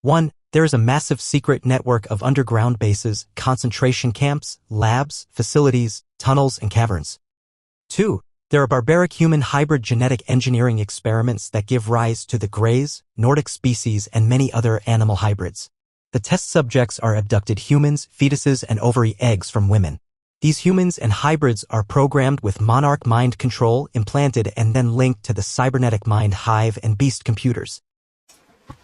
1. There is a massive secret network of underground bases, concentration camps, labs, facilities, tunnels, and caverns. 2. There are barbaric human hybrid genetic engineering experiments that give rise to the Greys, Nordic species, and many other animal hybrids. The test subjects are abducted humans, fetuses, and ovary eggs from women. These humans and hybrids are programmed with monarch mind control, implanted, and then linked to the cybernetic mind hive and beast computers.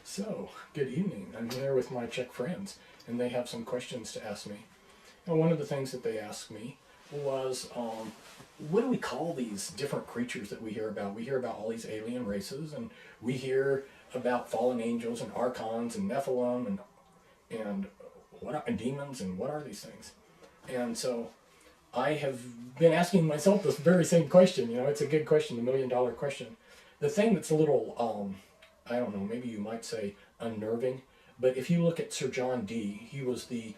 So, good evening. I'm here with my Czech friends, and they have some questions to ask me. And one of the things that they asked me was, what do we call these different creatures that we hear about? We hear about all these alien races, and we hear about fallen angels and archons and Nephilim and what are demons, and what are these things? And so I have been asking myself this very same question. You know, it's a good question, the $1,000,000 question. The thing that's a little, I don't know, maybe you might say unnerving, but if you look at Sir John Dee, he was the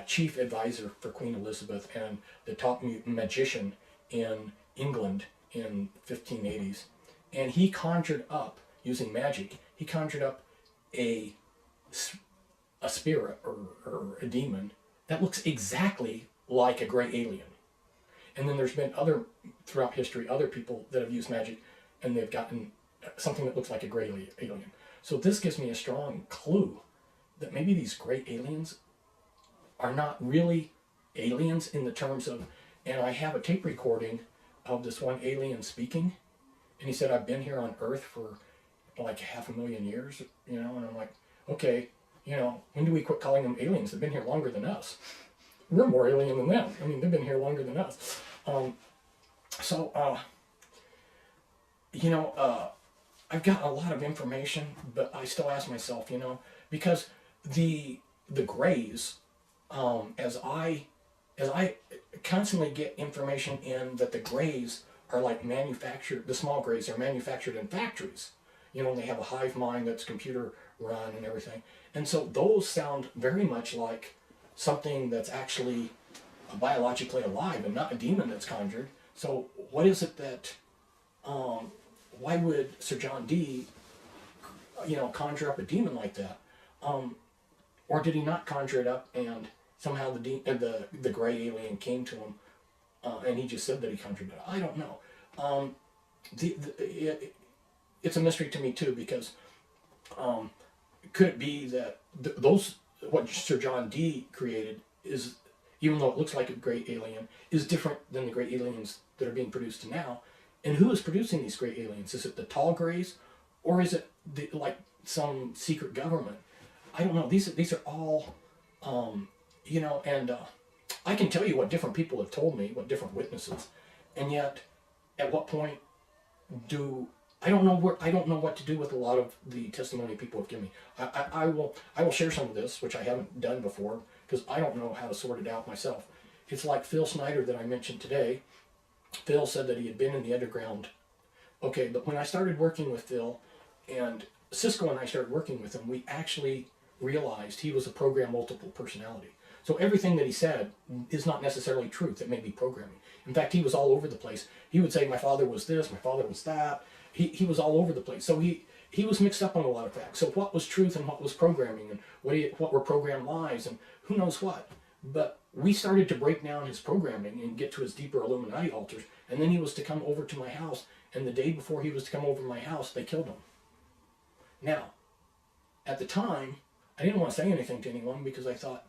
chief advisor for Queen Elizabeth and the top magician in England in 1580s. And he conjured up, using magic, he conjured up a spirit or a demon that looks exactly like a gray alien. And then there's been throughout history, other people that have used magic and they've gotten something that looks like a gray alien. So this gives me a strong clue that maybe these gray aliens are not really aliens in the terms of, and I have a tape recording of this one alien speaking, and he said, I've been here on Earth for like 500,000 years, you know, and I'm like, okay, you know, when do we quit calling them aliens? They've been here longer than us. We're more alien than them. I mean, they've been here longer than us. You know, I've got a lot of information, but I still ask myself, you know, because the Greys, as I constantly get information in that the Greys are like manufactured, the small Greys are manufactured in factories. You know, they have a hive mind that's computer run and everything. And so those sound very much like something that's actually biologically alive and not a demon that's conjured. So what is it that, why would Sir John Dee, you know, conjure up a demon like that? Or did he not conjure it up and somehow the gray alien came to him and he just said that he conjured it up? I don't know. It's a mystery to me too, because could it be that what Sir John Dee created is, even though it looks like a gray alien, is different than the gray aliens that are being produced now? And who is producing these gray aliens? Is it the tall grays, or is it like some secret government? I don't know. These are all, you know, and I can tell you what different people have told me, what different witnesses, and yet, at what point I don't know what to do with a lot of the testimony people have given me. I will share some of this, which I haven't done before, because I don't know how to sort it out myself. It's like Phil Snyder that I mentioned today. Phil said that he had been in the underground. Okay, but when I started working with Phil, and Cisco and I started working with him, we actually realized he was a program multiple personality. So everything that he said is not necessarily truth. It may be programming. In fact, he was all over the place. He would say, my father was this, my father was that. He was all over the place. So he was mixed up on a lot of facts. So what was truth and what was programming, and what were program lies, and who knows what. But we started to break down his programming and get to his deeper Illuminati altars, and then he was to come over to my house, and the day before he was to come over to my house, they killed him. Now, at the time, I didn't want to say anything to anyone because I thought,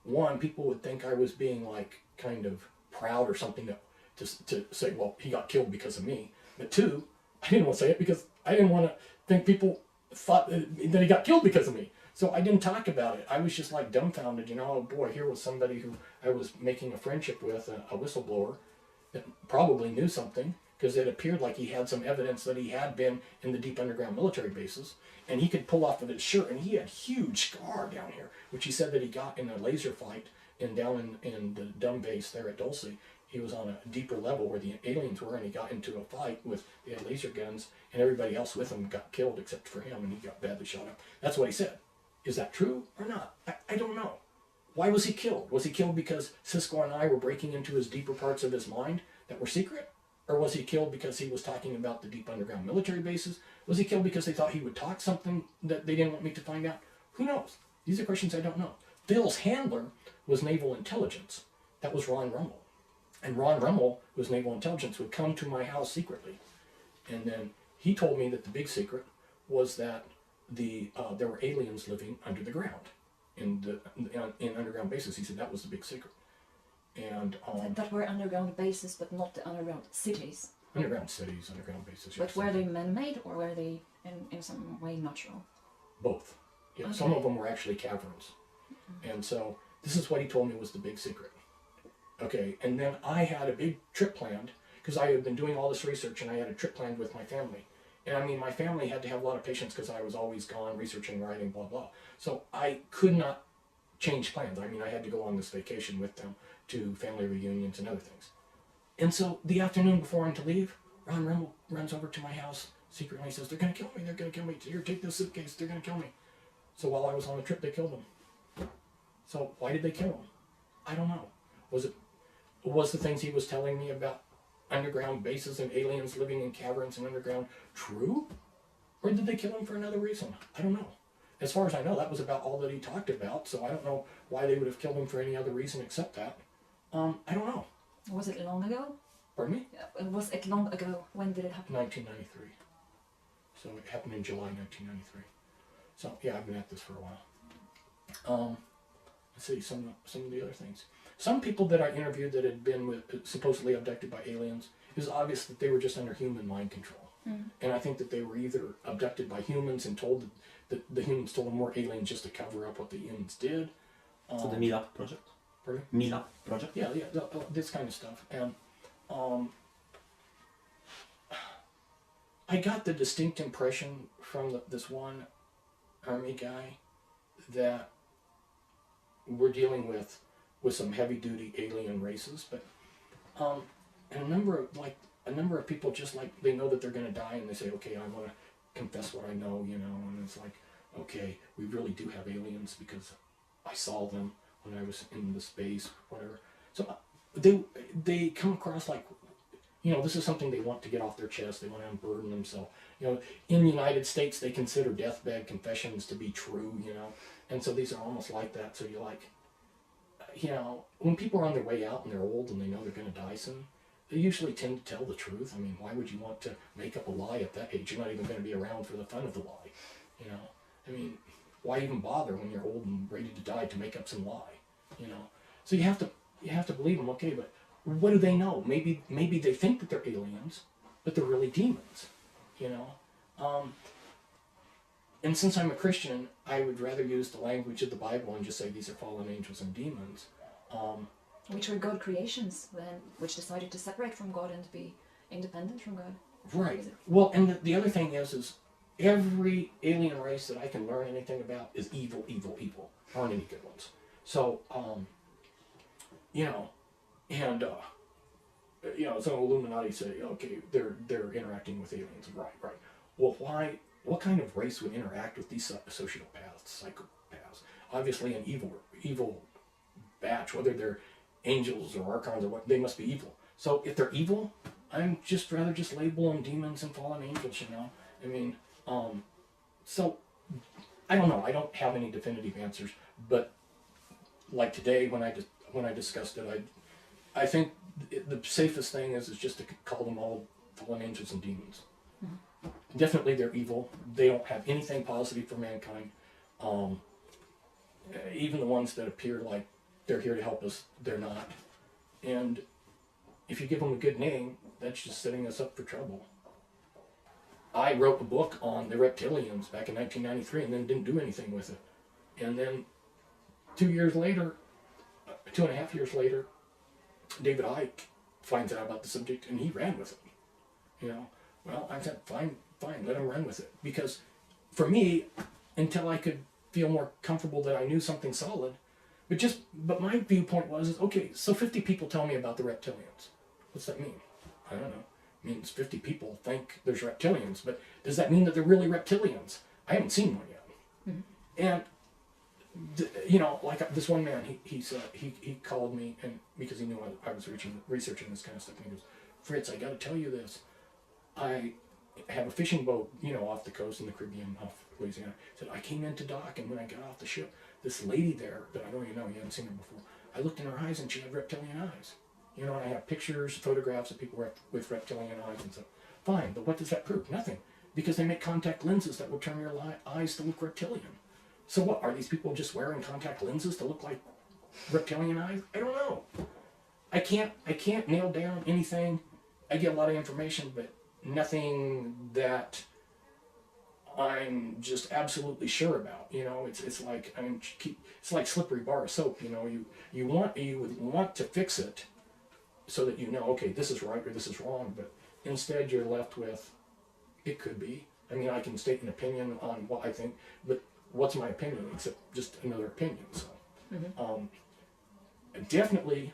one, people would think I was being like kind of proud or something to say, well, he got killed because of me. But two, I didn't want to say it because I didn't want to think people thought that he got killed because of me. So I didn't talk about it. I was just like dumbfounded, you know. Oh boy, here was somebody who I was making a friendship with, a whistleblower that probably knew something, because it appeared like he had some evidence that he had been in the deep underground military bases, and he could pull off of his shirt, and he had a huge scar down here, which he said that he got in a laser fight down in the dumb base there at Dulce. He was on a deeper level where the aliens were, and he got into a fight with the laser guns, and everybody else with him got killed except for him, and he got badly shot up. That's what he said. Is that true or not? I don't know. Why was he killed? Was he killed because Cisco and I were breaking into his deeper parts of his mind that were secret? Or was he killed because he was talking about the deep underground military bases? Was he killed because they thought he would talk something that they didn't want me to find out? Who knows? These are questions I don't know. Phil's handler was naval intelligence. That was Ron Rummel. And Ron Rummel, who was naval intelligence, would come to my house secretly. And then he told me that the big secret was that there were aliens living under the ground in underground bases. He said that was the big secret. And that were underground bases, but not the underground cities. Underground cities, underground bases. But were they man-made or were they in some way natural? Both. Yeah, okay. Some of them were actually caverns. And so this is what he told me was the big secret. Okay, and then I had a big trip planned because I had been doing all this research, and I had a trip planned with my family. And I mean, my family had to have a lot of patience because I was always gone researching, writing, blah, blah. So I could not change plans. I mean, I had to go on this vacation with them to family reunions and other things. And so the afternoon before I'm to leave, Ron Rummel runs over to my house secretly and says, they're going to kill me, they're going to kill me. Here, take this suitcase, they're going to kill me. So while I was on the trip, they killed him. So why did they kill him? I don't know. Was the things he was telling me about underground bases and aliens living in caverns and underground true? Or did they kill him for another reason? I don't know. As far as I know, that was about all that he talked about, so I don't know why they would have killed him for any other reason except that. I don't know. Was it long ago? Pardon me? Was it long ago? When did it happen? 1993. So it happened in July 1993. So yeah, I've been at this for a while. Let's see, some of the other things. Some people that I interviewed that had been supposedly abducted by aliens, it was obvious that they were just under human mind control. And I think that they were either abducted by humans and told that the humans told them more aliens just to cover up what the humans did. So the MILABS project? Pardon? MILABS project? Yeah, this kind of stuff. And I got the distinct impression from this one army guy that we're dealing with some heavy-duty alien races, but and a number of people just like they know that they're going to die, and they say, okay, I want to confess what I know, you know, and it's like, okay, we really do have aliens because I saw them when I was in the space, whatever. So they come across like, you know, this is something they want to get off their chest. They want to unburden themselves. You know, in the United States, they consider deathbed confessions to be true, you know, and so these are almost like that. So you're like, you know, when people are on their way out and they're old and they know they're going to die soon, they usually tend to tell the truth. I mean, why would you want to make up a lie at that age? You're not even going to be around for the fun of the lie, you know. I mean, why even bother when you're old and ready to die to make up some lie, you know? So you have to believe them, okay, but what do they know? Maybe they think that they're aliens, but they're really demons, you know. And since I'm a Christian, I would rather use the language of the Bible and just say these are fallen angels and demons. Which were God creations then, which decided to separate from God and be independent from God. Right. Well, and the other thing is every alien race that I can learn anything about is evil, evil, evil. There aren't any good ones. So, you know, and you know, some Illuminati say, okay, they're interacting with aliens. Right. Well, why? What kind of race would interact with these sociopaths, psychopaths? Obviously, an evil batch, whether they're angels or archons or what, they must be evil. So if they're evil, I'm just rather just label them demons and fallen angels, you know. I mean, so I don't know. I don't have any definitive answers, but like today when I discussed it, I think the safest thing is just to call them all fallen angels and demons. Mm-hmm. Definitely they're evil. They don't have anything positive for mankind. Even the ones that appear like they're here to help us, they're not. And if you give them a good name, that's just setting us up for trouble. I wrote a book on the reptilians back in 1993 and then didn't do anything with it. And then 2.5 years later, David Icke finds out about the subject and he ran with it. You know, well, I said, fine, let him run with it. Because for me, until I could feel more comfortable that I knew something solid, but my viewpoint was, okay, so 50 people tell me about the reptilians. What's that mean? I don't know. It means 50 people think there's reptilians, but does that mean that they're really reptilians? I haven't seen one yet. Mm-hmm. And, you know, like this one man, he called me, and because he knew I was researching this kind of stuff, and he goes, Fritz, I got to tell you this. I have a fishing boat, you know, off the coast in the Caribbean, off Louisiana. Said, I came into dock, and when I got off the ship, this lady there that I don't even know, you haven't seen her before, I looked in her eyes and she had reptilian eyes. You know, and I have pictures, photographs of people with reptilian eyes and stuff. Fine, but what does that prove? Nothing. Because they make contact lenses that will turn your eyes to look reptilian. So what, are these people just wearing contact lenses to look like reptilian eyes? I don't know. I can't nail down anything. I get a lot of information, but nothing that I'm just absolutely sure about. You know, it's like, I mean, it's like slippery bar of soap. You know, you would want to fix it so that you know, okay, this is right or this is wrong, but instead you're left with, it could be. I mean, I can state an opinion on what I think, but what's my opinion except just another opinion? So, definitely,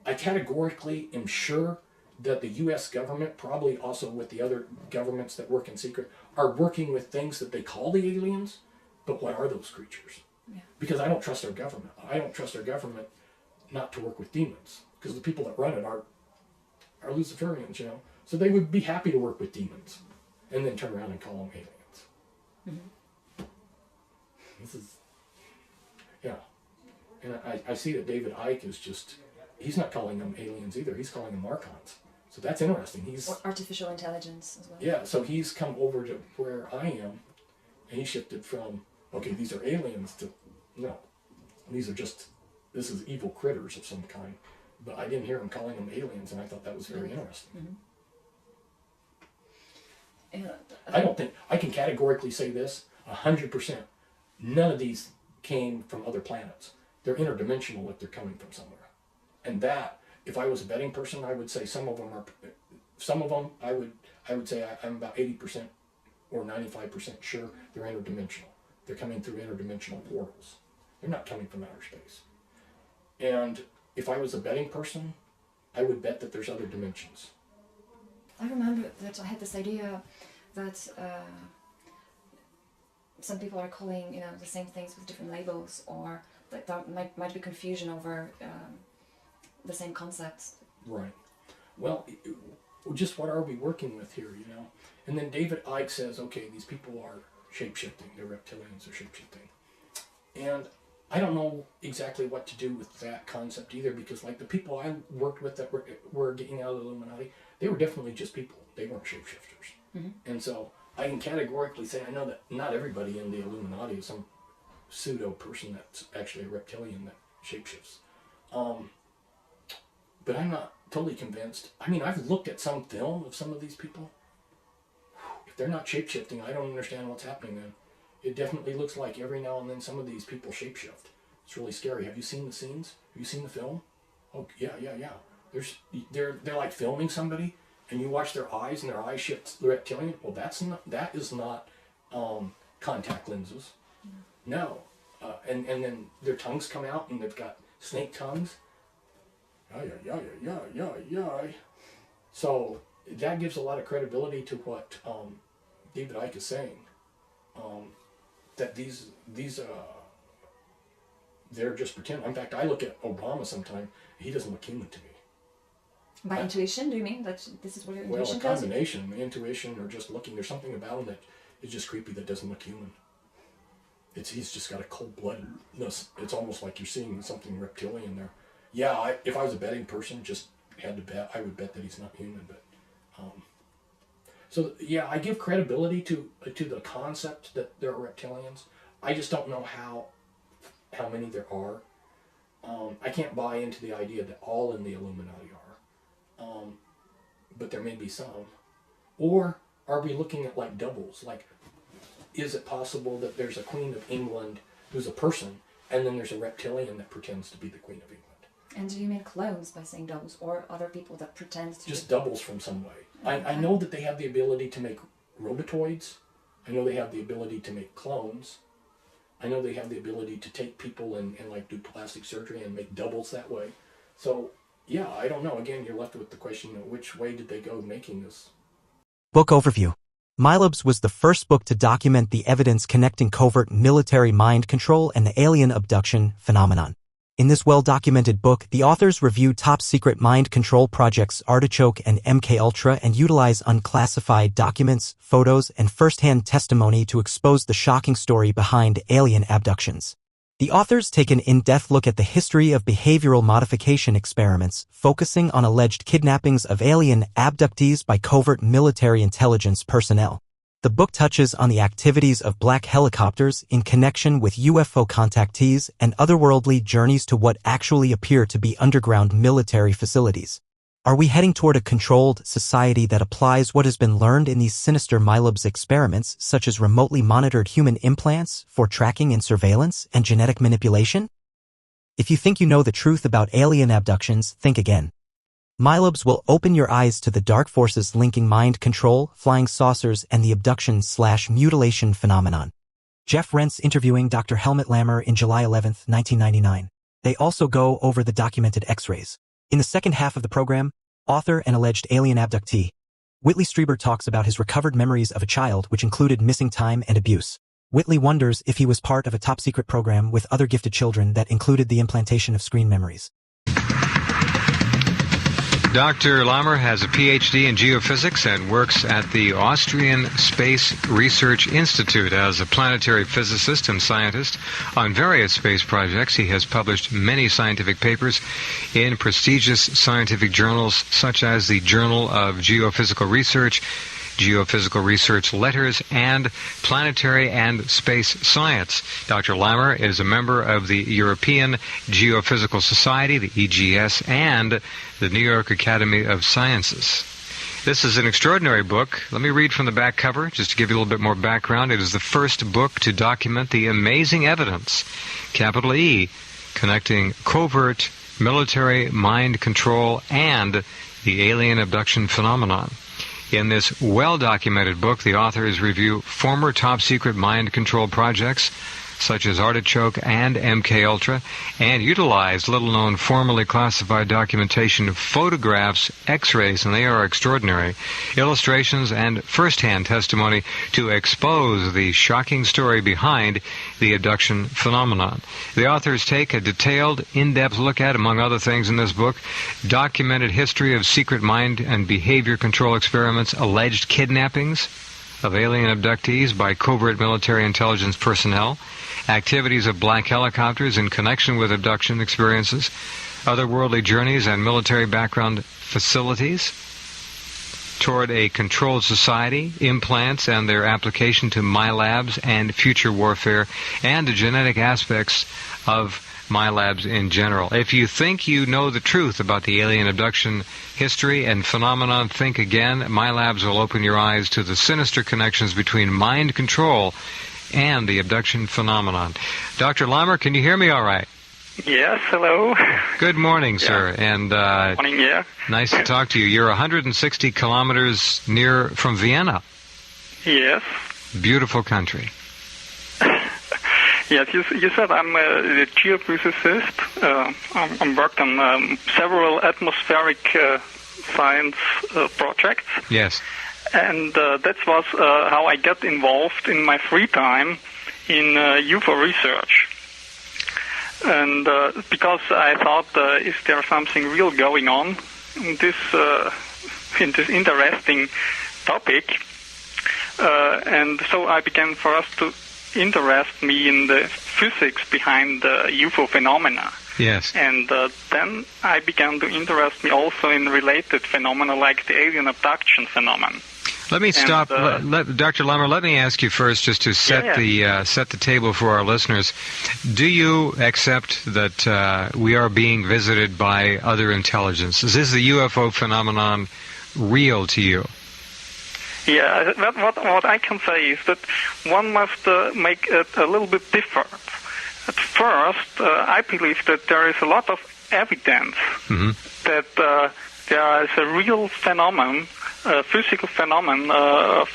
I categorically am sure that the U.S. government, probably also with the other governments that work in secret, are working with things that they call the aliens, but what are those creatures? Yeah. Because I don't trust our government. I don't trust our government not to work with demons, because the people that run it are Luciferians, you know. So they would be happy to work with demons, and then turn around and call them aliens. This is, yeah. And I see that David Icke is just, he's not calling them aliens either. He's calling them Archons. So that's interesting. He's or artificial intelligence as well. Yeah, so he's come over to where I am, and he shifted from, okay, these are aliens, to, no, these are just, this is evil critters of some kind. But I didn't hear him calling them aliens, and I thought that was very interesting. I don't think, I can categorically say this, 100%. None of these came from other planets. They're interdimensional if they're coming from somewhere. And that, if I was a betting person, I would say some of them, I would say I'm about 80% or 95% sure they're interdimensional. They're coming through interdimensional portals. They're not coming from outer space. And if I was a betting person, I would bet that there's other dimensions. I remember that I had this idea that some people are calling, you know, the same things with different labels, or that there might be confusion over the same concepts. Right. Well, just what are we working with here, you know? And then David Icke says, okay, these people are shape-shifting. They're reptilians, they're shape-shifting. And I don't know exactly what to do with that concept either, because like the people I worked with that were getting out of the Illuminati, they were definitely just people. They weren't shapeshifters. And so I can categorically say I know that not everybody in the Illuminati is some pseudo person that's actually a reptilian that shapeshifts. But I'm not totally convinced. I mean, I've looked at some film of some of these people. If they're not shapeshifting, I don't understand what's happening then. It definitely looks like every now and then some of these people shapeshift. It's really scary. Have you seen the scenes? Have you seen the film? Oh, yeah. They're like filming somebody, and you watch their eyes, and their eyes shift reptilian. Well, that is not contact lenses. No. And then their tongues come out, and they've got snake tongues. Yeah. So that gives a lot of credibility to what David Icke is saying. That these they're just pretend. In fact, I look at Obama sometimes. He doesn't look human to me. By intuition, do you mean that this is what your intuition tells you? Well, a combination, intuition or just looking. There's something about him that is just creepy that doesn't look human. He's just got a cold-bloodedness. It's almost like you're seeing something reptilian there. Yeah, if I was a betting person, just had to bet, I would bet that he's not human. But so yeah, I give credibility to the concept that there are reptilians. I just don't know how many there are. I can't buy into the idea that all in the Illuminati are. But there may be some. Or are we looking at like doubles? Like, is it possible that there's a Queen of England who's a person, and then there's a reptilian that pretends to be the Queen of England? And do you mean clones by saying doubles, or other people that pretend to just doubles from some way? I know that they have the ability to make robotoids. I know they have the ability to make clones. I know they have the ability to take people and like do plastic surgery and make doubles that way. So yeah, I don't know. Again, you're left with the question, which way did they go making this? Book overview. MILABS was the first book to document the evidence connecting covert military mind control and the alien abduction phenomenon. In this well-documented book, the authors review top-secret mind control projects Artichoke and MKUltra and utilize unclassified documents, photos, and first-hand testimony to expose the shocking story behind alien abductions. The authors take an in-depth look at the history of behavioral modification experiments, focusing on alleged kidnappings of alien abductees by covert military intelligence personnel. The book touches on the activities of black helicopters in connection with UFO contactees and otherworldly journeys to what actually appear to be underground military facilities. Are we heading toward a controlled society that applies what has been learned in these sinister MILABS experiments, such as remotely monitored human implants for tracking and surveillance and genetic manipulation? If you think you know the truth about alien abductions, think again. MILABS will open your eyes to the dark forces linking mind control, flying saucers, and the abduction/mutilation phenomenon. Jeff Rense interviewing Dr. Helmut Lammer in July 11, 1999. They also go over the documented X-rays. In the second half of the program, author and alleged alien abductee Whitley Strieber talks about his recovered memories of a child which included missing time and abuse. Whitley wonders if he was part of a top-secret program with other gifted children that included the implantation of screen memories. Dr. Lammer has a PhD in geophysics and works at the Austrian Space Research Institute as a planetary physicist and scientist on various space projects. He has published many scientific papers in prestigious scientific journals such as the Journal of Geophysical Research, Geophysical Research Letters, and Planetary and Space Science. Dr. Lammer is a member of the European Geophysical Society, the EGS, and the New York Academy of Sciences. This is an extraordinary book. Let me read from the back cover, just to give you a little bit more background. It is the first book to document the amazing evidence, capital E, connecting covert military mind control and the alien abduction phenomenon. In this well-documented book, the authors review former top-secret mind control projects, such as Artichoke and MKUltra, and utilized little-known formerly classified documentation, photographs, X-rays, and they are extraordinary, illustrations, and first-hand testimony to expose the shocking story behind the abduction phenomenon. The authors take a detailed, in-depth look at, among other things in this book, documented history of secret mind and behavior control experiments, alleged kidnappings of alien abductees by covert military intelligence personnel, activities of black helicopters in connection with abduction experiences, otherworldly journeys and military background facilities toward a controlled society, implants and their application to MILABS and future warfare, and the genetic aspects of MILABS in general. If you think you know the truth about the alien abduction history and phenomenon, think again. MILABS will open your eyes to the sinister connections between mind control and the abduction phenomenon. Dr. Lammer, can you hear me all right? Yes, hello. Good morning, sir. And morning, yeah. Nice to talk to you. You're 160 kilometers from Vienna. Yes. Beautiful country. Yes, you said I'm a geophysicist. I'm worked on several atmospheric science projects. Yes. And that was how I got involved in my free time in UFO research. And because I thought, is there something real going on in this interesting topic? And so I began first to interest me in the physics behind the UFO phenomena. Yes. And then I began to interest me also in related phenomena like the alien abduction phenomenon. Let me stop, Dr. Lammer. Let me ask you first, just to set the table for our listeners. Do you accept that we are being visited by other intelligences? Is the UFO phenomenon real to you? Yeah, what I can say is that one must make it a little bit different. At first, I believe that there is a lot of evidence that there is a real phenomenon, a physical phenomenon of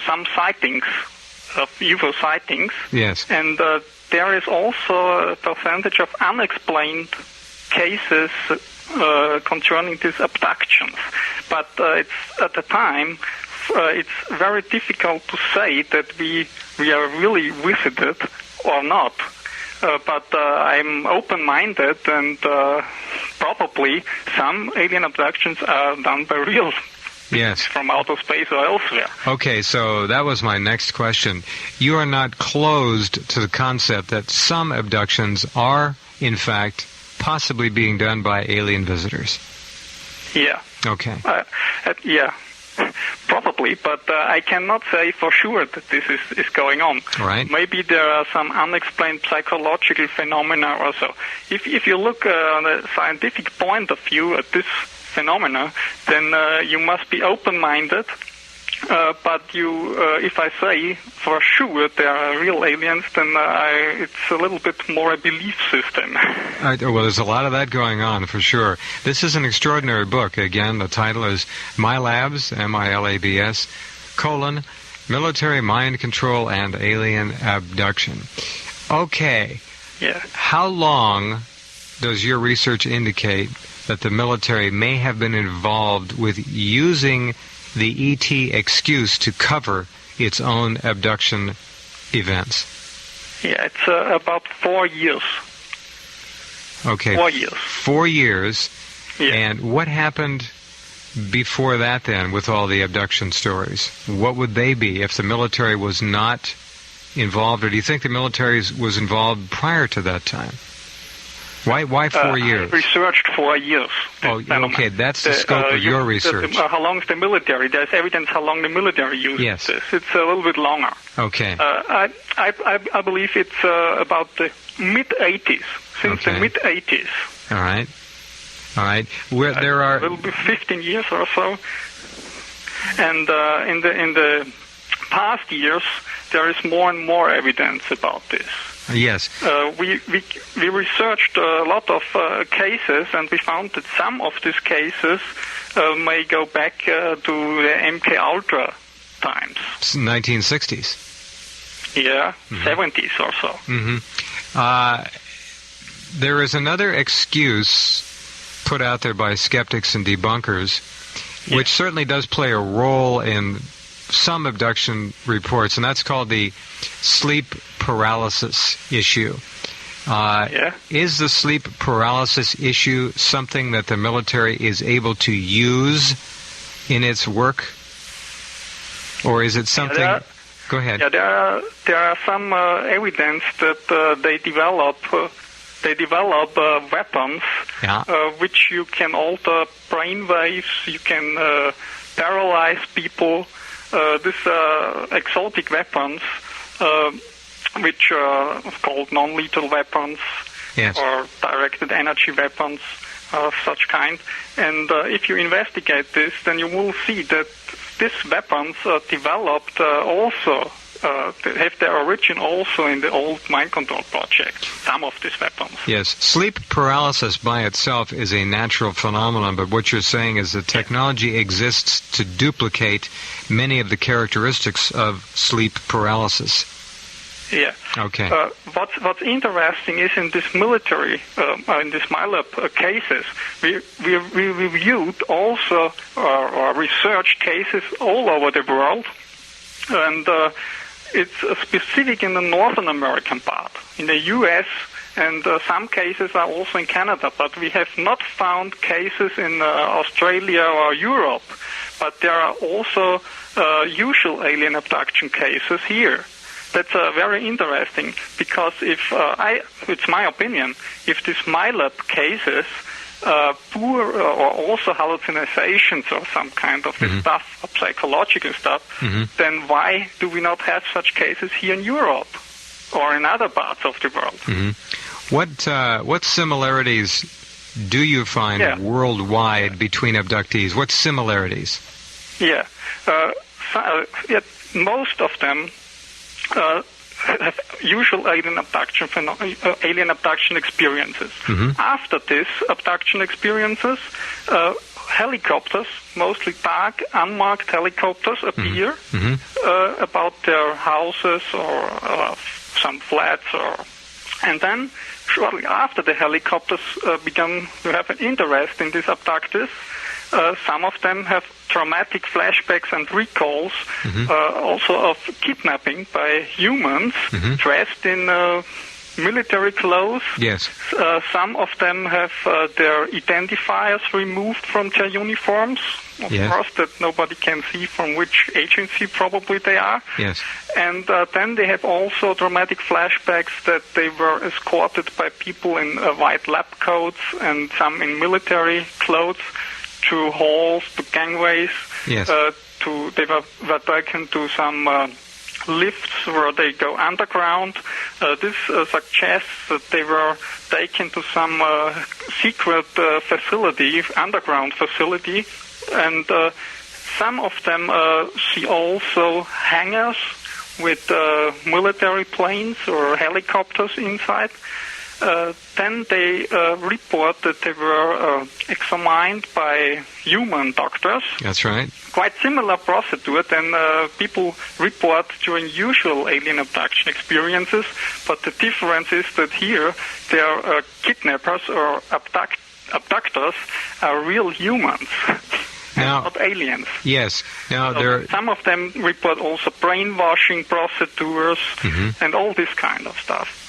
some sightings, of UFO sightings. Yes. And there is also a percentage of unexplained cases concerning these abductions. But it's at the time, it's very difficult to say that we are really visited or not. But I'm open-minded, and probably some alien abductions are done by real Yes. from outer space or elsewhere. Okay, so that was my next question. You are not closed to the concept that some abductions are, in fact, possibly being done by alien visitors. Yeah. Okay. Yeah. Probably, but I cannot say for sure that this is going on. Right. Maybe there are some unexplained psychological phenomena also. If you look on a scientific point of view at this phenomena, then you must be open-minded. But if I say for sure there are real aliens, then it's a little bit more a belief system. Well, there's a lot of that going on, for sure. This is an extraordinary book. Again, the title is MILABS, MILABS, Military Mind Control and Alien Abduction. Okay. Yeah. How long does your research indicate that the military may have been involved with using the ET excuse to cover its own abduction events? Yeah, it's about 4 years. Okay. 4 years. 4 years. Yeah. And what happened before that then with all the abduction stories? What would they be if the military was not involved, or do you think the military was involved prior to that time? Why 4 years? I researched 4 years. Oh, okay, that's the scope of your research. How long is the military? There's evidence how long the military uses this. It's a little bit longer. Okay. I believe it's about the mid-'80s, since the mid-'80s. All right. All right. Where there are a little bit 15 years or so, and in the past years there is more and more evidence about this. Yes. We researched a lot of cases, and we found that some of these cases may go back to the MK Ultra times. 1960s. Yeah, 70s or so. There is another excuse put out there by skeptics and debunkers, which certainly does play a role in some abduction reports, and that's called the sleep paralysis issue. Is the sleep paralysis issue something that the military is able to use in its work, or is it something? Go ahead. Yeah, there are some evidence that they develop weapons which you can alter brain waves. You can paralyze people. These exotic weapons, which are called non-lethal weapons or directed energy weapons of such kind. And if you investigate this, then you will see that these weapons are developed also, have their origin also in the old mind control project, some of these weapons. Yes, sleep paralysis by itself is a natural phenomenon, but what you're saying is that technology exists to duplicate many of the characteristics of sleep paralysis. Yeah. Okay. What's interesting is in this military, in this MILAB cases, we reviewed also or researched cases all over the world, and it's specific in the Northern American part, in the U.S., and some cases are also in Canada, but we have not found cases in Australia or Europe. But there are also usual alien abduction cases here. That's very interesting, because it's my opinion, if these MILAB cases poor or also hallucinations or some kind of stuff, psychological stuff, then why do we not have such cases here in Europe or in other parts of the world? What similarities do you find worldwide between abductees? What similarities? Most of them have usual alien abduction experiences. After this abduction experiences, helicopters, mostly dark, unmarked helicopters, appear about their houses or some flats, and then shortly after the helicopters began to have an interest in these abductees, some of them have traumatic flashbacks and recalls, also of kidnapping by humans dressed in military clothes. Yes. Some of them have their identifiers removed from their uniforms. Of course, that nobody can see from which agency probably they are. Yes. And then they have also dramatic flashbacks that they were escorted by people in white lab coats and some in military clothes to halls, to gangways. Yes. They were taken to some lifts where they go underground. This suggests that they were taken to some secret facility, underground facility, and some of them see also hangars with military planes or helicopters inside. Then they report that they were examined by human doctors. That's right. Quite similar procedure than people report during usual alien abduction experiences, but the difference is that here their kidnappers or abductors are real humans. Now, not aliens. Yes. Now So some of them report also brainwashing procedures and all this kind of stuff.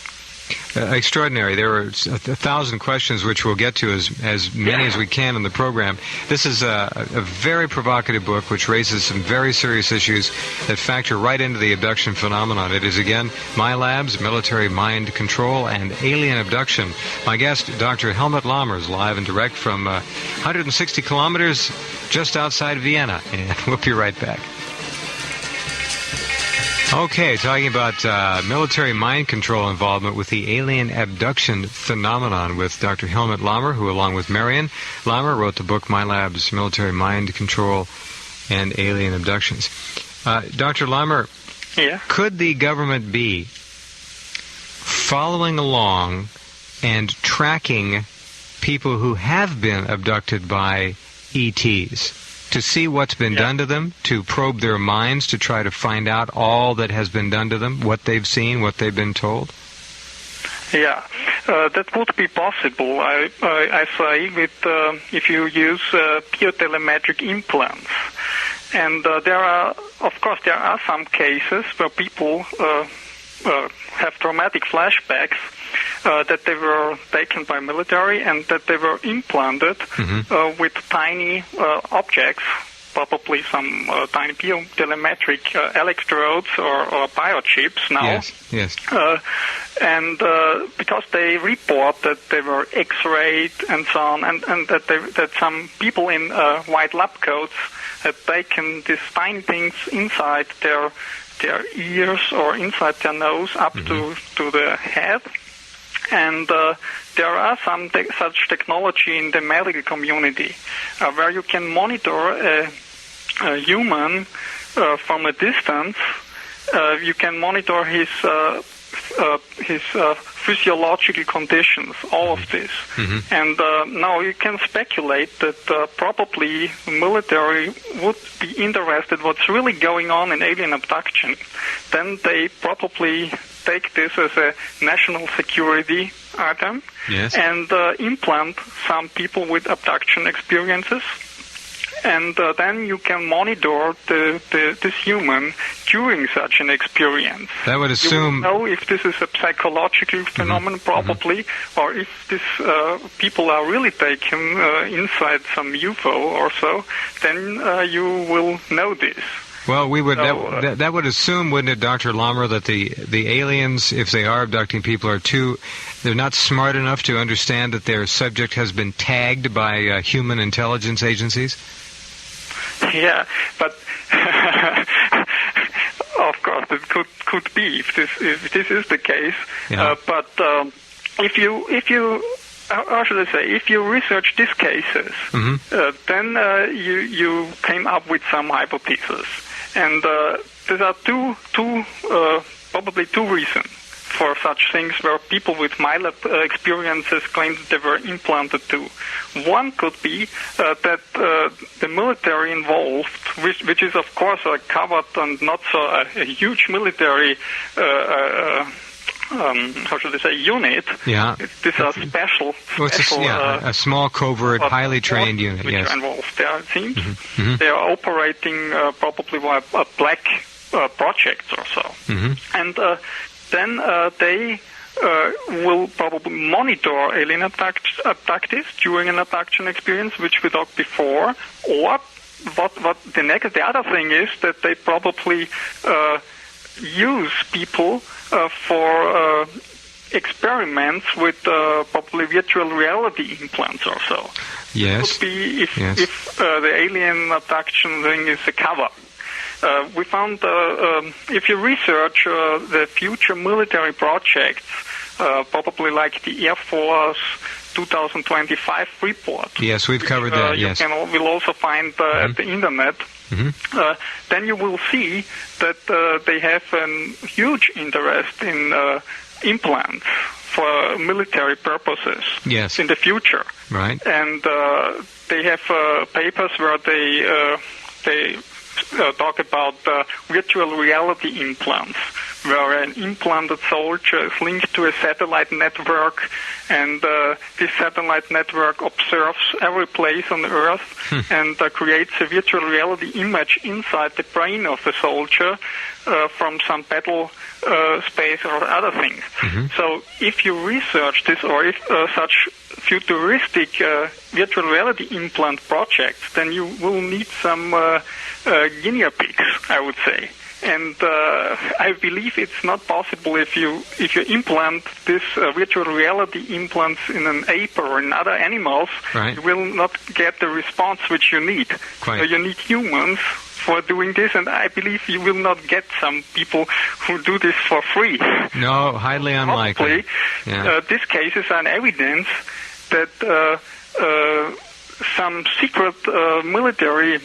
Extraordinary. There are 1,000 questions which we'll get to as many as we can in the program. This is a very provocative book which raises some very serious issues that factor right into the abduction phenomenon. It is, again, MILABS, Military Mind Control and Alien Abduction. My guest, Dr. Helmut Lammer, is live and direct from 160 kilometers just outside Vienna. And we'll be right back. Okay, talking about military mind control involvement with the alien abduction phenomenon with Dr. Helmut Lammer, who, along with Marion Lammer, wrote the book MILABS, Military Mind Control and Alien Abductions. Dr. Lammer, could the government be following along and tracking people who have been abducted by ETs to see what's been done to them, to probe their minds, to try to find out all that has been done to them, what they've seen, what they've been told? Yeah, that would be possible. I say with if you use biotelemetric implants. And there are some cases where people have traumatic flashbacks that they were taken by military and that they were implanted with tiny objects, probably some tiny biotelemetric electrodes or biochips now. Yes. And because they report that they were X-rayed and so on, and that some people in white lab coats had taken these tiny things inside their ears or inside their nose up to the head. And there are some such technology in the medical community where you can monitor a human from a distance. You can monitor his physiological conditions, all of this. And now you can speculate that probably the military would be interested what's really going on in alien abduction. Then they probably take this as a national security item and implant some people with abduction experiences. And then you can monitor this human during such an experience. That would assume... You will know if this is a psychological phenomenon, probably, or if this people are really taken inside some UFO or so, then you will know this. Well, we would that would assume, wouldn't it, Dr. Lammer, that the aliens, if they are abducting people, they're not smart enough to understand that their subject has been tagged by human intelligence agencies? Yeah, but of course it could be if this is the case. But if you how should I say, if you research these cases, then you came up with some hypotheses, and there are probably two reasons for such things where people with MILAB experiences claim that they were implanted too. One could be that the military involved, which is of course a covered and not so a huge military, how should I say, unit. Yeah. These are special a small, covert, highly trained unit. Which are involved there, it seems. They are operating probably black projects or so. And then they will probably monitor alien abductees during an abduction experience, which we talked before, or the other thing is that they probably use people for experiments with probably virtual reality implants or so. Yes. It could be if the alien abduction thing is a cover. We found if you research the future military projects, probably like the Air Force 2025 report. Yes, we've covered that, yes. You will also find at the internet. Then you will see that they have a huge interest in implants for military purposes in the future. Right. And they have papers where they talk about virtual reality implants, where an implanted soldier is linked to a satellite network, and this satellite network observes every place on Earth and creates a virtual reality image inside the brain of the soldier from some battle space or other things. So if you research this, or if such futuristic virtual reality implant projects, then you will need some guinea pigs, I would say. And I believe it's not possible if you implant this virtual reality implants in an ape or in other animals, you will not get the response which you need. You need humans for doing this, and I believe you will not get some people who do this for free. No, highly unlikely. This case is an evidence that some secret military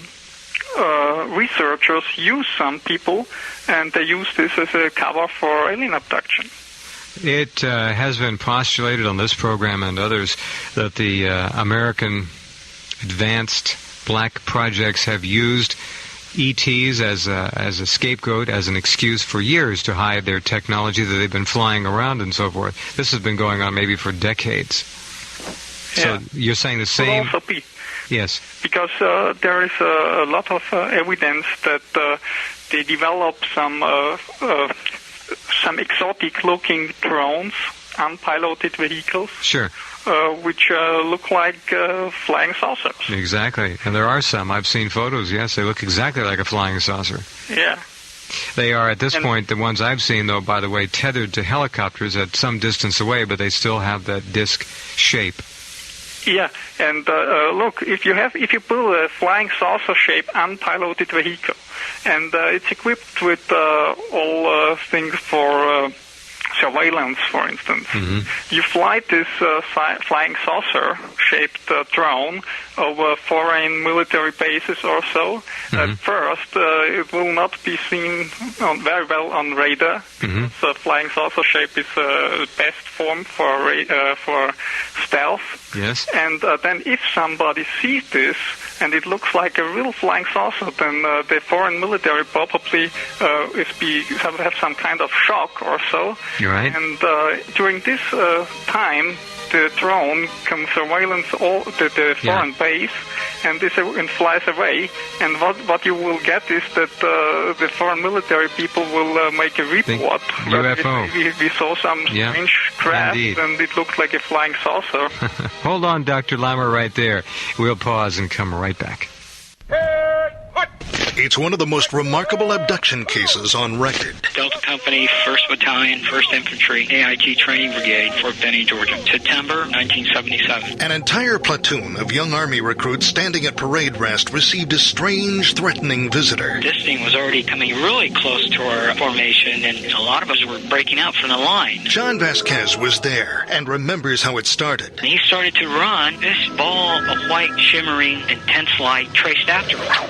researchers use some people, and they use this as a cover for alien abduction. It has been postulated on this program and others that the American advanced black projects have used ETs as a scapegoat, as an excuse for years to hide their technology that they've been flying around and so forth. This has been going on maybe for decades. So you're saying the same... Could also be. Yes. Because there is a lot of evidence that they develop some exotic-looking drones, unpiloted vehicles. Sure. Which look like flying saucers. Exactly. And there are some. I've seen photos, yes. They look exactly like a flying saucer. Yeah. They are, at this point, the ones I've seen, though, by the way, tethered to helicopters at some distance away, but they still have that disc shape. Yeah, and look, if you build a flying saucer-shaped unpiloted vehicle, and it's equipped with all things for surveillance, for instance, you fly this flying saucer-shaped drone over foreign military bases or so. At first, it will not be seen very well on radar. So flying saucer shape is the best form for stealth. Yes. And then if somebody sees this and it looks like a real flying saucer, then the foreign military probably have some kind of shock or so. You're right. And during this time, the drone can surveillance all the foreign base, and flies away. And what you will get is that the foreign military people will make a report. UFO. We saw some strange craft, and it looked like a flying saucer. Hold on, Dr. Lammer, right there. We'll pause and come right back. It's one of the most remarkable abduction cases on record. Delta Company, 1st Battalion, 1st Infantry, AIT Training Brigade, Fort Benning, Georgia, September 1977. An entire platoon of young Army recruits standing at parade rest received a strange, threatening visitor. This thing was already coming really close to our formation, and a lot of us were breaking out from the line. John Vasquez was there and remembers how it started. And he started to run. This ball of white, shimmering, intense light traced after him.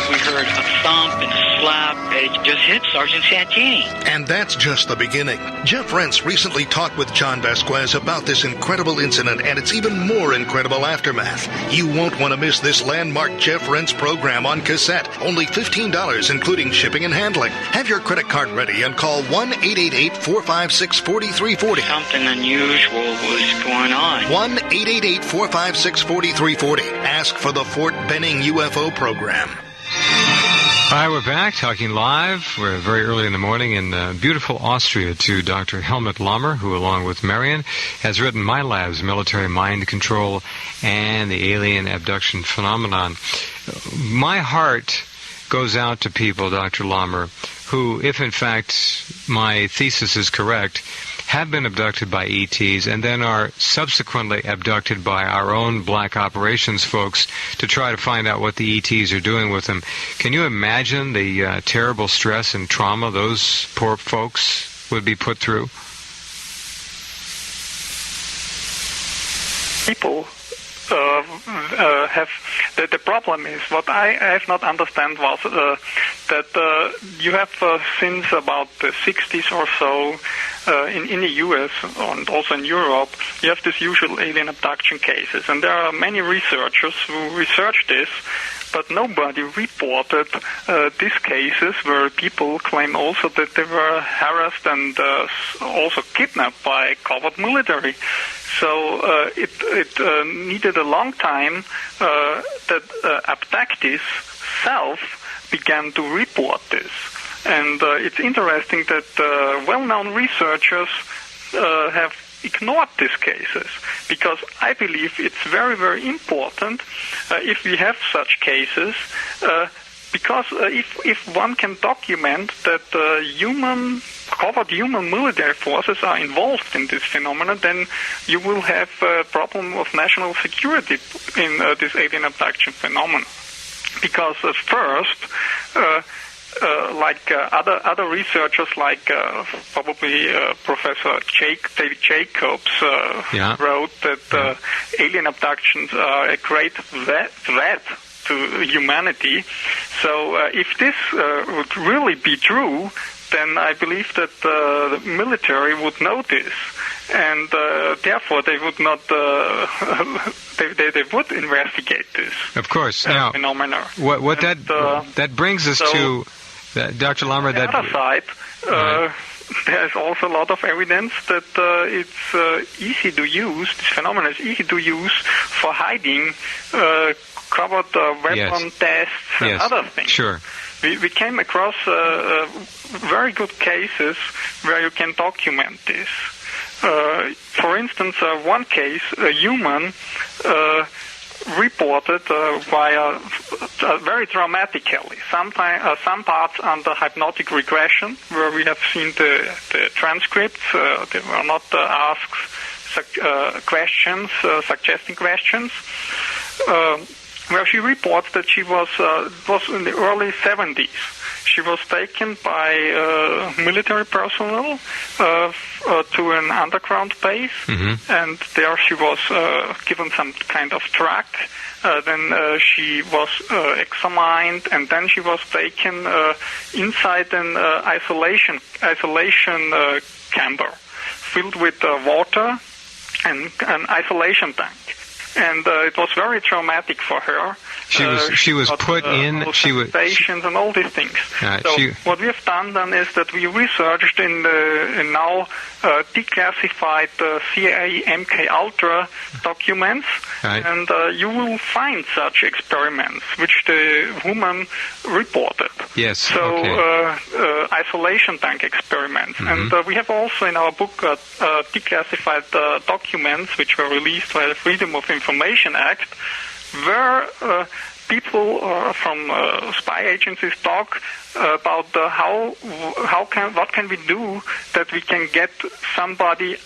We heard a thump and a slap. It just hit Sergeant Santini. And that's just the beginning. Jeff Rense recently talked with John Vasquez about this incredible incident and its even more incredible aftermath. You won't want to miss this landmark Jeff Rense program on cassette. Only $15, including shipping and handling. Have your credit card ready and call 1-888-456-4340. Something unusual was going on. 1-888-456-4340. Ask for the Fort Benning UFO program. Hi, we're back talking live. We're very early in the morning in beautiful Austria to Dr. Helmut Lammer, who, along with Marion, has written MILABS, Military Mind Control and the Alien Abduction Phenomenon. My heart goes out to people, Dr. Lammer, who, if in fact my thesis is correct, have been abducted by ETs and then are subsequently abducted by our own black operations folks to try to find out what the ETs are doing with them. Can you imagine the terrible stress and trauma those poor folks would be put through? People have the problem is what I have not understand was that you have since about the 60s or so in the US and also in Europe, you have this usual alien abduction cases, and there are many researchers who research this, but nobody reported these cases where people claim also that they were harassed and also kidnapped by covert military. So it needed a long time that abductees self began to report this. And it's interesting that well-known researchers have ignored these cases, because I believe it's very, very important if we have such cases, because if one can document that covert human military forces are involved in this phenomenon, then you will have a problem of national security in this alien abduction phenomenon. Because first, like other researchers, like probably Professor David Jacobs wrote that alien abductions are a great threat to humanity. So if this would really be true, then I believe that the military would know this, and therefore they would not. They would investigate this. Of course. Now, phenomena. What that brings us to, Dr. Lammer. On the other side, there's also a lot of evidence that it's easy to use. This phenomenon is easy to use for hiding covered weapon tests and other things. Sure. We came across very good cases where you can document this. For instance, one case, a human reported via very dramatically, some parts under hypnotic regression, where we have seen the transcripts. They were not asked questions, suggesting questions. Where she reports that she was in the early 70s. She was taken by military personnel to an underground base, and there she was given some kind of track. Then she was examined, and then she was taken inside an isolation chamber filled with water and an isolation tank. And it was very traumatic for her. She was put in. She was and all these things. So what we have done then is that we researched in now declassified CIA MK Ultra documents, and you will find such experiments which the woman reported. Yes. So isolation tank experiments, and we have also in our book declassified documents which were released by the Freedom of Information Act, where people from spy agencies talk about what can we do that we can get somebody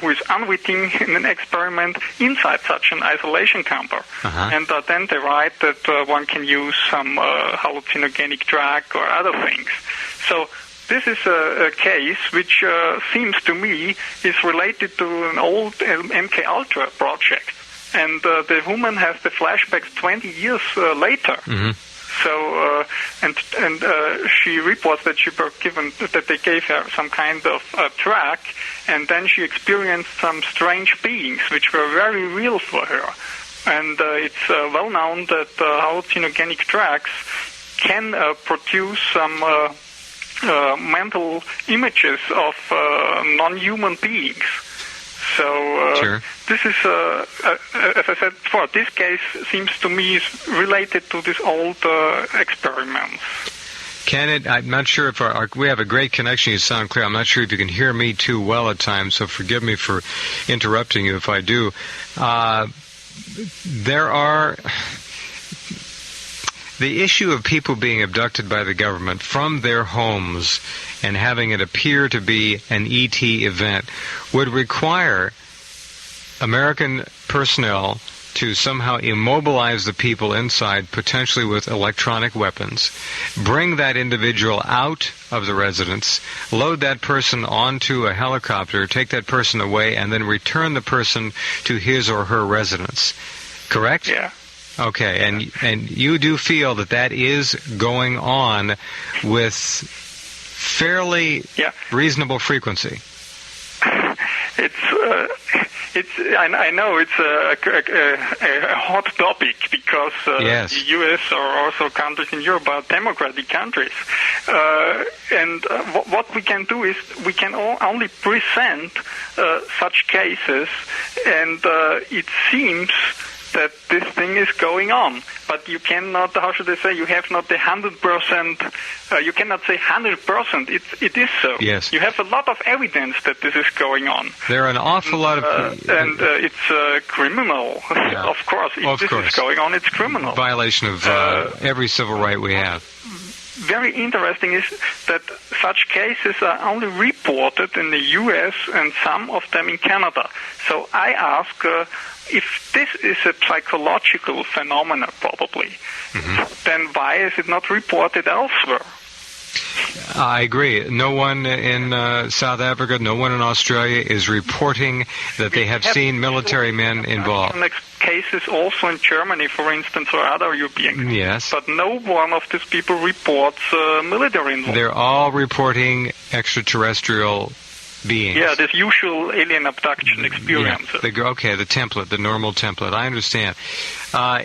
who is unwitting in an experiment inside such an isolation chamber. And then they write that one can use some hallucinogenic drug or other things. So this is a case which seems to me is related to an old MK Ultra project. And the woman has the flashbacks 20 years later. So, and she reports that they gave her some kind of track, and then she experienced some strange beings which were very real for her. And it's well known that hallucinogenic drugs can produce some mental images of non-human beings. So this is, as I said before, this case seems to me is related to these old experiments. Can it? I'm not sure if we have a great connection. You sound clear. I'm not sure if you can hear me too well at times, so forgive me for interrupting you if I do. There are the issue of people being abducted by the government from their homes and having it appear to be an ET event would require American personnel to somehow immobilize the people inside, potentially with electronic weapons, bring that individual out of the residence, load that person onto a helicopter, take that person away, and then return the person to his or her residence. Correct? Yeah. Okay, and you do feel that is going on with fairly reasonable frequency. I know it's a hot topic because the U.S. or also countries in Europe are democratic countries. And what we can do is we can only present such cases, and it seems that this thing is going on. But you cannot, how should I say, you have not the 100%, you cannot say 100%, it is so. Yes. You have a lot of evidence that this is going on. There are an awful lot of... and it's criminal, of course. If this is going on, it's criminal. Violation of every civil right we have. Very interesting is that such cases are only reported in the U.S. and some of them in Canada. So I ask... if this is a psychological phenomenon, probably, then why is it not reported elsewhere? I agree. No one in South Africa, no one in Australia is reporting that they have seen military men involved. Cases also in Germany, for instance, or other European countries. Yes. But no one of these people reports military involvement. They're all reporting extraterrestrial beings. Yeah, this usual alien abduction experience. Yeah, the template, the normal template. I understand.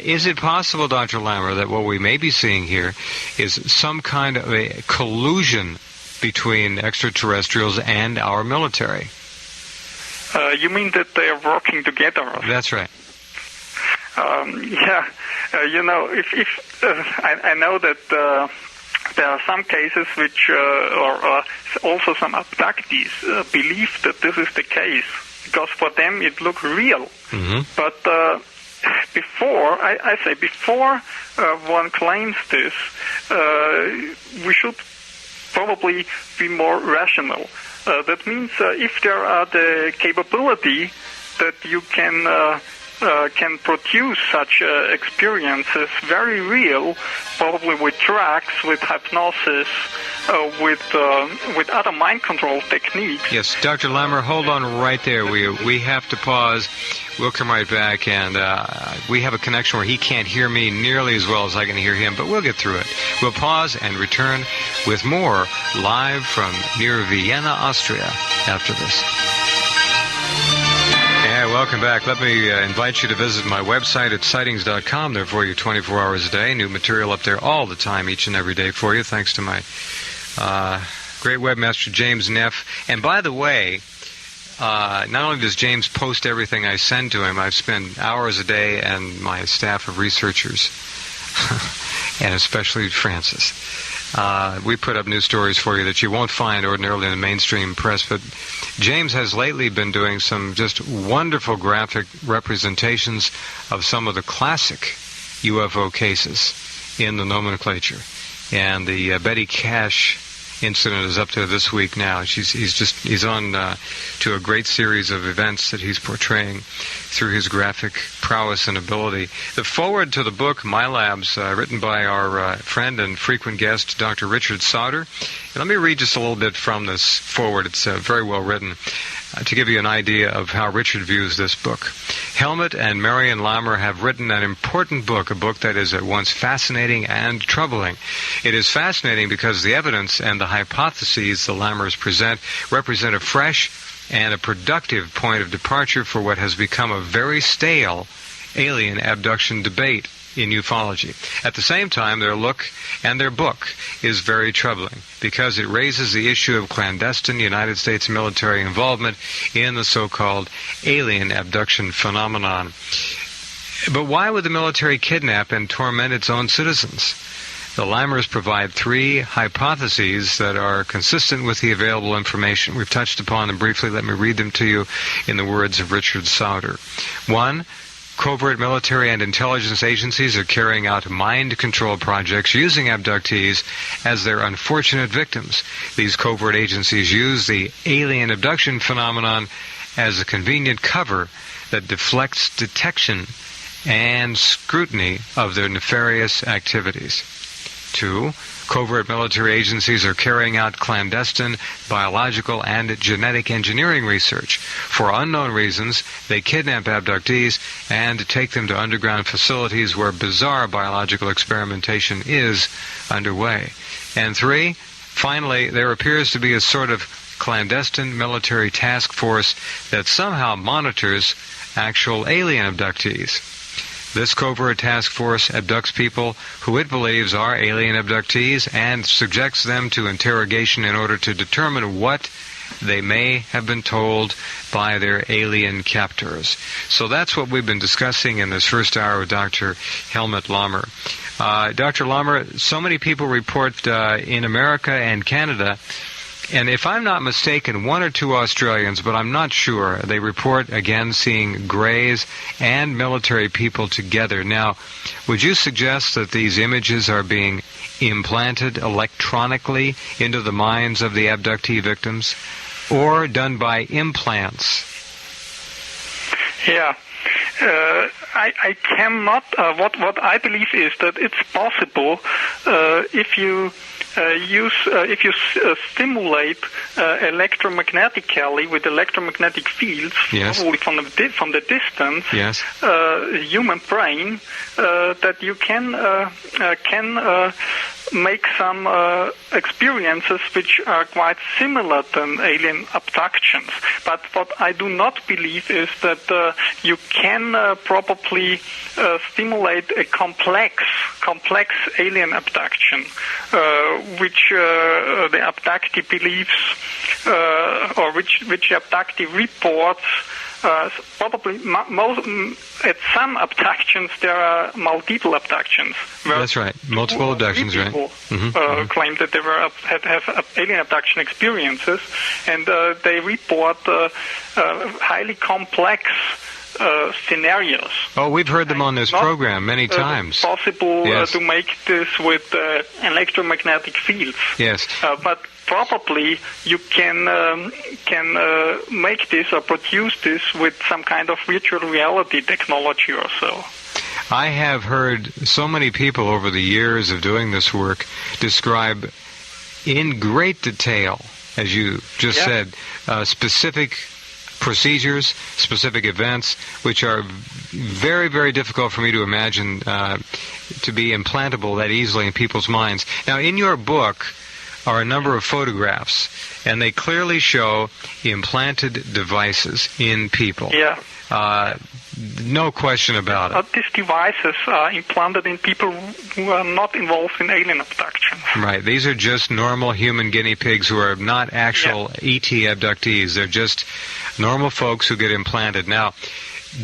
Is it possible, Dr. Lammer, that what we may be seeing here is some kind of a collusion between extraterrestrials and our military? You mean that they are working together? That's right. I know that there are some cases which, or also some abductees, believe that this is the case, because for them it looks real. But before one claims this, we should probably be more rational. That means if there are the capability that you can produce such experiences very real, probably with drugs, with hypnosis, with other mind control techniques. Yes, Dr. Lammer, hold on right there. We have to pause. We'll come right back, and we have a connection where he can't hear me nearly as well as I can hear him, but we'll get through it. We'll pause and return with more live from near Vienna, Austria, after this. Yeah, welcome back. Let me invite you to visit my website at sightings.com. They're for you 24 hours a day. New material up there all the time, each and every day for you, thanks to my great webmaster, James Neff. And by the way, not only does James post everything I send to him, I've spent hours a day and my staff of researchers, and especially Francis. We put up new stories for you that you won't find ordinarily in the mainstream press, but James has lately been doing some just wonderful graphic representations of some of the classic UFO cases in the nomenclature. And the Betty Cash incident is up to this week now. He's on to a great series of events that he's portraying through his graphic prowess and ability. The foreword to the book, MILABS, written by our friend and frequent guest, Dr. Richard Sauder. And let me read just a little bit from this foreword. It's very well written to give you an idea of how Richard views this book. Helmut and Marion Lammer have written an important book, a book that is at once fascinating and troubling. It is fascinating because the evidence and the hypotheses the Lammers present represent a fresh and a productive point of departure for what has become a very stale alien abduction debate in ufology. At the same time, their look and their book is very troubling because it raises the issue of clandestine United States military involvement in the so-called alien abduction phenomenon. But why would the military kidnap and torment its own citizens? The Lammers provide 3 hypotheses that are consistent with the available information. We've touched upon them briefly. Let me read them to you in the words of Richard Sauder. 1, covert military and intelligence agencies are carrying out mind control projects using abductees as their unfortunate victims. These covert agencies use the alien abduction phenomenon as a convenient cover that deflects detection and scrutiny of their nefarious activities. 2, covert military agencies are carrying out clandestine biological and genetic engineering research. For unknown reasons, they kidnap abductees and take them to underground facilities where bizarre biological experimentation is underway. And 3, finally, there appears to be a sort of clandestine military task force that somehow monitors actual alien abductees. This covert task force abducts people who it believes are alien abductees and subjects them to interrogation in order to determine what they may have been told by their alien captors. So that's what we've been discussing in this first hour with Dr. Helmut Lammer. Dr. Lammer, so many people report in America and Canada, and if I'm not mistaken, 1 or 2 Australians, but I'm not sure, they report again seeing greys and military people together. Now, would you suggest that these images are being implanted electronically into the minds of the abductee victims, or done by implants? Yeah. I cannot. What I believe is that it's possible if you stimulate electromagnetically with electromagnetic fields, yes, probably from the distance, yes, human brain, that you can make some experiences which are quite similar to alien abductions. But what I do not believe is that you can probably stimulate a complex alien abduction, which the abductee believes, or which the abductee reports. Probably at some abductions there are multiple abductions. That's right, multiple abductions, right? People claim that they have alien abduction experiences, and they report highly complex scenarios. Oh, we've heard them on this program many times. Possible yes, to make this with electromagnetic fields. Yes, but probably you can make this or produce this with some kind of virtual reality technology or so. I have heard so many people over the years of doing this work describe in great detail, as you just said, specific procedures, specific events, which are very, very difficult for me to imagine to be implantable that easily in people's minds. Now, in your book are a number of photographs, and they clearly show implanted devices in people. Yeah. No question about it. These devices are implanted in people who are not involved in alien abduction. Right. These are just normal human guinea pigs who are not actual ET abductees. They're just normal folks who get implanted. Now,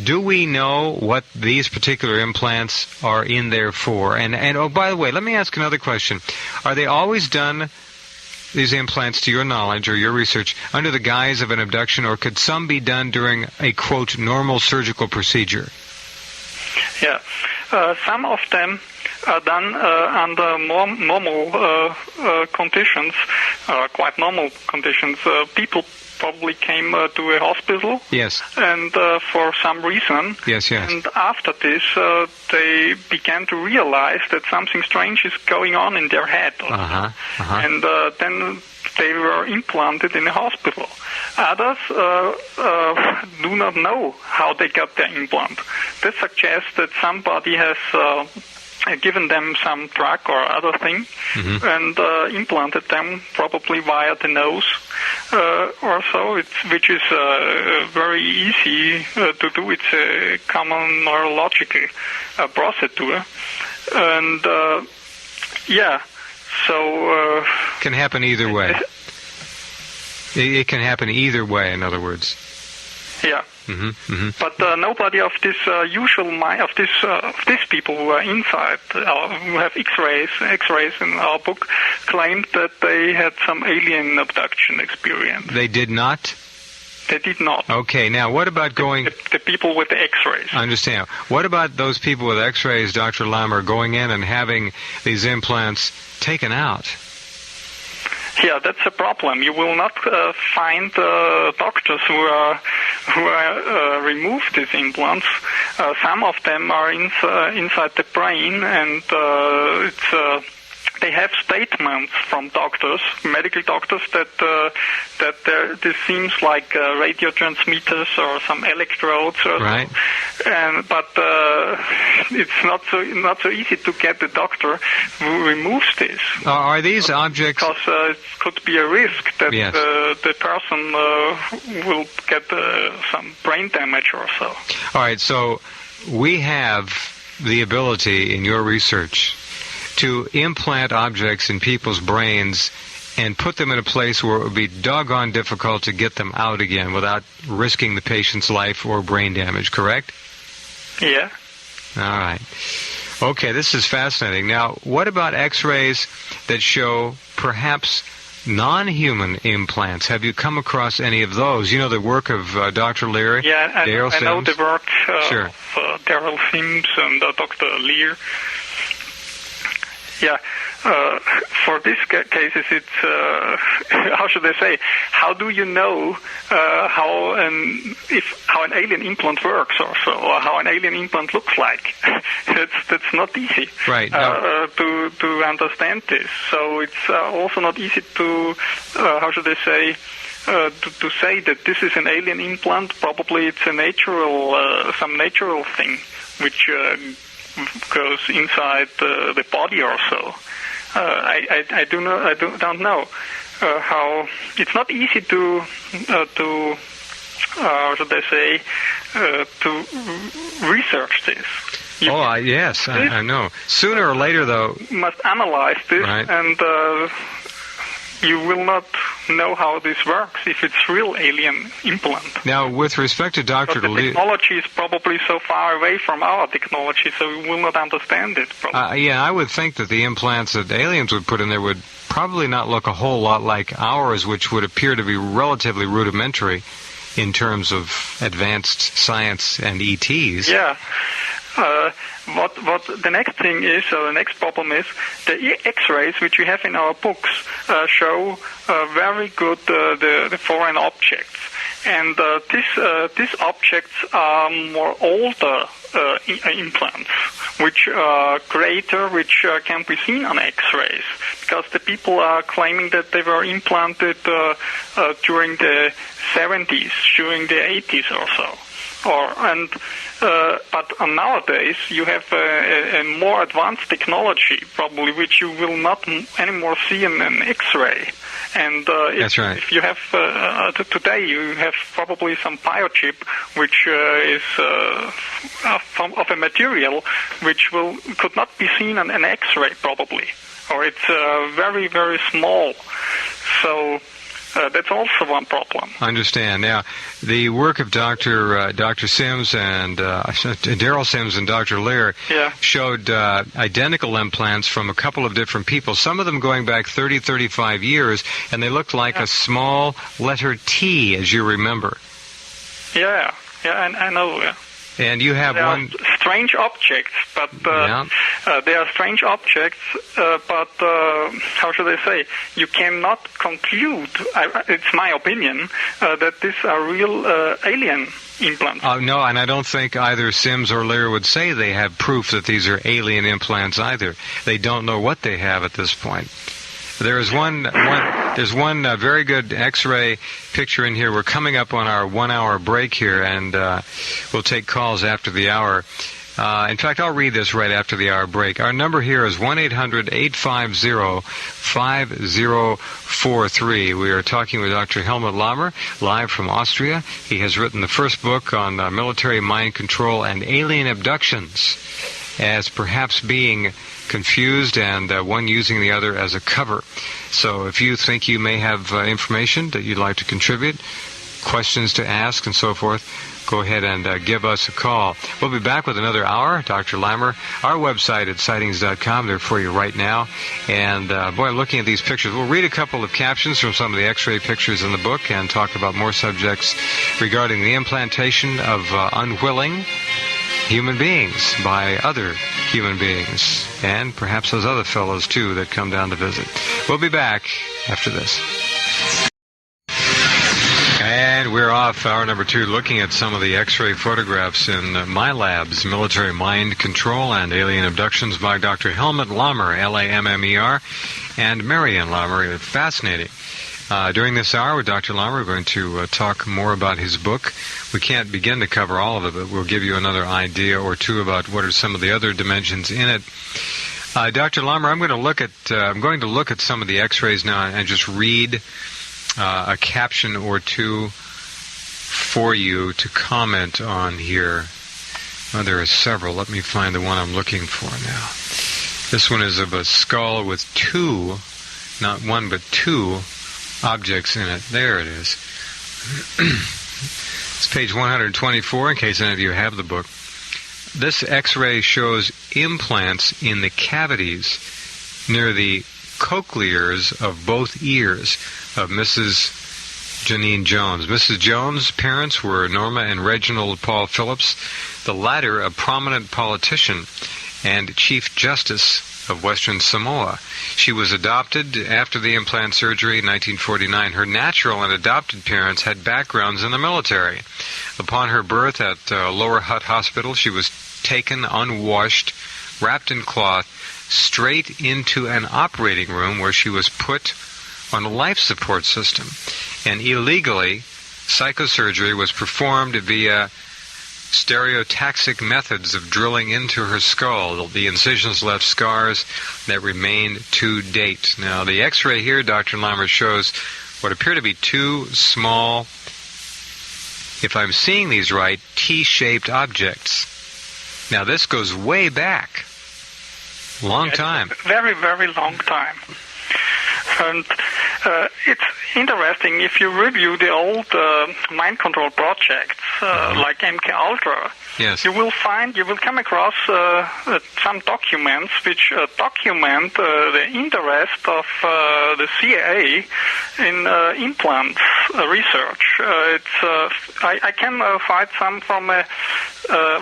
do we know what these particular implants are in there for? And oh, by the way, let me ask another question. Are they always done, these implants, to your knowledge or your research, under the guise of an abduction, or could some be done during a, quote, normal surgical procedure? Yeah. Some of them are done under normal conditions, quite normal conditions. People probably came to a hospital. Yes. And for some reason. Yes, yes. And after this, they began to realize that something strange is going on in their head. And then they were implanted in a hospital. Others do not know how they got their implant. This suggests that somebody has given them some drug or other thing and implanted them probably via the nose or so, which is very easy to do. It's a common neurological procedure. And so... can happen either way. It can happen either way, in other words. Yeah. But nobody of this these people who are inside, who have X-rays in our book, claimed that they had some alien abduction experience. They did not? They did not. Okay, now what about going... The people with the X-rays. I understand. What about those people with X-rays, Dr. Lammer, going in and having these implants taken out? Yeah, that's a problem. You will not find doctors who remove these implants. Some of them are inside the brain, and they have statements from doctors, medical doctors, that this seems like radio transmitters or some electrodes, right? But it's not so easy to get the doctor who removes this. Are these objects? Because it could be a risk that yes. The person will get some brain damage or so. All right, so we have the ability in your research to implant objects in people's brains and put them in a place where it would be doggone difficult to get them out again without risking the patient's life or brain damage, correct? Yeah. All right. Okay, this is fascinating. Now, what about X-rays that show perhaps non-human implants? Have you come across any of those? You know the work of Dr. Lear? Yeah, I know the work sure. of Daryl Sims and Dr. Lear. Yeah, for these cases, it's how should I say? How do you know how an alien implant works, or how an alien implant looks like? That's not easy, right? To understand this. So it's also not easy to how should I say? To say that this is an alien implant. Probably it's a some natural thing which goes inside the body or so. I don't know how. It's not easy to how should I say to research this. Yes, I know. Sooner or later, though, you must analyze this, right. And you will not know how this works if it's real alien implant. Now, with respect to Dr. The technology is probably so far away from our technology, so we will not understand it. Yeah, I would think that the implants that aliens would put in there would probably not look a whole lot like ours, which would appear to be relatively rudimentary in terms of advanced science and ETs. Yeah. What the next thing is, or the next problem is, the X-rays which we have in our books show very good the foreign objects, and these objects are more older implants, which are greater, which can be seen on X-rays, because the people are claiming that they were implanted during the 70s, during the 80s or so. But nowadays you have a more advanced technology, probably, which you will not anymore see in an X-ray. And that's right. If you have today, you have probably some biochip, which is of a material which could not be seen on an X-ray, probably, or it's very, very small. So. That's also one problem. I understand. Now, the work of Dr. Sims and Daryl Sims and Dr. Lear showed identical implants from a couple of different people, some of them going back 30, 35 years, and they looked like a small letter T, as you remember. Yeah, I know. Yeah. And you have one... strange objects, but they are strange objects, but how should I say? You cannot conclude, it's my opinion, that these are real alien implants. No, and I don't think either Sims or Lear would say they have proof that these are alien implants either. They don't know what they have at this point. There's one very good X-ray picture in here. We're coming up on our 1-hour break here, and we'll take calls after the hour. In fact, I'll read this right after the hour break. Our number here is 1-800-850-5043. We are talking with Dr. Helmut Lammer, live from Austria. He has written the first book on military mind control and alien abductions as perhaps being confused and one using the other as a cover. So if you think you may have information that you'd like to contribute, questions to ask and so forth, go ahead and give us a call. We'll be back with another hour. Dr. Lammer, our website at sightings.com, they're for you right now. And, boy, looking at these pictures, we'll read a couple of captions from some of the X-ray pictures in the book and talk about more subjects regarding the implantation of unwilling human beings by other human beings, and perhaps those other fellows, too, that come down to visit. We'll be back after this. And we're off hour number 2, looking at some of the X-ray photographs in MILABS, Military Mind Control and Alien Abductions by Dr. Helmut Lammer, Lammer, and Marian Lammer. Fascinating. During this hour with Dr. Lammer, we're going to talk more about his book. We can't begin to cover all of it, but we'll give you another idea or two about what are some of the other dimensions in it. Dr. Lammer, I'm going to look at some of the X-rays now and just read a caption or two for you to comment on here. Well, there are several. Let me find the one I'm looking for now. This one is of a skull with two, not one but two objects in it. There it is. It's page 124 in case any of you have the book. This X-ray shows implants in the cavities near the cochlears of both ears of Mrs. Janine Jones. Mrs. Jones' parents were Norma and Reginald Paul Phillips, the latter a prominent politician and Chief Justice of Western Samoa. She was adopted after the implant surgery in 1949. Her natural and adopted parents had backgrounds in the military. Upon her birth at Lower Hutt Hospital, she was taken unwashed, wrapped in cloth, straight into an operating room where she was put on a life support system. And illegally, psychosurgery was performed via stereotaxic methods of drilling into her skull. The incisions left scars that remain to date. Now, the X-ray here, Dr. Lammer, shows what appear to be two small, if I'm seeing these right, T-shaped objects. Now, this goes way back. Long time. Very, very long time. And it's interesting, if you review the old mind control projects, like MK Ultra, yes, you will come across some documents which document the interest of the CIA in implants research. I can cite some from a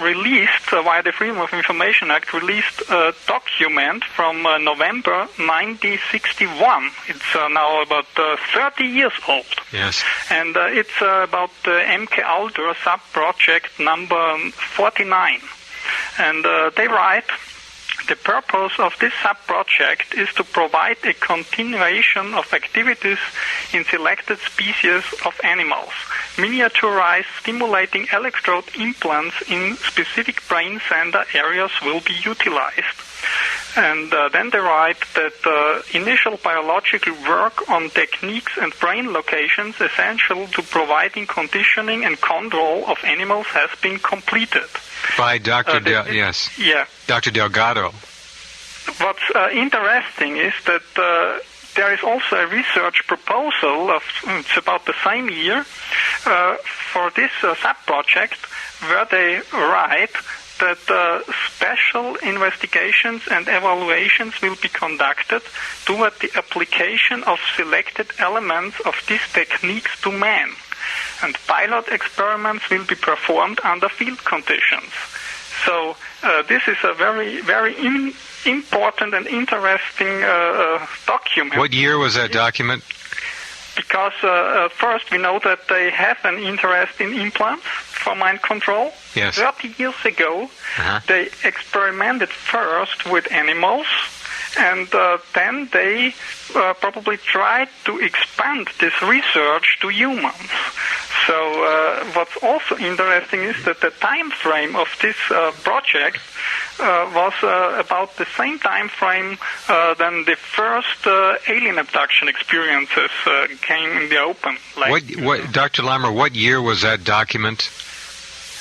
released via the Freedom of Information Act released document from November 1961. It's now about 30 years old. Yes. And it's about the MK Ultra sub-project number 49. And they write, the purpose of this sub-project is to provide a continuation of activities in selected species of animals. Miniaturized stimulating electrode implants in specific brain center areas will be utilized. And then they write that initial biological work on techniques and brain locations essential to providing conditioning and control of animals has been completed. By Dr. Yes. Yeah. Dr. Delgado. What's interesting is that there is also a research proposal it's about the same year for this sub-project where they write that special investigations and evaluations will be conducted toward the application of selected elements of these techniques to man. And pilot experiments will be performed under field conditions. So this is a very, very important and interesting document. What year was that document? Because first we know that they have an interest in implants for mind control. Yes. 30 years ago, they experimented first with animals, and then they probably tried to expand this research to humans. So what's also interesting is that the time frame of this project was about the same time frame than the first alien abduction experiences came in the open. Like, what, Dr. Lammer, what year was that document?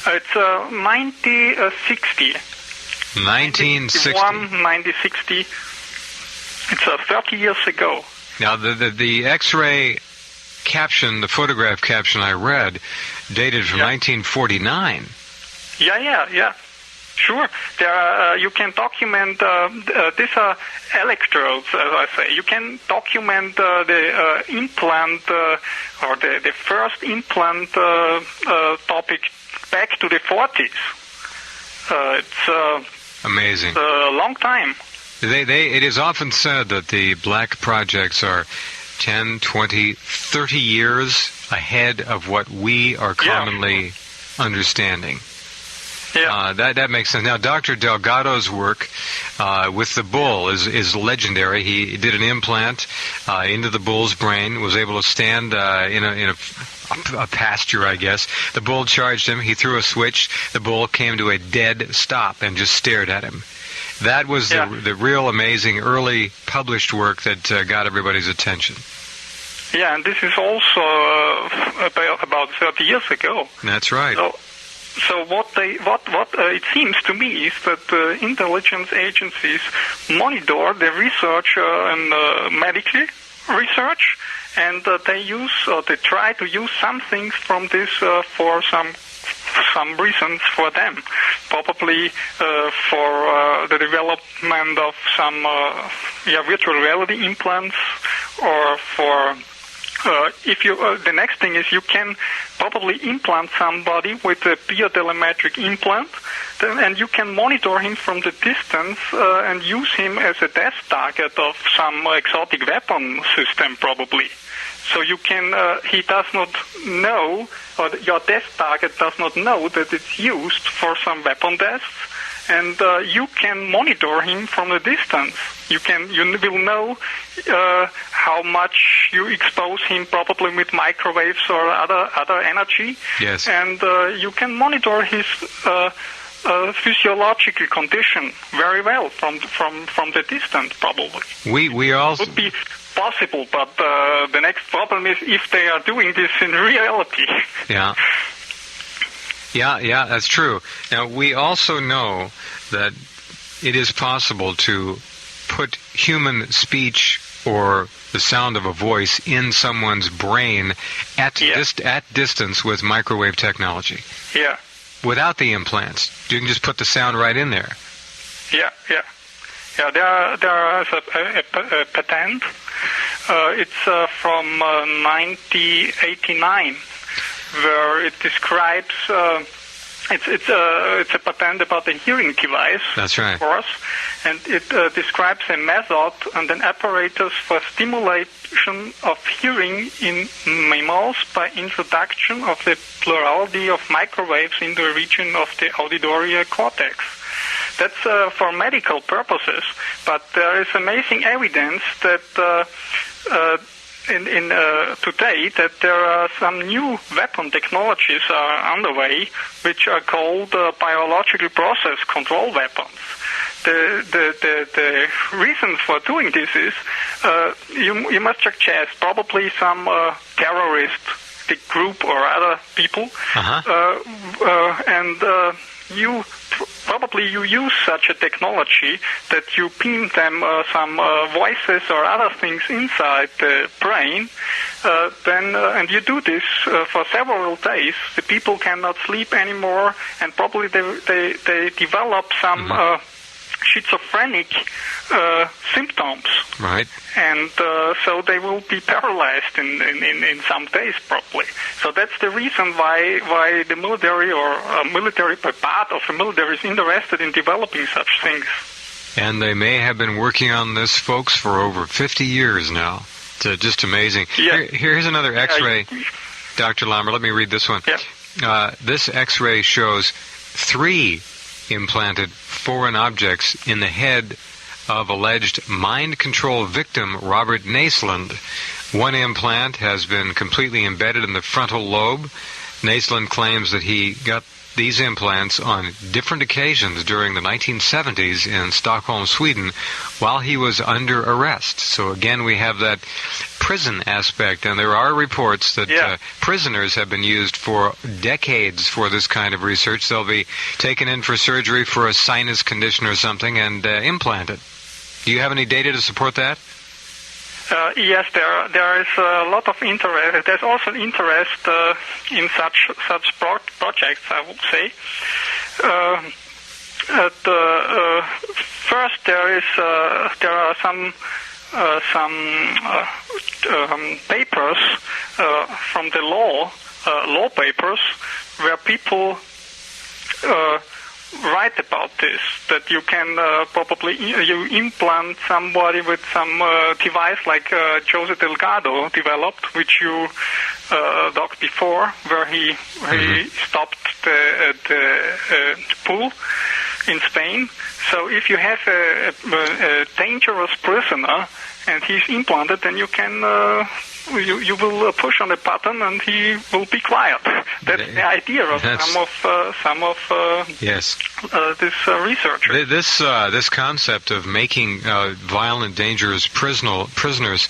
It's 1960. 1960. 1960. It's 30 years ago. Now, the X-ray caption, the photograph caption I read, dated from 1949. Yeah. Sure. There are, you can document, these are electrodes, as I say. You can document the implant, or the first implant topic back to the 40s. It's amazing. A long time. It is often said that the black projects are 10, 20, 30 years ahead of what we are commonly understanding. Yeah. That makes sense. Now, Dr. Delgado's work with the bull is legendary. He did an implant into the bull's brain, was able to stand in a pasture, I guess. The bull charged him. He threw a switch. The bull came to a dead stop and just stared at him. That was the real amazing early published work that got everybody's attention. Yeah, and this is also about 30 years ago. That's right. So what it seems to me is that intelligence agencies monitor the research and medical research, and they try to use some things from this for some reasons for them, probably for the development of some virtual reality implants, or for the next thing is you can probably implant somebody with a biotelemetric implant, and you can monitor him from the distance and use him as a test target of some exotic weapon system, probably. So you can, he does not know, or your test target does not know that it's used for some weapon tests, and you can monitor him from a distance. You will know how much you expose him, probably with microwaves or other energy. Yes. And you can monitor his physiological condition very well from the distance, probably. We also would be possible, but the next problem is if they are doing this in reality. Yeah, that's true. Now, we also know that it is possible to put human speech or the sound of a voice in someone's brain at distance with microwave technology. Yeah. Without the implants. You can just put the sound right in there. Yeah. There is a patent. It's from 1989, where it describes. It's a patent about a hearing device. That's right. Of course, and it describes a method and an apparatus for stimulation of hearing in mammals by introduction of the plurality of microwaves in the region of the auditory cortex. That's for medical purposes, but there is amazing evidence that today that there are some new weapon technologies are underway, which are called biological process control weapons. The reason for doing this is you must suggest probably some terroristic group or other people, and you use such a technology that you beam them some voices or other things inside the brain, and you do this for several days. The people cannot sleep anymore, and probably they develop some schizophrenic symptoms. Right. And so they will be paralyzed in some days, probably. So that's the reason why the military or part of the military is interested in developing such things. And they may have been working on this, folks, for over 50 years now. It's just amazing. Yeah. Here's another X-ray, Dr. Lammer. Let me read this one. Yeah. This X-ray shows 3 implanted foreign objects in the head of alleged mind control victim Robert Naisland. One implant has been completely embedded in the frontal lobe. Naisland claims that he got these implants on different occasions during the 1970s in Stockholm, Sweden, while he was under arrest. So again, we have that prison aspect, and there are reports that prisoners have been used for decades for this kind of research. They'll be taken in for surgery for a sinus condition or something and implanted. Do you have any data to support that? Yes, there is a lot of interest. There's also interest in such projects, I would say. First, there are some papers from the law papers where people write about this, that you can probably you implant somebody with some device like Jose Delgado developed, which you talked before, where he stopped the pool in Spain. So if you have a dangerous prisoner and he's implanted, then you can you will push on the button and he will be quiet. That's the idea of some of yes. This researchers. This concept of making violent, dangerous prisoners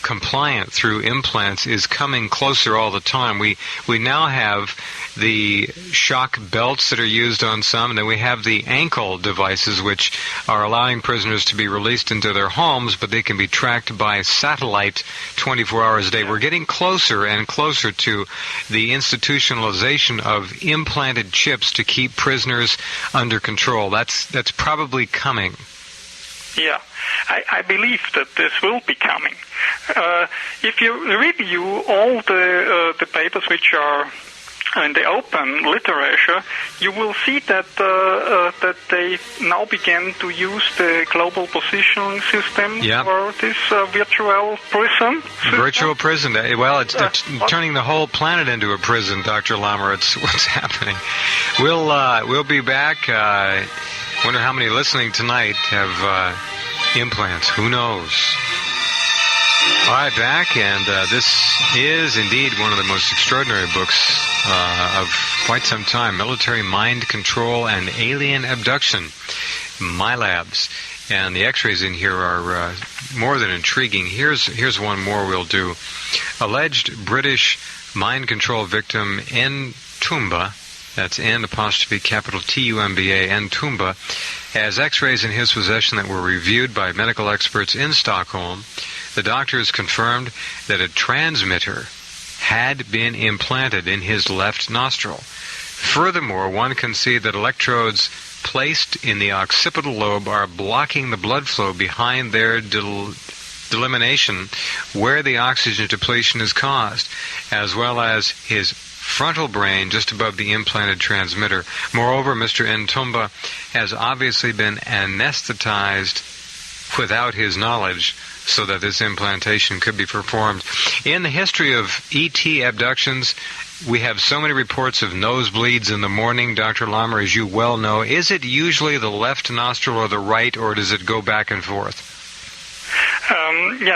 compliant through implants is coming closer all the time. We now have the shock belts that are used on some, and then we have the ankle devices which are allowing prisoners to be released into their homes, but they can be tracked by satellite 24 hours a day. We're getting closer and closer to the institutionalization of implanted chips to keep prisoners under control. That's probably coming. Yeah, I believe that this will be coming. If you review all the papers which are in the open literature, you will see that that they now begin to use the global positioning system for this virtual prison system. Virtual prison. Well, it's turning the whole planet into a prison, Dr. Lammer. It's what's happening. We'll be back. Wonder how many listening tonight have implants. Who knows? All right, back, and this is indeed one of the most extraordinary books of quite some time, Military Mind Control and Alien Abduction, MILABS. And the x-rays in here are more than intriguing. Here's one more we'll do. Alleged British mind control victim Ntumba, that's N''T-U-M-B-A, Ntumba, has x-rays in his possession that were reviewed by medical experts in Stockholm. The doctors confirmed that a transmitter had been implanted in his left nostril. Furthermore, one can see that electrodes placed in the occipital lobe are blocking the blood flow behind their delimitation where the oxygen depletion is caused, as well as his frontal brain just above the implanted transmitter. Moreover, Mr. Ntumba has obviously been anesthetized without his knowledge so that this implantation could be performed. In the history of ET abductions, we have so many reports of nosebleeds in the morning. Dr. Lammer, as you well know, is it usually the left nostril or the right, or does it go back and forth?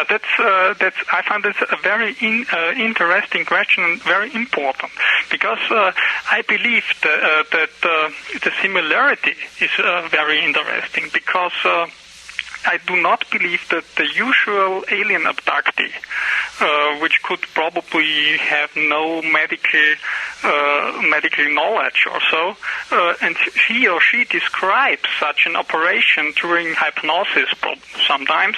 That's. I find this a very interesting question and very important, because I believe that the similarity is very interesting, because I do not believe that the usual alien abductee, which could probably have no medical knowledge or so, and he or she describes such an operation during hypnosis sometimes,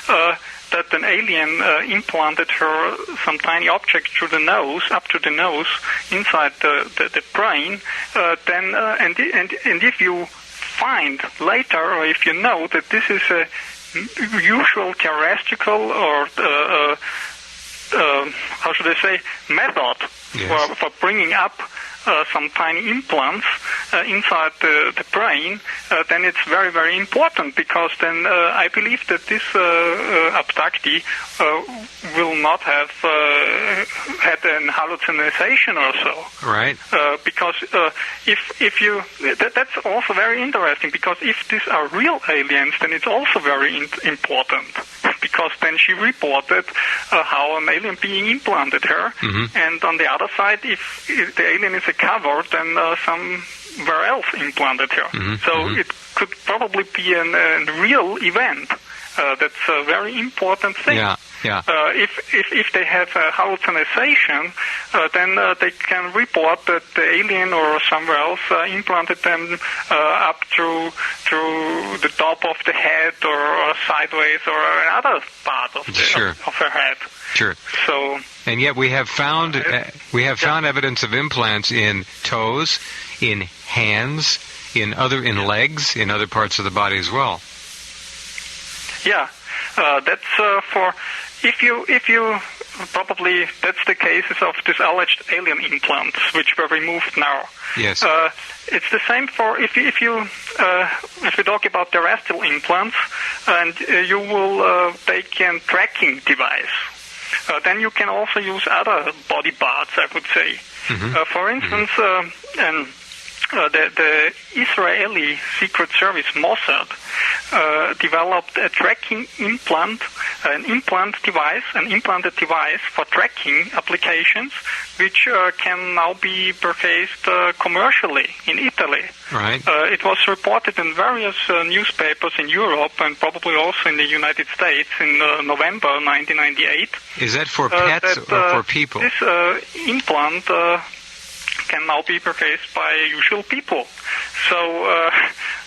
that an alien implanted her some tiny object through the nose, up to the nose, inside the brain, and if you find later, or if you know that this is a usual terrestrial or how should I say, method for bringing up some tiny implants inside the brain, then it's very, very important, because then I believe that this abductee will not have had an hallucination or so. Right. Because if you... That's also very interesting, because if these are real aliens, then it's also very important, because then she reported how an alien being implanted her, and on the other side, if the alien is a cover, then somewhere else implanted her. So it could probably be a real event, That's a very important thing. Yeah. If they have a hallucination, then they can report that the alien or somewhere else implanted them up through the top of the head or sideways or another part of her head. Sure. So. And yet we have found found evidence of implants in toes, in hands, in legs, in other parts of the body as well. Yeah, that's for if you probably that's the cases of these alleged alien implants which were removed now. Yes. It's the same for if you talk about terrestrial implants, and you will take a tracking device. Then you can also use other body parts, I would say. Mm-hmm. For instance, the Israeli Secret Service, Mossad, developed a tracking implant, an implanted device for tracking applications, which can now be purchased commercially in Italy. Right. It was reported in various newspapers in Europe and probably also in the United States in November 1998. Is that for pets or for people? This implant can now be purchased by usual people. So.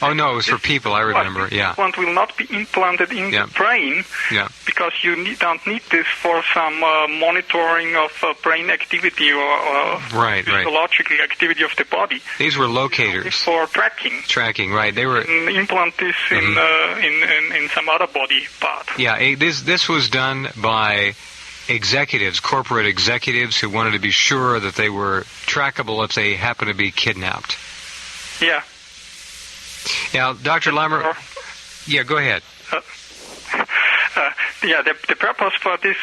Oh no, it was for people. I remember. Yeah. This implant will not be implanted in the brain. Yeah. Because you don't need this for some monitoring of brain activity or physiological activity of the body. These were locators for tracking. Tracking, right? They were implant this in some other body part. Yeah. This was done by executives, corporate executives who wanted to be sure that they were trackable if they happen to be kidnapped. Yeah. Now, Dr. Lammer, go ahead. The purpose for this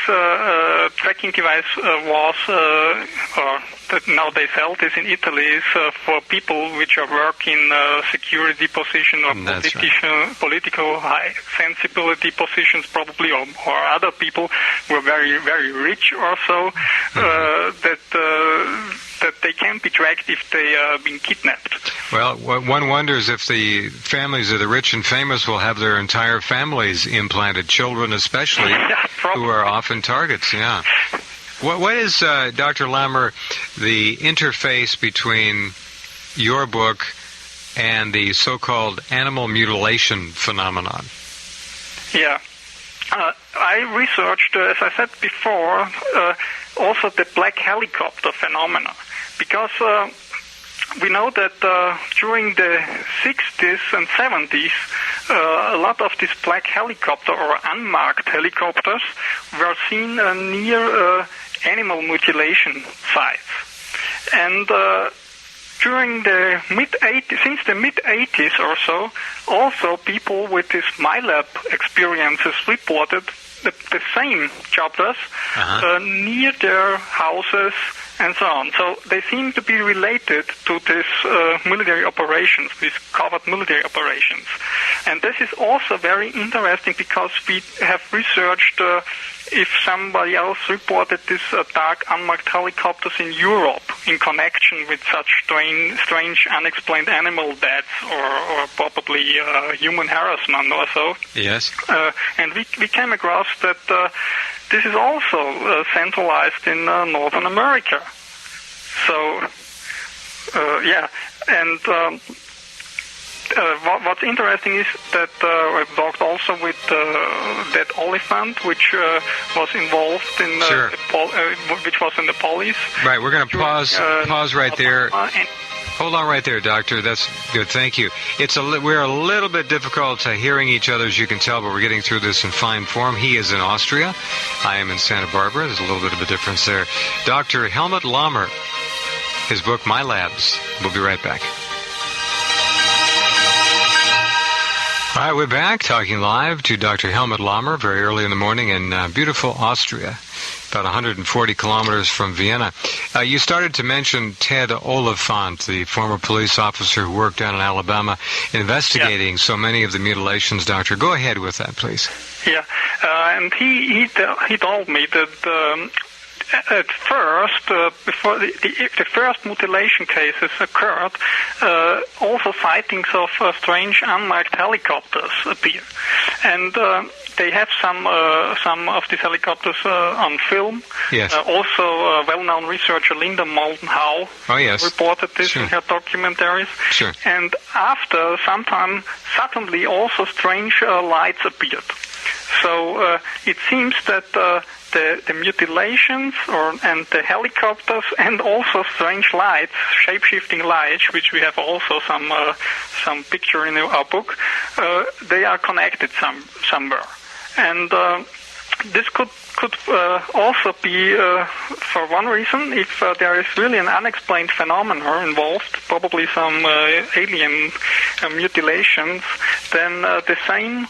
tracking device was, or that now they sell this in Italy, is for people which are work in security position or political high sensibility positions, probably, or other people who are very, very rich or so, that they can be tracked if they are being kidnapped. Well, one wonders if the families of the rich and famous will have their entire families implanted, children especially, who are often targets, yeah. What is, Dr. Lammer, the interface between your book and the so-called animal mutilation phenomenon? Yeah. I researched, as I said before, also the black helicopter phenomena, because we know that during the 60s and 70s, a lot of these black helicopter or unmarked helicopters were seen near animal mutilation sites. And during the since the mid-80s or so, also people with this MILAB experiences reported the same jobless near their houses and so on. So they seem to be related to this military operations, these covert military operations. And this is also very interesting because we have researched if somebody else reported this dark unmarked helicopters in Europe in connection with such strange unexplained animal deaths or probably human harassment or so. Yes. And we came across that this is also centralized in Northern America. So, and what's interesting is that I talked also with that elephant, which was involved in, which was in the police. Right, we're going to pause right there. Hold on right there, Doctor. That's good. Thank you. We're a little bit difficult hearing each other, as you can tell, but we're getting through this in fine form. He is in Austria. I am in Santa Barbara. There's a little bit of a difference there. Dr. Helmut Lammer, his book, MILABS. We'll be right back. All right, we're back talking live to Dr. Helmut Lammer very early in the morning in beautiful Austria, about 140 kilometers from Vienna. You started to mention Ted Oliphant, the former police officer who worked down in Alabama investigating so many of the mutilations. Doctor, go ahead with that, please. Yeah, and he told me that at first, before the first mutilation cases occurred, also sightings of strange unmarked helicopters appear, and they have some of these helicopters on film. Yes. Also, well-known researcher Linda Moulton Howe reported this in her documentaries. Sure. And after some time, suddenly also strange lights appeared. So it seems that the mutilations and the helicopters and also strange lights, shape-shifting lights, which we have also some picture in our book, they are connected somewhere. And this could also be, for one reason, if there is really an unexplained phenomenon involved, probably some alien mutilations, then the same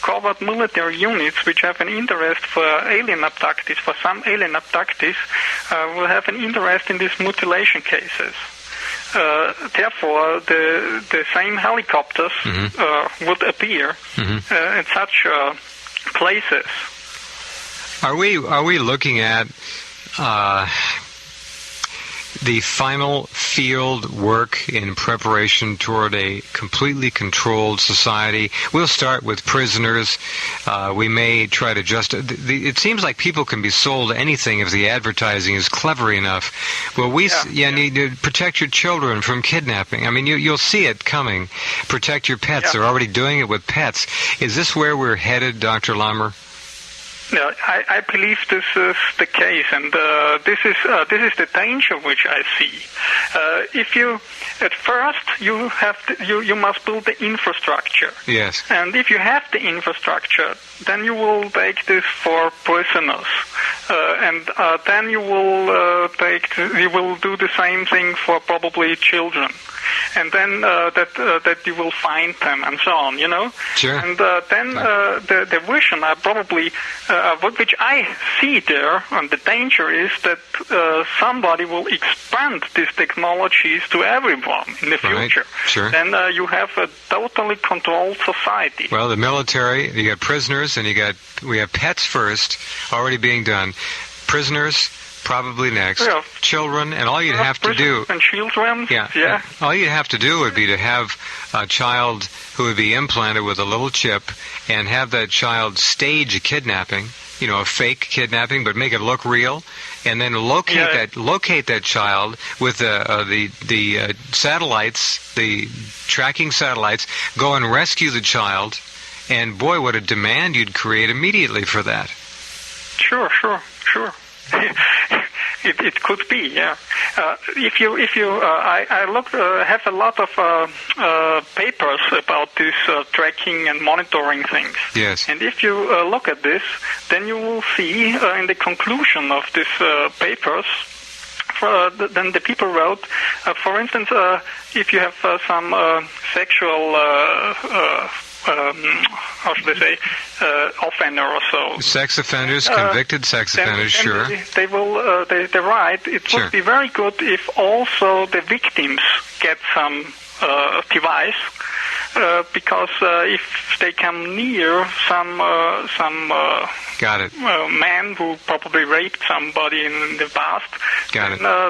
covert military units which have an interest for alien abductees, for some alien abductees, will have an interest in these mutilation cases. Therefore, the same helicopters would appear in such places. Are we looking at the final field work in preparation toward a completely controlled society? We'll start with prisoners. We may try to it seems like people can be sold anything if the advertising is clever enough. Well, need to protect your children from kidnapping. I mean, you'll see it coming. Protect your pets. They're already doing it with pets. Is this where we're headed, Dr. Lammer? No, I believe this is the case, and this is the danger which I see. If you at first you must build the infrastructure. Yes. And if you have the infrastructure, then you will take this for prisoners, and then you will do the same thing for probably children. And then that you will find them and so on, you know. Sure. And then the vision, probably which I see there, and the danger is that somebody will expand these technologies to everyone in the future. Sure. Then you have a totally controlled society. Well, the military, you got prisoners, and we have pets first, already being done. Prisoners. Probably next. Yeah. Children, and all you'd have to do... And children, yeah. All you'd have to do would be to have a child who would be implanted with a little chip and have that child stage a kidnapping, a fake kidnapping, but make it look real, and then locate that child with the satellites, the tracking satellites, go and rescue the child, and boy, what a demand you'd create immediately for that. Sure. It could be, yeah. I have a lot of papers about this tracking and monitoring things. Yes. And if you look at this, then you will see in the conclusion of these papers, then the people wrote, for instance, if you have some sexual how should I say, offender or so. Sex offenders, convicted sex offenders, sure. They will. They write. It would be very good if also the victims get some device, because if they come near some man who probably raped somebody in the past,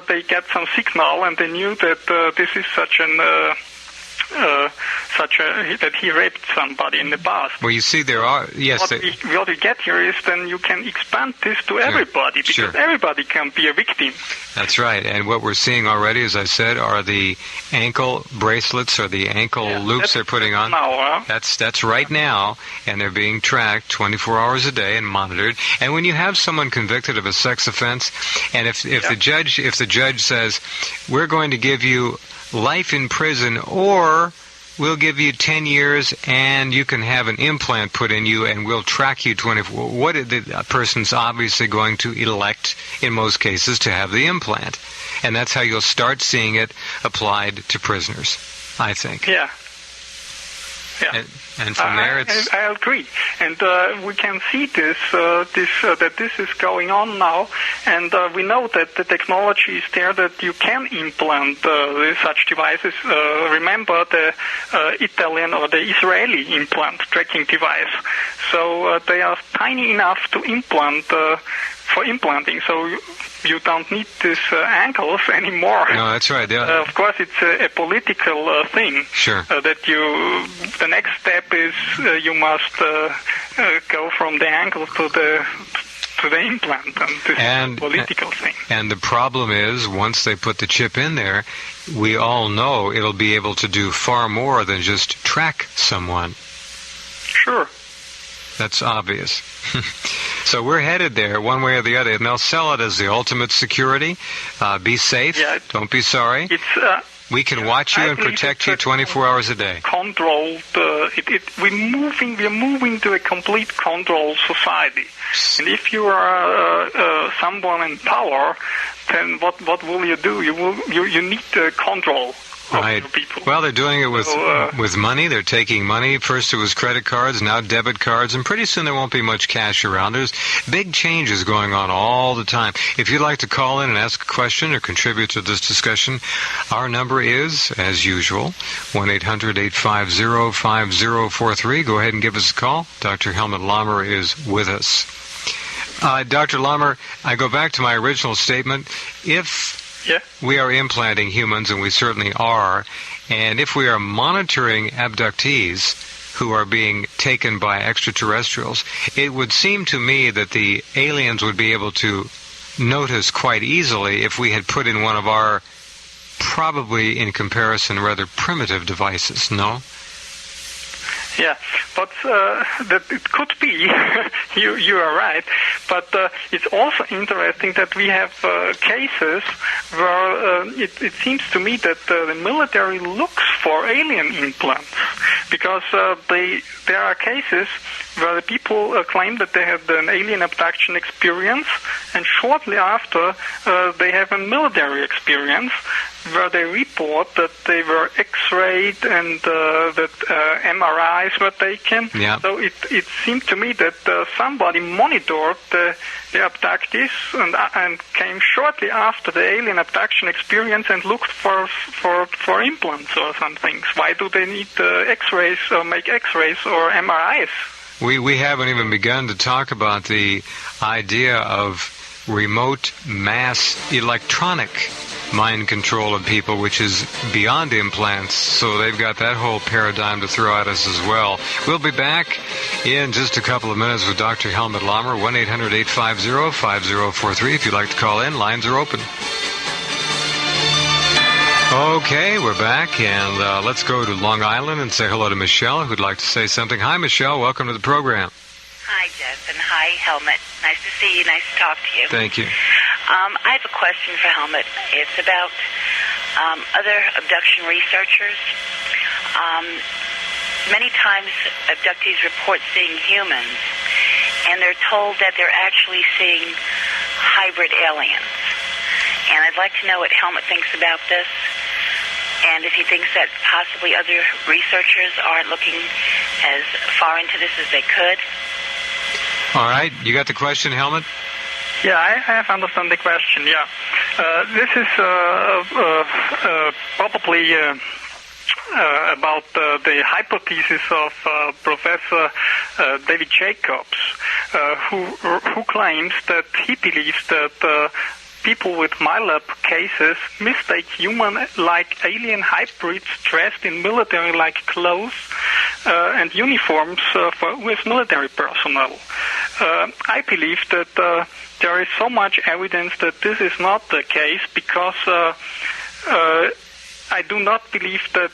they get some signal, and they knew that this is that he raped somebody in the past. Well, you see, there are what you get here is then you can expand this to everybody, because everybody can be a victim. That's right, and what we're seeing already, as I said, are the ankle bracelets or the ankle loops they're putting on. Now, That's right now, and they're being tracked 24 hours a day and monitored. And when you have someone convicted of a sex offense, and if the judge says, we're going to give you life in prison, or we'll give you 10 years and you can have an implant put in you and we'll track you 24. What the person's obviously going to elect, in most cases, to have the implant. And that's how you'll start seeing it applied to prisoners, I think. Yeah. And from there, I agree, and we can see that this is going on now, and we know that the technology is there that you can implant such devices. Remember the Italian or the Israeli implant tracking device. So they are tiny enough to implant for implanting. So you don't need these ankles anymore. No, that's right. Of course, it's a political thing. Sure. The next step is you must go from the ankle to the implant, and this is a political thing. And the problem is, once they put the chip in there, we all know it'll be able to do far more than just track someone. Sure. That's obvious. So we're headed there one way or the other, and they'll sell it as the ultimate security. Be safe. Yeah, don't be sorry. We can watch you and protect you 24 hours a day. Controlled. We're moving to a complete control society. And if you are someone in power, then what will you do? You need control. Right. Well, they're doing it with money. They're taking money. First it was credit cards, now debit cards, and pretty soon there won't be much cash around. There's big changes going on all the time. If you'd like to call in and ask a question or contribute to this discussion, our number is, as usual, 1-800-850-5043. Go ahead and give us a call. Dr. Helmut Lammer is with us. Dr. Lammer, I go back to my original statement. If we are implanting humans, and we certainly are, and if we are monitoring abductees who are being taken by extraterrestrials, it would seem to me that the aliens would be able to notice quite easily if we had put in one of our, probably in comparison, rather primitive devices, no? Yeah, but that it could be. you are right. But it's also interesting that we have cases where it seems to me that the military looks for alien implants, because there are cases where the people claim that they had an alien abduction experience, and shortly after they have a military experience where they report that they were X-rayed and that MRIs were taken. Yeah. So it seemed to me that somebody monitored the abductees and came shortly after the alien abduction experience and looked for implants or something. Why do they need X-rays or make X-rays or MRIs? We haven't even begun to talk about the idea of remote mass electronic mind control of people, which is beyond implants. So they've got that whole paradigm to throw at us as well. We'll be back in just a couple of minutes with Dr. Helmut Lammer. 1-800-850-5043. If you'd like to call in, lines are open. Okay, we're back, and let's go to Long Island and say hello to Michelle, who'd like to say something. Hi, Michelle. Welcome to the program. Hi, Jeff, and hi, Helmut. Nice to see you. Nice to talk to you. Thank you. I have a question for Helmut. It's about other abduction researchers. Many times abductees report seeing humans, and they're told that they're actually seeing hybrid aliens. And I'd like to know what Helmut thinks about this, and if he thinks that possibly other researchers aren't looking as far into this as they could. All right. You got the question, Helmut? Yeah, I have understood the question, yeah. This is probably about the hypothesis of Professor David Jacobs, who claims that he believes that people with MILAB cases mistake human-like alien hybrids dressed in military-like clothes and uniforms with military personnel. I believe that there is so much evidence that this is not the case, because I do not believe that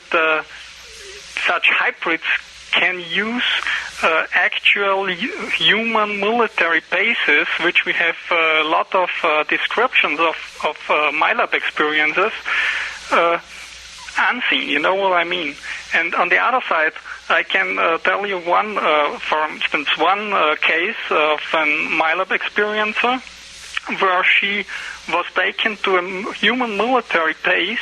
such hybrids can use actual human military bases, which we have a lot of descriptions of MILAB experiences, unseen, you know what I mean? And on the other side, I can tell you for instance, one case of a MILAB experiencer where she was taken to a human military base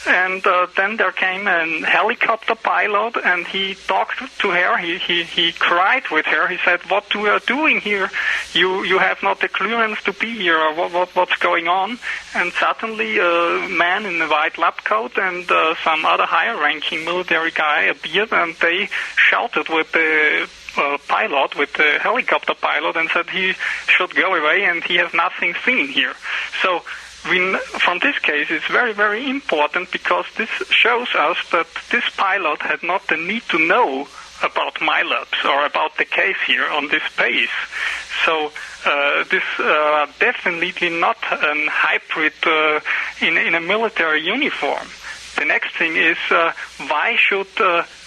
And then there came a helicopter pilot, and he talked to her. He cried with her. He said, "What you are doing here? You have not the clearance to be here. What's going on?" And suddenly, a man in a white lab coat and some other higher-ranking military guy appeared, and they shouted with the pilot, with the helicopter pilot, and said he should go away, and he has nothing seen here. So. From this case, it's very, very important because this shows us that this pilot had not the need to know about MILABS or about the case here on this base. So this definitely not a hybrid in a military uniform. The next thing is why should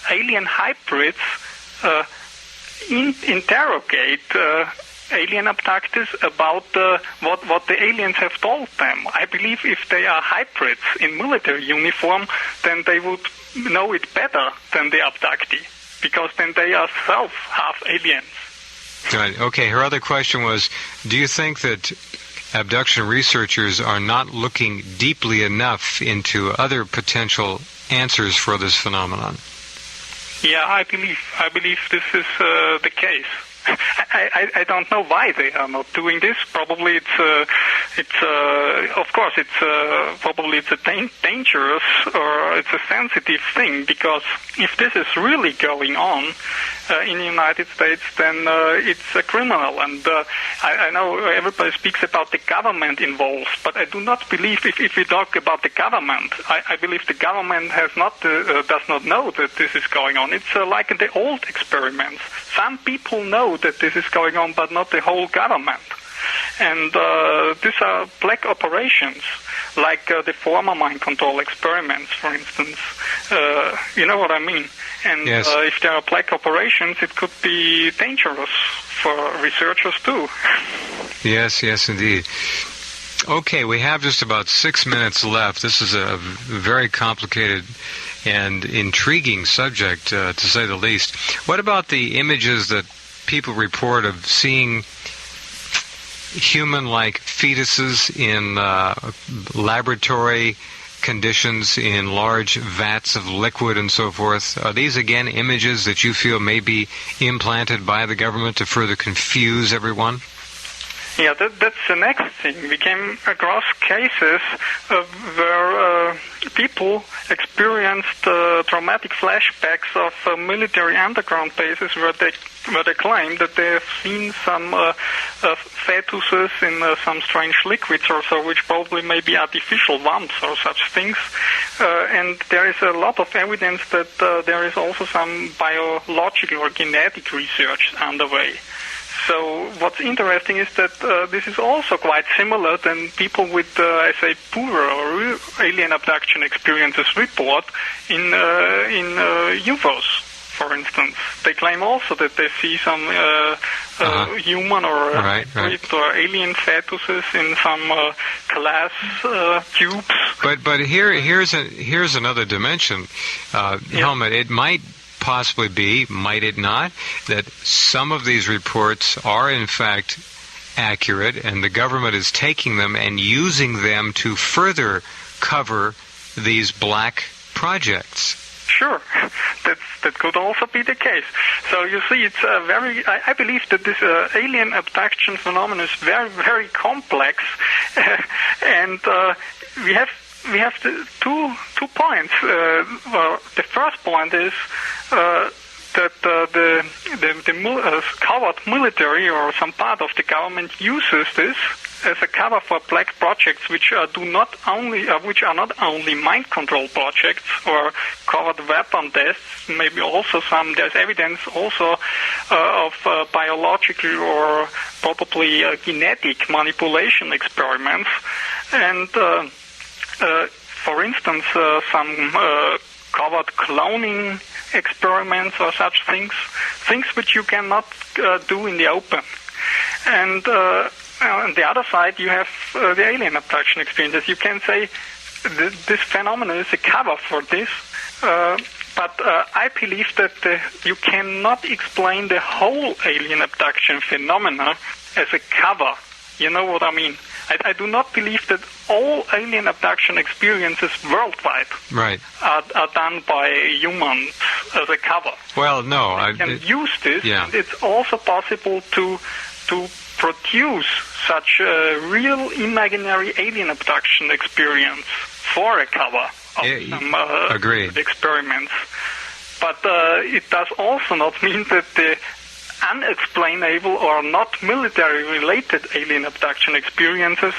alien hybrids interrogate alien abductors about what the aliens have told them. I believe if they are hybrids in military uniform, then they would know it better than the abductee, because then they are half aliens. Right. Okay, her other question was, do you think that abduction researchers are not looking deeply enough into other potential answers for this phenomenon? Yeah, I believe this is the case. I don't know why they are not doing this. Probably it's probably it's a dangerous or it's a sensitive thing, because if this is really going on in the United States, then it's a criminal. And I know everybody speaks about the government involved, but I do not believe if we talk about the government, I believe the government does not know that this is going on. It's like in the old experiments. Some people know that this is going on, but not the whole government. And these are black operations, like the former mind control experiments, for instance. You know what I mean? And yes. If there are black operations, it could be dangerous for researchers too. Yes, indeed. Okay, we have just about 6 minutes left. This is a very complicated and intriguing subject, to say the least. What about the images that people report of seeing human-like fetuses in laboratory conditions in large vats of liquid and so forth? Are these, again, images that you feel may be implanted by the government to further confuse everyone? Yeah, that's the next thing. We came across cases where people experienced traumatic flashbacks of military underground bases where they claim that they have seen some fetuses in some strange liquids or so, which probably may be artificial worms or such things. And there is a lot of evidence that there is also some biological or genetic research underway. So what's interesting is that this is also quite similar than people with, I say, poorer or alien abduction experiences report in UFOs, for instance. They claim also that they see some human or or alien fetuses in some glass tubes. But here's another dimension, Helmut. It might possibly be, might it not, that some of these reports are in fact accurate and the government is taking them and using them to further cover these black projects. Sure, that could also be the case. So you see, it's I believe that this alien abduction phenomenon is very, very complex, and we have two points. The first point is that the covert military or some part of the government uses this as a cover for black projects, which are not only mind control projects or covert weapon tests. Maybe also there's evidence also of biological or probably genetic manipulation experiments, and for instance, some covert cloning experiments or such things which you cannot do in the open. And on the other side, you have the alien abduction experiences. You can say this phenomenon is a cover for this, but I believe that you cannot explain the whole alien abduction phenomena as a cover. You know what I mean? I do not believe that all alien abduction experiences worldwide are done by humans as a cover. Well, no. I can use this. Yeah. It's also possible to produce such a real imaginary alien abduction experience for a cover of some experiments. But it does also not mean that the unexplainable or not military-related alien abduction experiences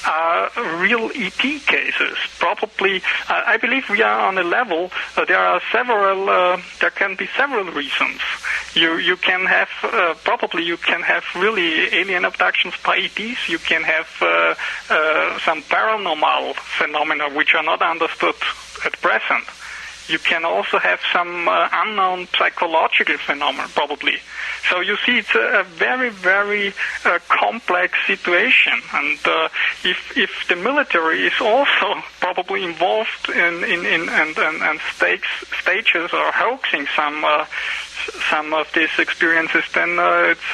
are real ET cases. Probably, I believe we are on a level. There can be several reasons. You can have you can have really alien abductions by ETs. You can have some paranormal phenomena which are not understood at present. You can also have some unknown psychological phenomena, probably. So you see, it's a very, very complex situation. And if the military is also probably involved in stages or hoaxing some of these experiences, then it's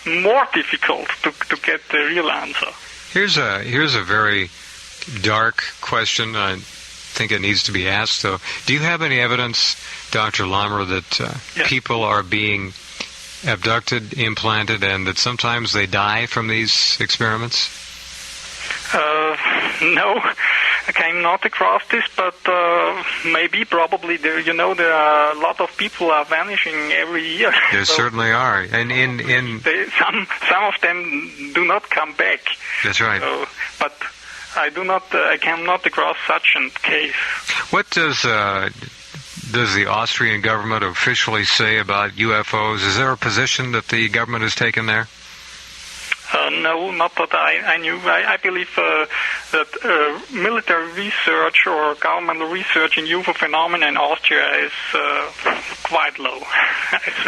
more difficult to get the real answer. Here's a very dark question. I think it needs to be asked, though. Do you have any evidence, Dr. Lammer, that people are being abducted, implanted, and that sometimes they die from these experiments? No, I came not across this, but probably there are a lot of people are vanishing every year. There certainly are, and some of them do not come back. That's right. But I cannot across such a case. What does the Austrian government officially say about UFOs? Is there a position that the government has taken there? No, not that I knew. I believe that military research or governmental research in UFO phenomena in Austria is quite low,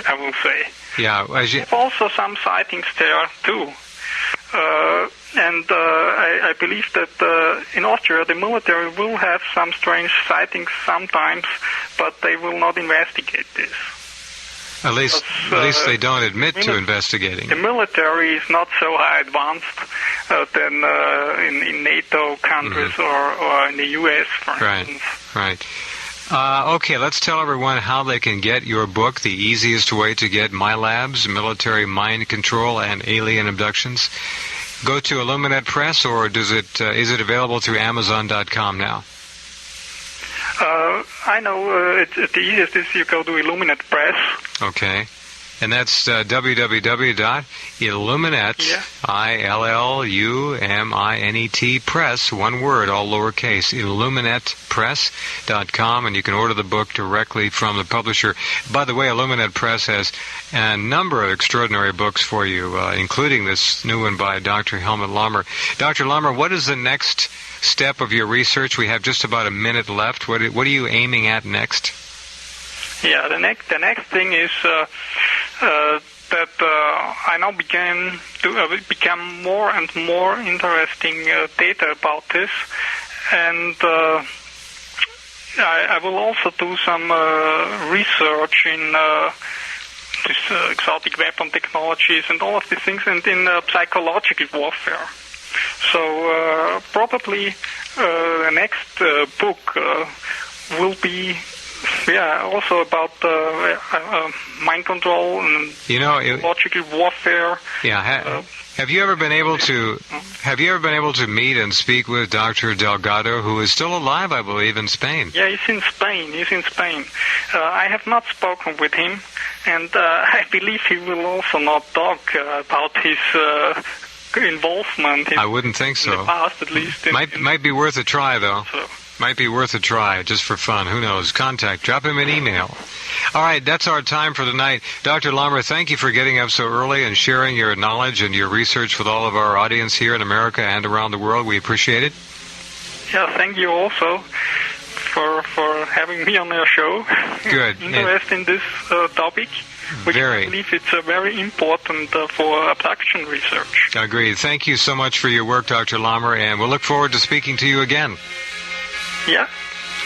I will say. Yeah. There's also some sightings there, too. And I believe that in Austria the military will have some strange sightings sometimes, but they will not investigate this. At least they don't admit to investigating. The military is not so high advanced than in NATO countries or in the U.S., for instance. Right. Okay, let's tell everyone how they can get your book, the easiest way to get MILABS, Military Mind Control and Alien Abductions. Go to Illuminate Press, or is it available through Amazon.com now? I know it's the easiest is you go to Illuminate Press. Okay. And that's www.illuminate, ILLUMINET Press, one word, all lowercase, illuminatepress.com, and you can order the book directly from the publisher. By the way, Illuminate Press has a number of extraordinary books for you, including this new one by Dr. Helmut Lammer. Dr. Lammer, what is the next step of your research? We have just about a minute left. What are you aiming at next? Yeah, the next thing is that I now began to become more and more interesting data about this, and I will also do some research in this exotic weapon technologies and all of these things, and in psychological warfare. So probably the next book will be also about mind control and psychological warfare. Yeah. Have you ever been able to meet and speak with Dr. Delgado, who is still alive, I believe, in Spain? Yeah, he's in Spain. I have not spoken with him, and I believe he will also not talk about his involvement. I wouldn't think so. In the past, at least. Might be worth a try, though. Might be worth a try, just for fun. Who knows? Drop him an email. All right, that's our time for tonight. Dr. Lammer, thank you for getting up so early and sharing your knowledge and your research with all of our audience here in America and around the world. We appreciate it. Yeah, thank you also for having me on your show. Good. Interest in this topic, which I believe it's very important for abduction research. Agreed. Thank you so much for your work, Dr. Lammer, and we'll look forward to speaking to you again. Yeah.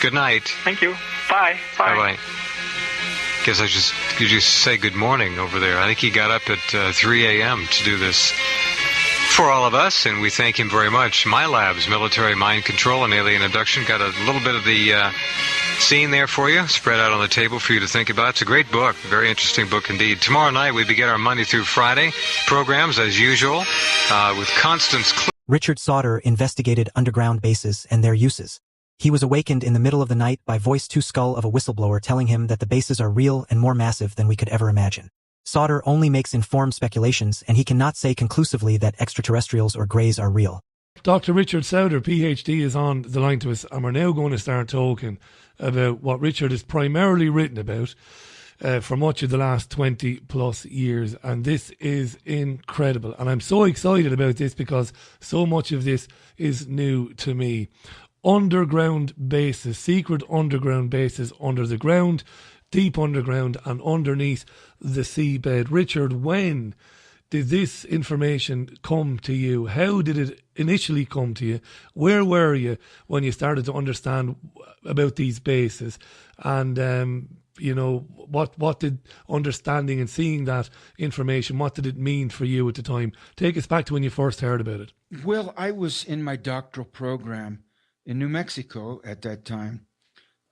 Good night. Thank you. Bye. Bye-bye. Guess I could just say good morning over there. I think he got up at 3 a.m. to do this for all of us, and we thank him very much. MILABS, Military Mind Control and Alien Abduction. Got a little bit of the scene there for you, spread out on the table for you to think about. It's a great book, very interesting book indeed. Tomorrow night we begin our Monday through Friday programs as usual with Constance. Richard Sauder investigated underground bases and their uses. He was awakened in the middle of the night by voice to skull of a whistleblower telling him that the bases are real and more massive than we could ever imagine. Sauder only makes informed speculations, and he cannot say conclusively that extraterrestrials or greys are real. Dr. Richard Sauder, PhD, is on the line to us, and we're now going to start talking about what Richard has primarily written about for much of the last 20 plus years, and this is incredible. And I'm so excited about this because so much of this is new to me. Underground bases, secret underground bases under the ground, deep underground and underneath the seabed. Richard, when did this information come to you? How did it initially come to you? Where were you when you started to understand about these bases? And, what did understanding and seeing that information, what did it mean for you at the time? Take us back to when you first heard about it. Well, I was in my doctoral program in New Mexico at that time.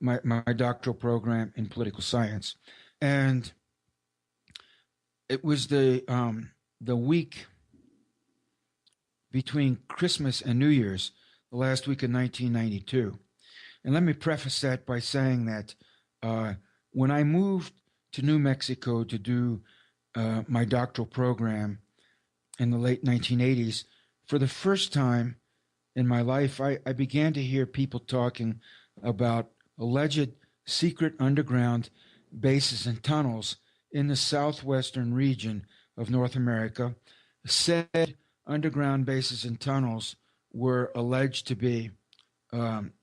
My doctoral program in political science, and it was the week between Christmas and New Year's, the last week of 1992. And let me preface that by saying that when I moved to New Mexico to do my doctoral program in the late 1980s, for the first time in my life, I began to hear people talking about alleged secret underground bases and tunnels in the southwestern region of North America. Said underground bases and tunnels were alleged to be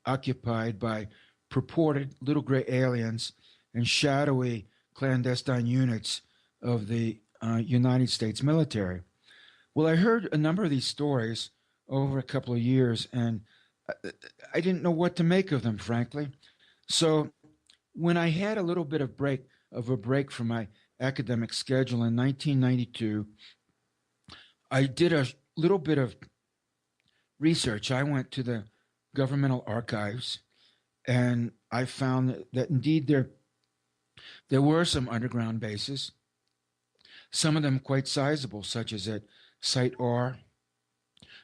occupied by purported little gray aliens and shadowy clandestine units of the United States military. Well, I heard a number of these stories over a couple of years, and I didn't know what to make of them, frankly. So when I had a little bit of a break from my academic schedule in 1992, I did a little bit of research. I went to the governmental archives, and I found that indeed there were some underground bases, some of them quite sizable, such as at Site R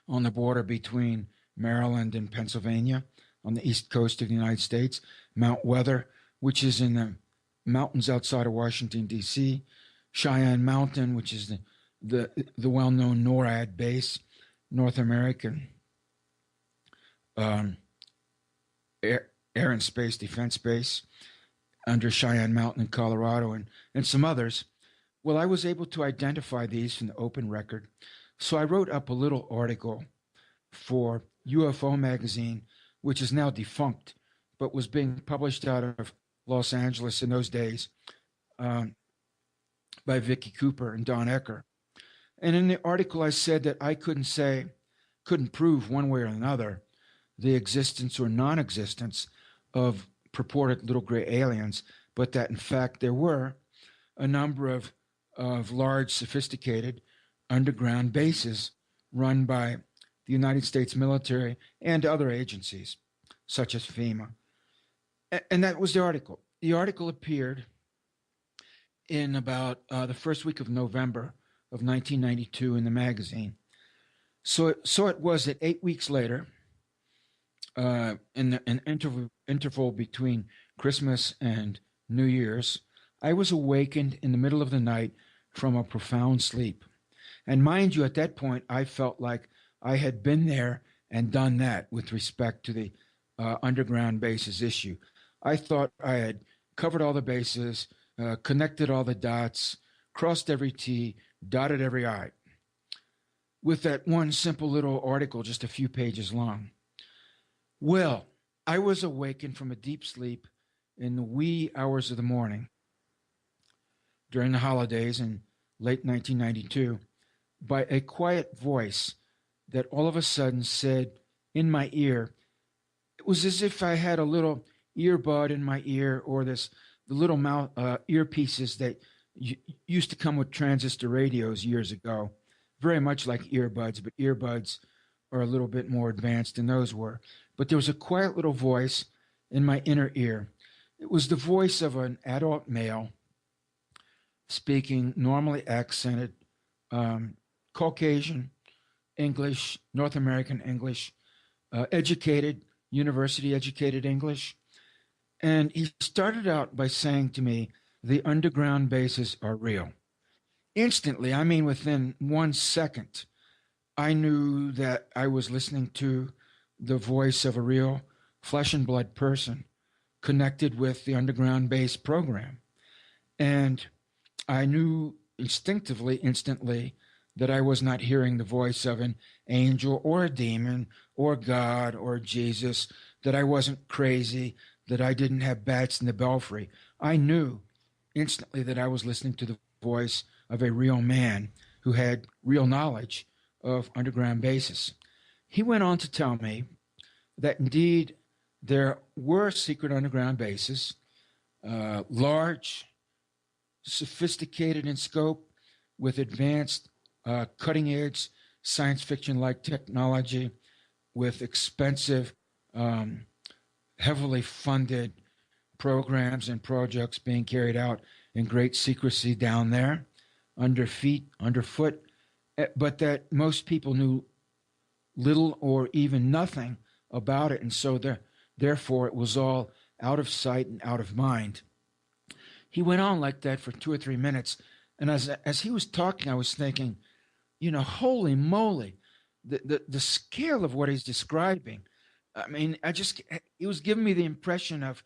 on the border between Maryland and Pennsylvania on the east coast of the United States, Mount Weather, which is in the mountains outside of Washington, D.C., Cheyenne Mountain, which is the well-known NORAD base, North American Air and Space Defense Base, under Cheyenne Mountain in Colorado, and some others. Well, I was able to identify these from the open record. So I wrote up a little article for UFO magazine, which is now defunct, but was being published out of Los Angeles in those days by Vicky Cooper and Don Ecker. And in the article, I said that I couldn't prove one way or another the existence or non-existence of purported little gray aliens, but that in fact there were a number of large, sophisticated underground bases run by the United States military and other agencies, such as FEMA. And that was the article. The article appeared in about the first week of November of 1992 in the magazine. So it was that 8 weeks later, in an interval between Christmas and New Year's, I was awakened in the middle of the night from a profound sleep. And mind you, at that point, I felt like I had been there and done that with respect to the underground bases issue. I thought I had covered all the bases, connected all the dots, crossed every T, dotted every I, with that one simple little article just a few pages long. Well, I was awakened from a deep sleep in the wee hours of the morning during the holidays in late 1992 by a quiet voice that all of a sudden said in my ear, it was as if I had a little earbud in my ear, or the little mouth earpieces that used to come with transistor radios years ago, very much like earbuds, but earbuds are a little bit more advanced than those were. But there was a quiet little voice in my inner ear. It was the voice of an adult male speaking normally accented Caucasian English, North American English, educated, university educated English. And he started out by saying to me, the underground bases are real. Instantly, I mean within 1 second, I knew that I was listening to the voice of a real flesh and blood person connected with the underground base program. And I knew instinctively, instantly, that I was not hearing the voice of an angel or a demon or God or Jesus, that I wasn't crazy, that I didn't have bats in the belfry. I knew instantly that I was listening to the voice of a real man who had real knowledge of underground bases. He went on to tell me that indeed there were secret underground bases, large, sophisticated in scope, with advanced, cutting-edge science fiction-like technology, with expensive, heavily funded programs and projects being carried out in great secrecy down there, underfoot, but that most people knew little or even nothing about it, and so therefore it was all out of sight and out of mind. He went on like that for 2 or 3 minutes, and as he was talking, I was thinking, holy moly, the scale of what he's describing. I mean, he was giving me the impression of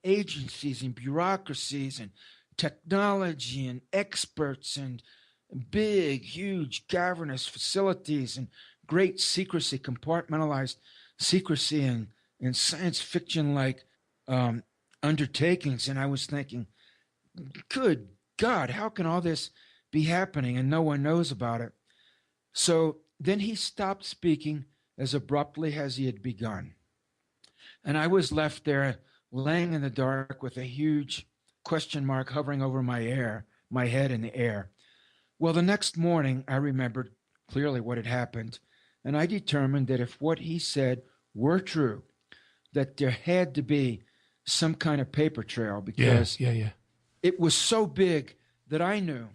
agencies and bureaucracies and technology and experts and big, huge, cavernous facilities and great secrecy, compartmentalized secrecy and science fiction-like undertakings. And I was thinking, good God, how can all this be happening and no one knows about it? So then he stopped speaking as abruptly as he had begun. And I was left there laying in the dark with a huge question mark hovering over my head in the air. Well, the next morning, I remembered clearly what had happened, and I determined that if what he said were true, that there had to be some kind of paper trail, because it was so big that I knew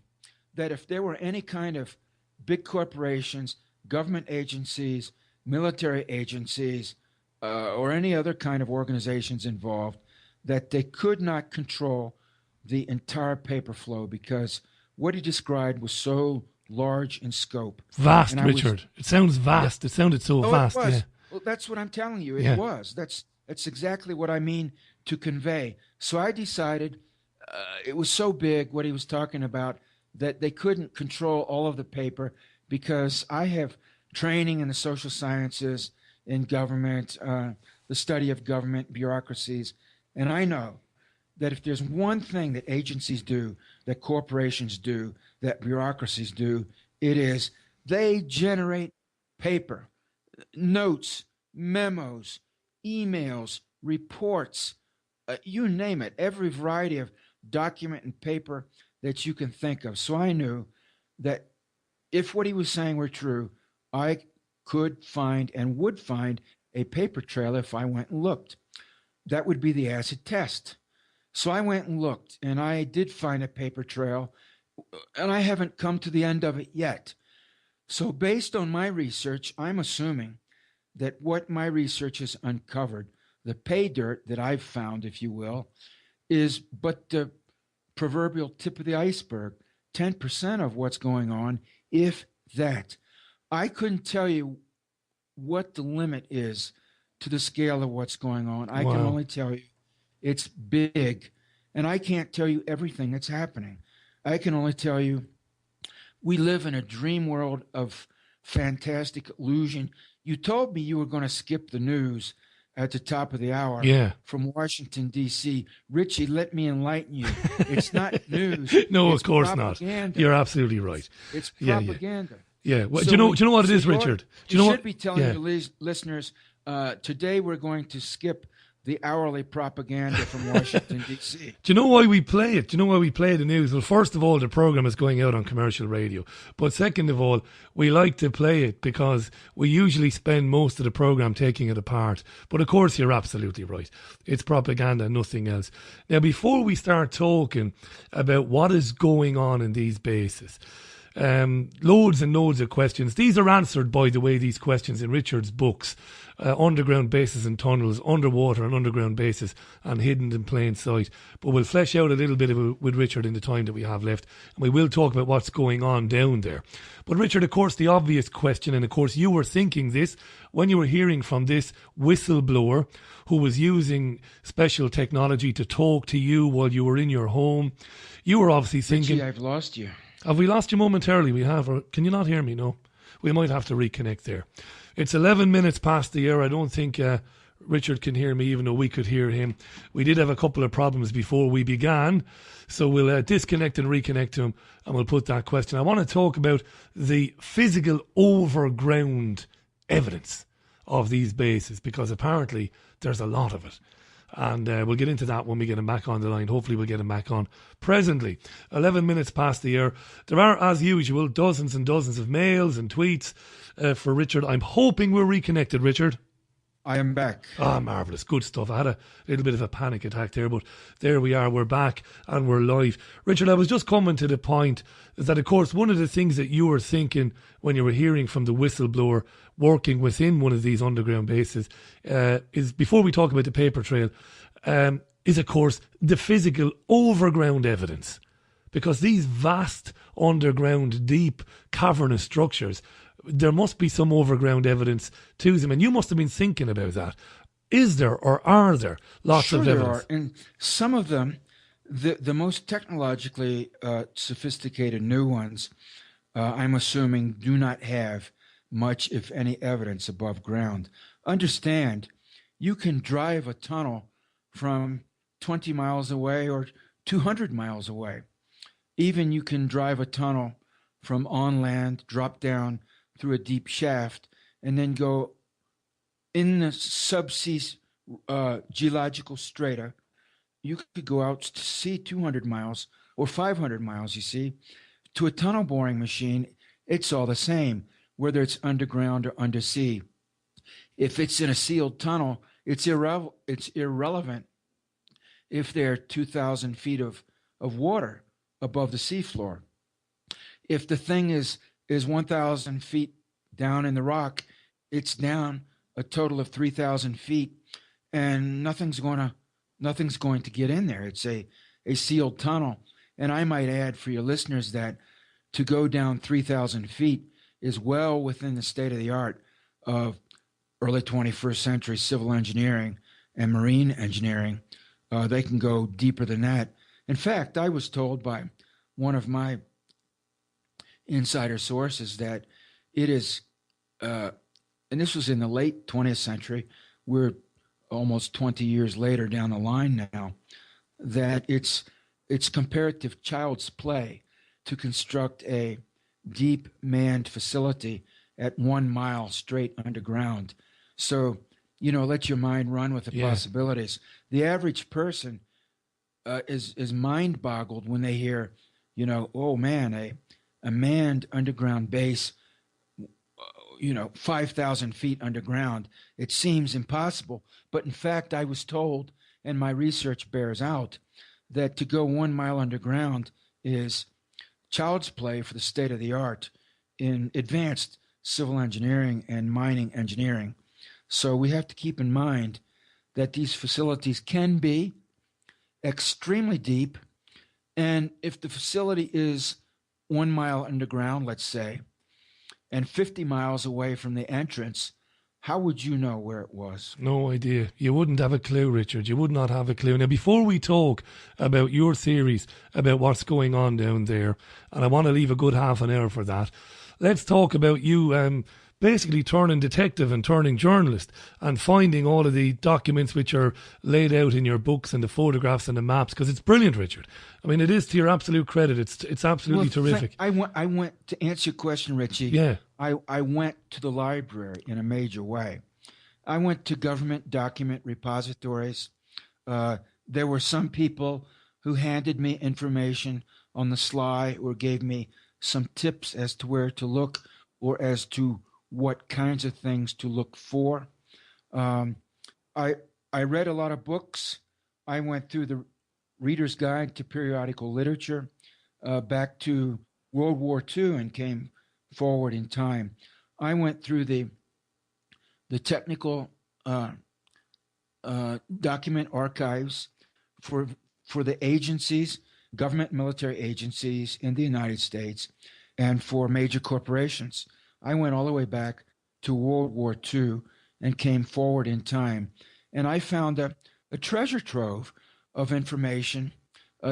that if there were any kind of big corporations, government agencies, military agencies, or any other kind of organizations involved, that they could not control the entire paper flow, because what he described was so large in scope. Vast, Richard. It sounds vast. It sounded so vast. It was. Yeah. Well, that's what I'm telling you. It was. That's exactly what I mean to convey. So I decided it was so big, what he was talking about, that they couldn't control all of the paper, because I have training in the social sciences, in government, the study of government bureaucracies, and I know that if there's one thing that agencies do, that corporations do, that bureaucracies do, it is they generate paper, notes, memos, emails, reports, you name it, every variety of document and paper that you can think of. So I knew that if what he was saying were true, I could find and would find a paper trail if I went and looked. That would be the acid test. So I went and looked, and I did find a paper trail, and I haven't come to the end of it yet. So based on my research, I'm assuming that what my research has uncovered, the pay dirt that I've found, if you will, is but the proverbial tip of the iceberg, 10% of what's going on, if that. I couldn't tell you what the limit is to the scale of what's going on. I can only tell you it's big, and I can't tell you everything that's happening. I can only tell you we live in a dream world of fantastic illusion. You told me you were going to skip the news at the top of the hour from Washington, D.C. Richie, let me enlighten you. It's not news. No, it's of course propaganda. not. You're absolutely right. It's propaganda. Yeah. Well, So do you know what it is, so Richard? You should be telling your listeners, today we're going to skip the hourly propaganda from Washington, D.C. Do you know why we play it? Do you know why we play the news? Well, first of all, the program is going out on commercial radio. But second of all, we like to play it because we usually spend most of the program taking it apart. But of course, you're absolutely right. It's propaganda, nothing else. Now, before we start talking about what is going on in these bases, loads and loads of questions. These are answered, by the way, these questions in Richard's books. Underground bases and tunnels, underwater and underground bases, and hidden in plain sight. But we'll flesh out a little bit of it with Richard in the time that we have left, and we will talk about what's going on down there. But Richard, of course, the obvious question, and of course you were thinking this when you were hearing from this whistleblower who was using special technology to talk to you while you were in your home. You were obviously thinking... Richie, I've lost you. Have we lost you momentarily? We have. Or can you not hear me? No. We might have to reconnect there. It's 11 minutes past the hour. I don't think Richard can hear me, even though we could hear him. We did have a couple of problems before we began, so we'll disconnect and reconnect to him, and we'll put that question. I want to talk about the physical overground evidence of these bases, because apparently there's a lot of it. And we'll get into that when we get him back on the line. Hopefully we'll get him back on presently. 11 minutes past the hour. There are, as usual, dozens and dozens of mails and tweets for Richard. I'm hoping we're reconnected, Richard. I am back. Marvellous. Good stuff. I had a little bit of a panic attack there, but there we are. We're back and we're live. Richard, I was just coming to the point that, of course, one of the things that you were thinking when you were hearing from the whistleblower working within one of these underground bases is, before we talk about the paper trail, is, of course, the physical overground evidence. Because these vast underground, deep, cavernous structures, there must be some overground evidence to them. And you must have been thinking about that. Is there, or are there, lots of evidence? Sure there are. And some of them, the most technologically sophisticated new ones, I'm assuming, do not have much, if any, evidence above ground. Understand, you can drive a tunnel from 20 miles away or 200 miles away. Even you can drive a tunnel from on land, drop down through a deep shaft, and then go in the subsea geological strata. You could go out to sea 200 miles or 500 miles, you see. To a tunnel boring machine, it's all the same, whether it's underground or undersea. If it's in a sealed tunnel, it's irrelevant if there are 2,000 feet of water above the seafloor. If the thing is 1,000 feet down in the rock, it's down a total of 3,000 feet, and nothing's going to get in there. It's a sealed tunnel. And I might add for your listeners that to go down 3,000 feet is well within the state of the art of early 21st century civil engineering and marine engineering. They can go deeper than that. In fact, I was told by one of my insider sources that it is, and this was in the late 20th century, we're almost 20 years later down the line now, that it's comparative child's play to construct a deep manned facility at 1 mile straight underground. So, let your mind run with the possibilities. The average person is mind boggled when they hear, oh man, a manned underground base, 5,000 feet underground. It seems impossible. But in fact, I was told, and my research bears out, that to go 1 mile underground is child's play for the state of the art in advanced civil engineering and mining engineering. So we have to keep in mind that these facilities can be extremely deep. And if the facility is 1 mile underground, let's say, and 50 miles away from the entrance, how would you know where it was? No idea. You wouldn't have a clue, Richard. You would not have a clue. Now, before we talk about your theories about what's going on down there, and I want to leave a good half an hour for that, let's talk about you basically turning detective and turning journalist and finding all of the documents which are laid out in your books and the photographs and the maps, because it's brilliant, Richard. I mean, it is to your absolute credit. It's absolutely terrific. I went to answer your question, Richie. Yeah. I went to the library in a major way, I went to government document repositories. There were some people who handed me information on the sly or gave me some tips as to where to look or as to what kinds of things to look for. I read a lot of books. I went through the Reader's Guide to Periodical Literature back to World War II and came forward in time. I went through the technical document archives for the agencies, government military agencies in the United States, and for major corporations. I went all the way back to World War II and came forward in time. And I found a treasure trove of information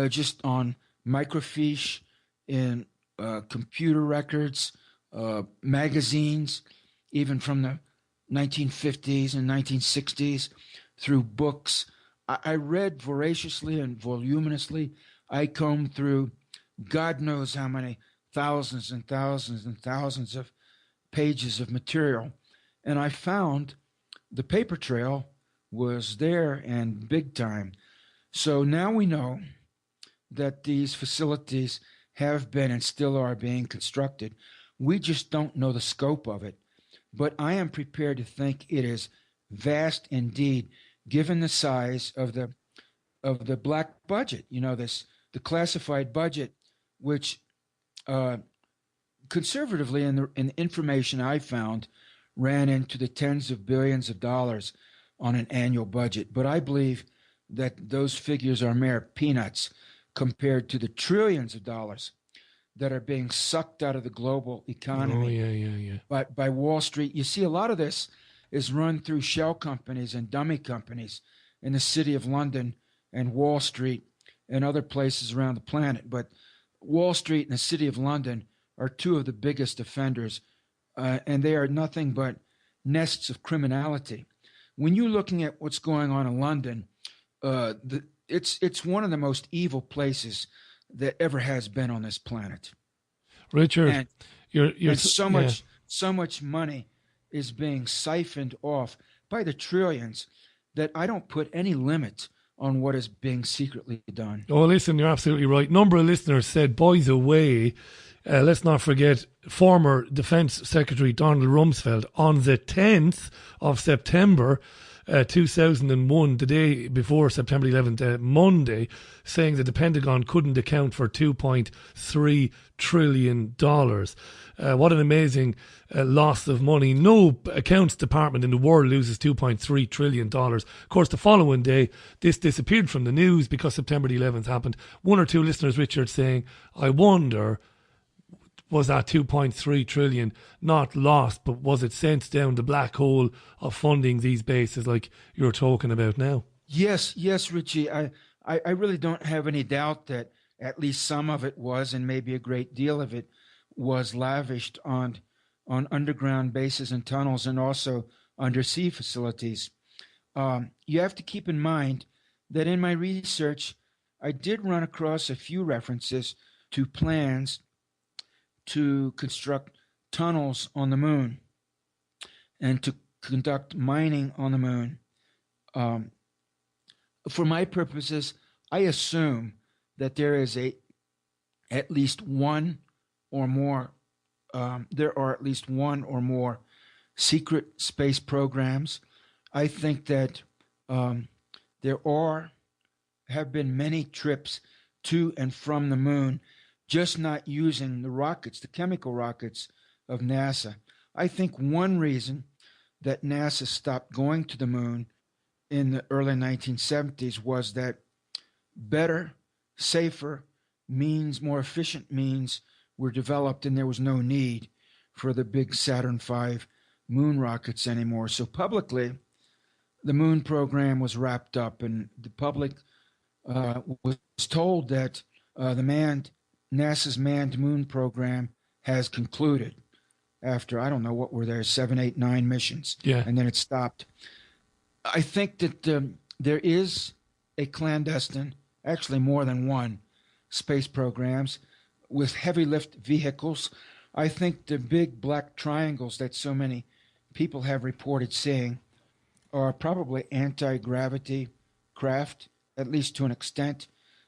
just on microfiche in computer records, magazines, even from the 1950s and 1960s, through books. I read voraciously and voluminously. I combed through God knows how many thousands and thousands and thousands of pages of material. And I found the paper trail was there and big time. So now we know that these facilities have been and still are being constructed. We just don't know the scope of it. But I am prepared to think it is vast indeed, given the size of the black budget. You know, the classified budget, which conservatively in the information I found ran into the tens of billions of dollars on an annual budget. But I believe that those figures are mere peanuts compared to the trillions of dollars that are being sucked out of the global economy by Wall Street. You see, a lot of this is run through shell companies and dummy companies in the city of London and Wall Street and other places around the planet. But Wall Street and the city of London are two of the biggest offenders, and they are nothing but nests of criminality. When you're looking at what's going on in London, it's one of the most evil places that ever has been on this planet. Richard, and you're so much money is being siphoned off by the trillions that I don't put any limit on what is being secretly done. Oh, listen, you're absolutely right. Number of listeners said, by the way, let's not forget former Defense Secretary Donald Rumsfeld on the 10th of September 2001, the day before September 11th, Monday, saying that the Pentagon couldn't account for $2.3 trillion. What an amazing loss of money. No accounts department in the world loses $2.3 trillion. Of course, the following day, this disappeared from the news because September the 11th happened. One or two listeners, Richard, saying, I wonder, was that 2.3 trillion not lost, but was it sent down the black hole of funding these bases like you're talking about now? Yes, Richie. I really don't have any doubt that at least some of it was, and maybe a great deal of it was lavished on underground bases and tunnels and also undersea facilities. You have to keep in mind that in my research, I did run across a few references to plans to construct tunnels on the moon and to conduct mining on the moon. For my purposes, I assume that there is at least one or more secret space programs. I think that there have been many trips to and from the moon, just not using the rockets, the chemical rockets of NASA. I think one reason that NASA stopped going to the moon in the early 1970s was that better, safer means, more efficient means were developed, and there was no need for the big Saturn V moon rockets anymore. So publicly, the moon program was wrapped up, and the public was told that NASA's manned moon program has concluded after, I don't know what were there, 7, 8, 9 missions. Yeah. And then it stopped. I think that there is a clandestine, actually more than one, space programs with heavy lift vehicles. I think the big black triangles that so many people have reported seeing are probably anti-gravity craft, at least to an extent,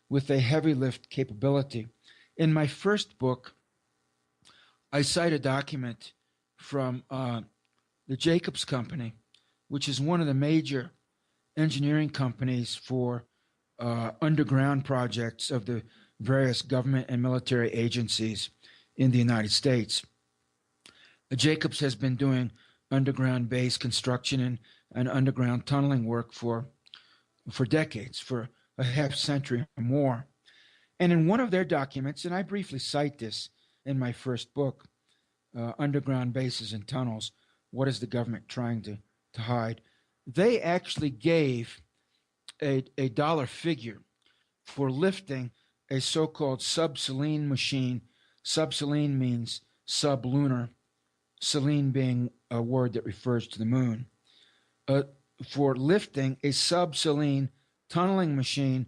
with a heavy lift capability. In my first book, I cite a document from the Jacobs Company, which is one of the major engineering companies for underground projects of the various government and military agencies in the United States. Jacobs has been doing underground base construction and underground tunneling work for decades, for a half century or more. And in one of their documents, and I briefly cite this in my first book, Underground Bases and Tunnels, What is the Government Trying to Hide? They actually gave a dollar figure for lifting a so-called subselene machine. Subselene means sublunar, selene being a word that refers to the moon. For lifting a subselene tunneling machine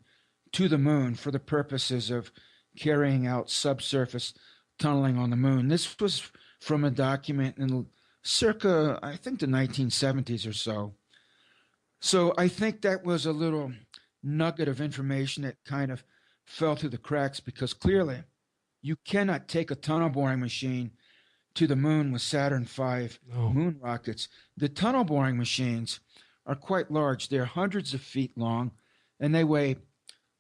to the moon for the purposes of carrying out subsurface tunneling on the moon. This was from a document in circa, I think, the 1970s or so. So I think that was a little nugget of information that kind of fell through the cracks, because clearly you cannot take a tunnel boring machine to the moon with Saturn V moon rockets. The tunnel boring machines are quite large. They're hundreds of feet long, and they weigh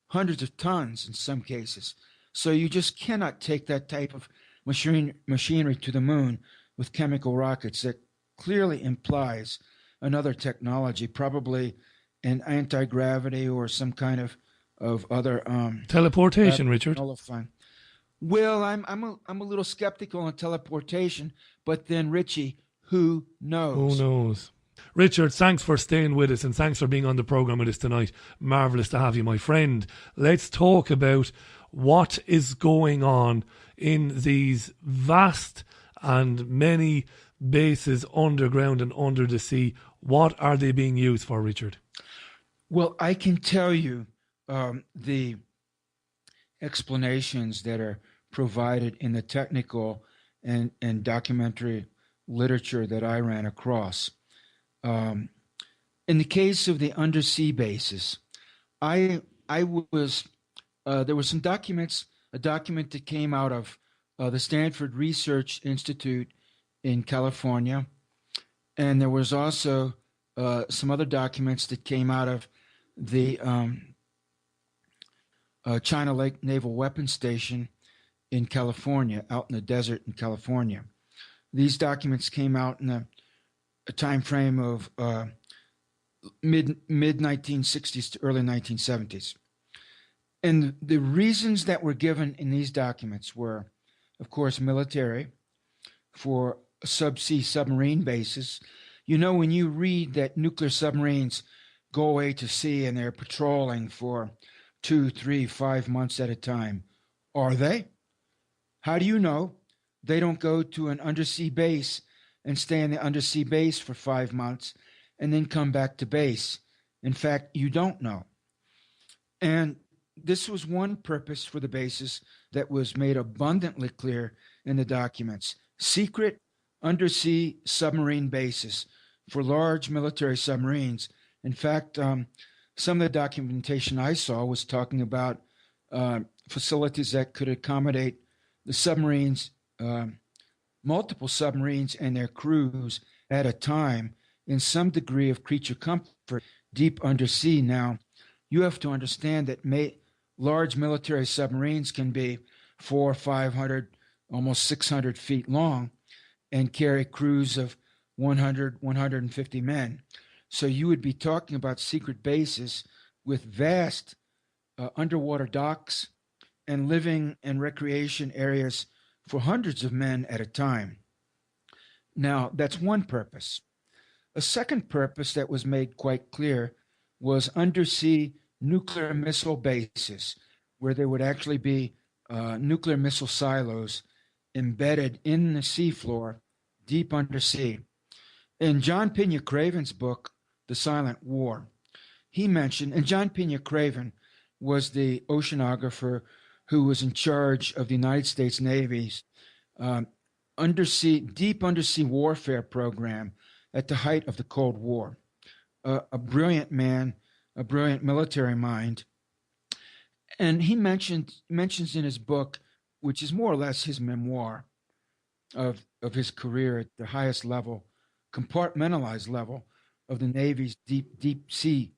hundreds of tons in some cases. So you just cannot take that type of machinery to the moon with chemical rockets. That clearly implies another technology, probably an anti-gravity or some kind of other teleportation, Richard. Nullifying. Well, I'm a little skeptical on teleportation, but then Richie, who knows? Who knows? Richard, thanks for staying with us and thanks for being on the program with us tonight. Marvellous to have you, my friend. Let's talk about what is going on in these vast and many bases underground and under the sea. What are they being used for, Richard? Well, I can tell you the explanations that are provided in the technical and documentary literature that I ran across. In the case of the undersea bases, I was there were some documents. A document that came out of the Stanford Research Institute in California, and there was also some other documents that came out of the China Lake Naval Weapons Station in California, out in the desert in California. These documents came out in a time frame of mid 1960s to early 1970s. And the reasons that were given in these documents were, of course, military, for subsea submarine bases. You know, when you read that nuclear submarines go away to sea and they're patrolling for 2, 3, 5 months at a time, are they? How do you know they don't go to an undersea base and stay in the undersea base for 5 months and then come back to base? In fact, you don't know. And this was one purpose for the bases that was made abundantly clear in the documents. Secret undersea submarine bases for large military submarines. In fact, some of the documentation I saw was talking about facilities that could accommodate the submarines, multiple submarines and their crews at a time in some degree of creature comfort deep undersea. Now, you have to understand that large military submarines can be 400, 500, almost 600 feet long and carry crews of 100, 150 men. So you would be talking about secret bases with vast underwater docks and living and recreation areas for hundreds of men at a time. Now, that's one purpose. A second purpose that was made quite clear was undersea nuclear missile bases, where there would actually be nuclear missile silos embedded in the seafloor, deep undersea. In John Pena Craven's book, The Silent War, he mentioned, and John Pena Craven was the oceanographer who was in charge of the United States Navy's deep undersea warfare program at the height of the Cold War. a brilliant man, a brilliant military mind. And he mentions in his book, which is more or less his memoir of his career at the highest level, compartmentalized level of the Navy's deep sea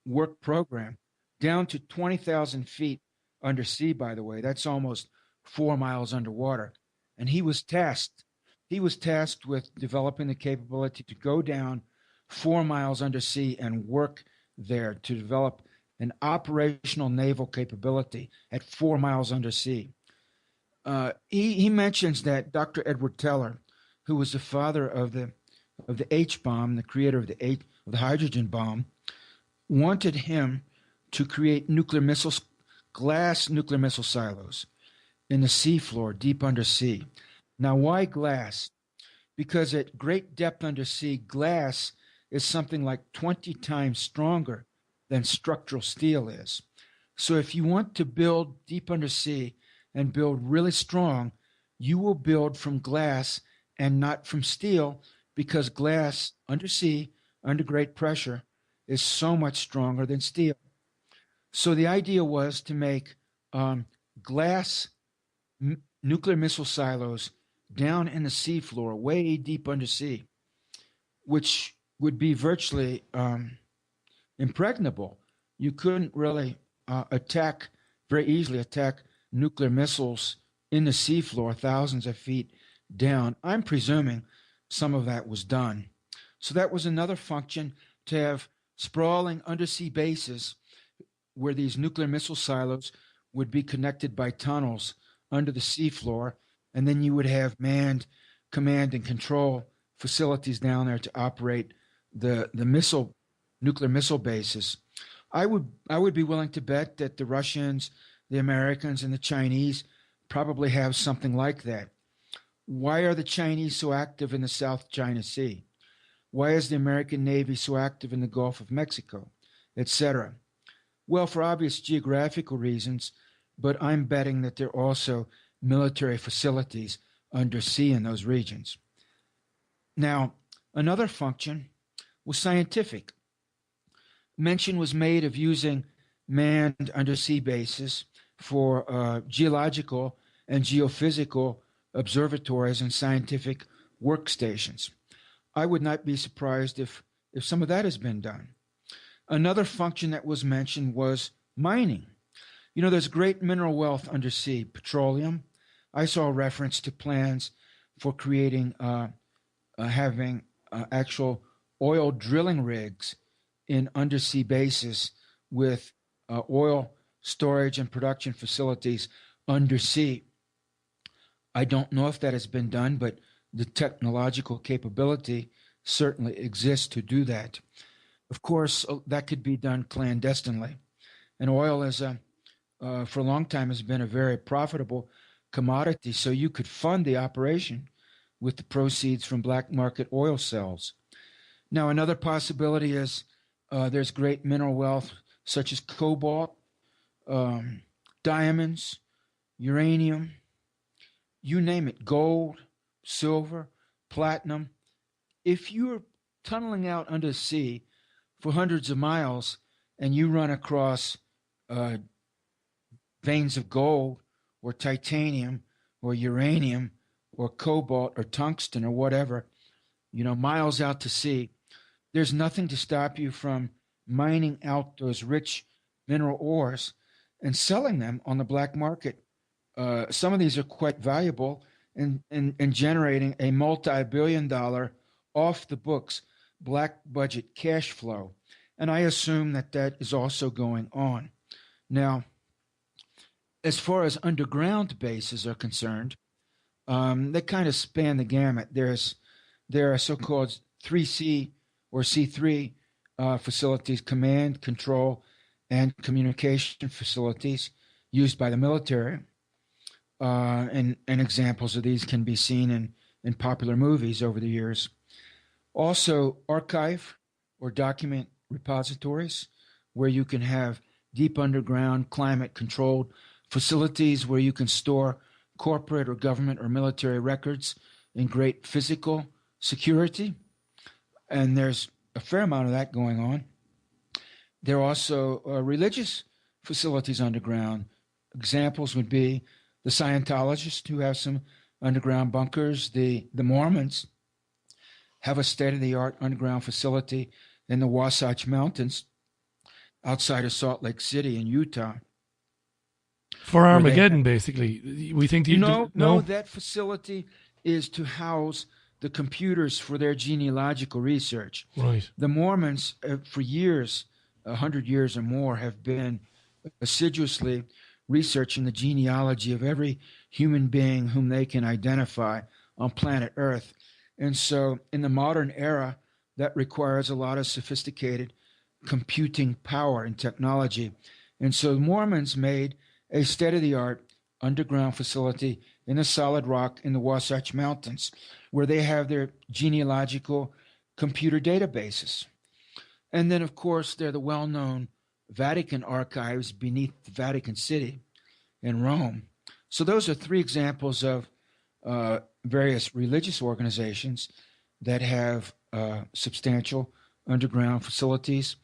work program, down to 20,000 feet under sea, by the way. That's almost 4 miles underwater. And he was tasked with developing the capability to go down 4 miles under sea and work there to develop an operational naval capability at 4 miles under sea. He mentions that Dr. Edward Teller, who was the father of the H bomb, the creator of the hydrogen bomb, wanted him to create glass nuclear missile silos in the seafloor, deep under sea. Now, why glass? Because at great depth under sea, glass is something like 20 times stronger than structural steel is. So if you want to build deep under sea and build really strong, you will build from glass and not from steel, because glass under sea, under great pressure, is so much stronger than steel. So the idea was to make glass nuclear missile silos down in the seafloor, way deep under sea, which would be virtually impregnable. You couldn't really very easily attack nuclear missiles in the seafloor, thousands of feet down. I'm presuming some of that was done. So that was another function, to have sprawling undersea bases where these nuclear missile silos would be connected by tunnels under the seafloor, and then you would have manned command and control facilities down there to operate the nuclear missile bases. I would be willing to bet that the Russians, the Americans, and the Chinese probably have something like that. Why are the Chinese so active in the South China Sea? Why is the American Navy so active in the Gulf of Mexico, etc.? Well, for obvious geographical reasons, but I'm betting that there are also military facilities undersea in those regions. Now, another function was scientific. Mention was made of using manned undersea bases for geological and geophysical observatories and scientific workstations. I would not be surprised if some of that has been done. Another function that was mentioned was mining. You know, there's great mineral wealth undersea, petroleum. I saw a reference to plans for creating, having actual oil drilling rigs in undersea bases with oil storage and production facilities undersea. I don't know if that has been done, but the technological capability certainly exists to do that. Of course, that could be done clandestinely. And oil is for a long time has been a very profitable commodity, so you could fund the operation with the proceeds from black market oil sales. Now, another possibility is there's great mineral wealth such as cobalt, diamonds, uranium, you name it, gold, silver, platinum. If you're tunneling out under the sea for hundreds of miles and you run across veins of gold or titanium or uranium or cobalt or tungsten or whatever, miles out to sea, there's nothing to stop you from mining out those rich mineral ores and selling them on the black market. Some of these are quite valuable and generating a multi-billion-dollar off-the-books black budget cash flow. And I assume that is also going on. Now, as far as underground bases are concerned, they kind of span the gamut. There are so-called 3C or C3 facilities, command, control, and communication facilities used by the military. And examples of these can be seen in popular movies over the years. Also, archive or document repositories, where you can have deep underground climate-controlled facilities where you can store corporate or government or military records in great physical security. And there's a fair amount of that going on. There are also religious facilities underground. Examples would be the Scientologists, who have some underground bunkers. The Mormons have a state-of-the-art underground facility in the Wasatch Mountains outside of Salt Lake City in Utah. For Armageddon, basically. We think... No, that facility is to house the computers for their genealogical research. Right. The Mormons, for years, 100 years or more, have been assiduously researching the genealogy of every human being whom they can identify on planet Earth. And so in the modern era, that requires a lot of sophisticated computing power and technology. And so the Mormons made a state-of-the-art underground facility in the solid rock in the Wasatch Mountains, where they have their genealogical computer databases. And then, of course, they're the well-known Vatican archives beneath the Vatican City in Rome. So those are three examples of various religious organizations that have substantial underground facilities.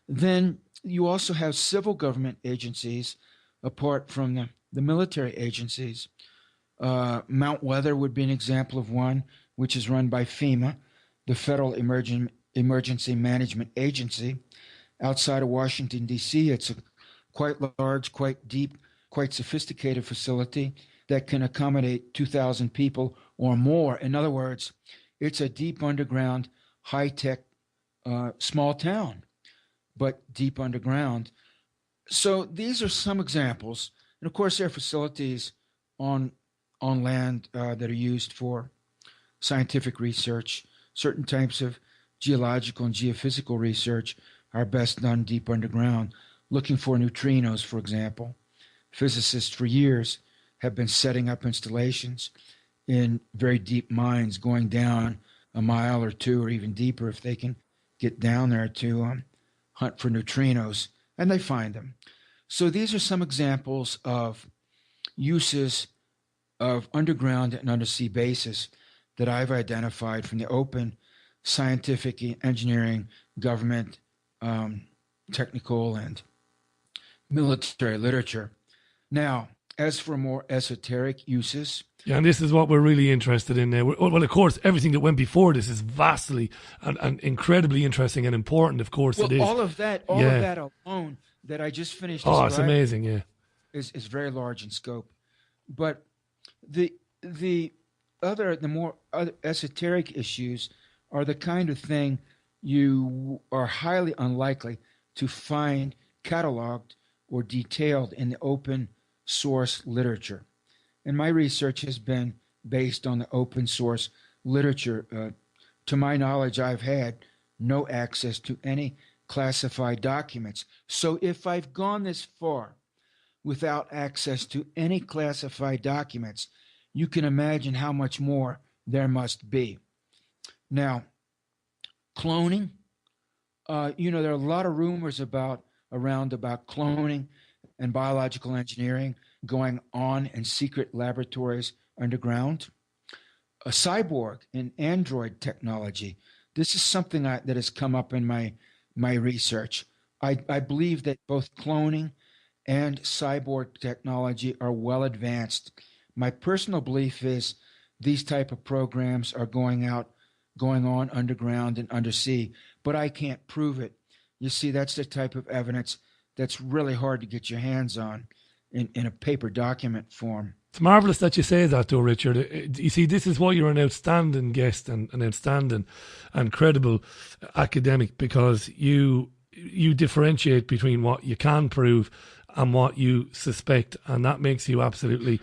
Then you also have civil government agencies apart from the military agencies. Mount Weather would be an example of one, which is run by FEMA, the Federal Emergency Management Agency. Outside of Washington, D.C., it's a quite large, quite deep, quite sophisticated facility that can accommodate 2,000 people or more. In other words, it's a deep underground, high-tech, small town, but deep underground. So these are some examples. And of course, there are facilities on land that are used for scientific research. Certain types of geological and geophysical research are best done deep underground, looking for neutrinos, for example. Physicists for years have been setting up installations in very deep mines, going down a mile or two or even deeper if they can get down there to hunt for neutrinos, and they find them. So these are some examples of uses of underground and undersea bases that I've identified from the open scientific, engineering, government, technical, and military literature. Now, as for more esoteric uses... Yeah, and this is what we're really interested in now. Well, of course, everything that went before this is vastly and incredibly interesting and important, of course it is. All of that alone that I just finished it's amazing, yeah. Is very large in scope. But the more esoteric issues are the kind of thing you are highly unlikely to find cataloged or detailed in the open source literature. And my research has been based on the open source literature. To my knowledge, I've had no access to any classified documents. So if I've gone this far without access to any classified documents, you can imagine how much more there must be. Now, cloning, there are a lot of rumors around about cloning and biological engineering going on in secret laboratories underground. A cyborg and android technology. This is something that has come up in my research. I believe that both cloning and cyborg technology are well advanced. My personal belief is these type of programs are going on underground and undersea, but I can't prove it. You see, that's the type of evidence that's really hard to get your hands on in a paper document form. It's marvelous that you say that, though, Richard. You see, this is why you're an outstanding guest and an outstanding and credible academic, because you differentiate between what you can prove and what you suspect, and that makes you absolutely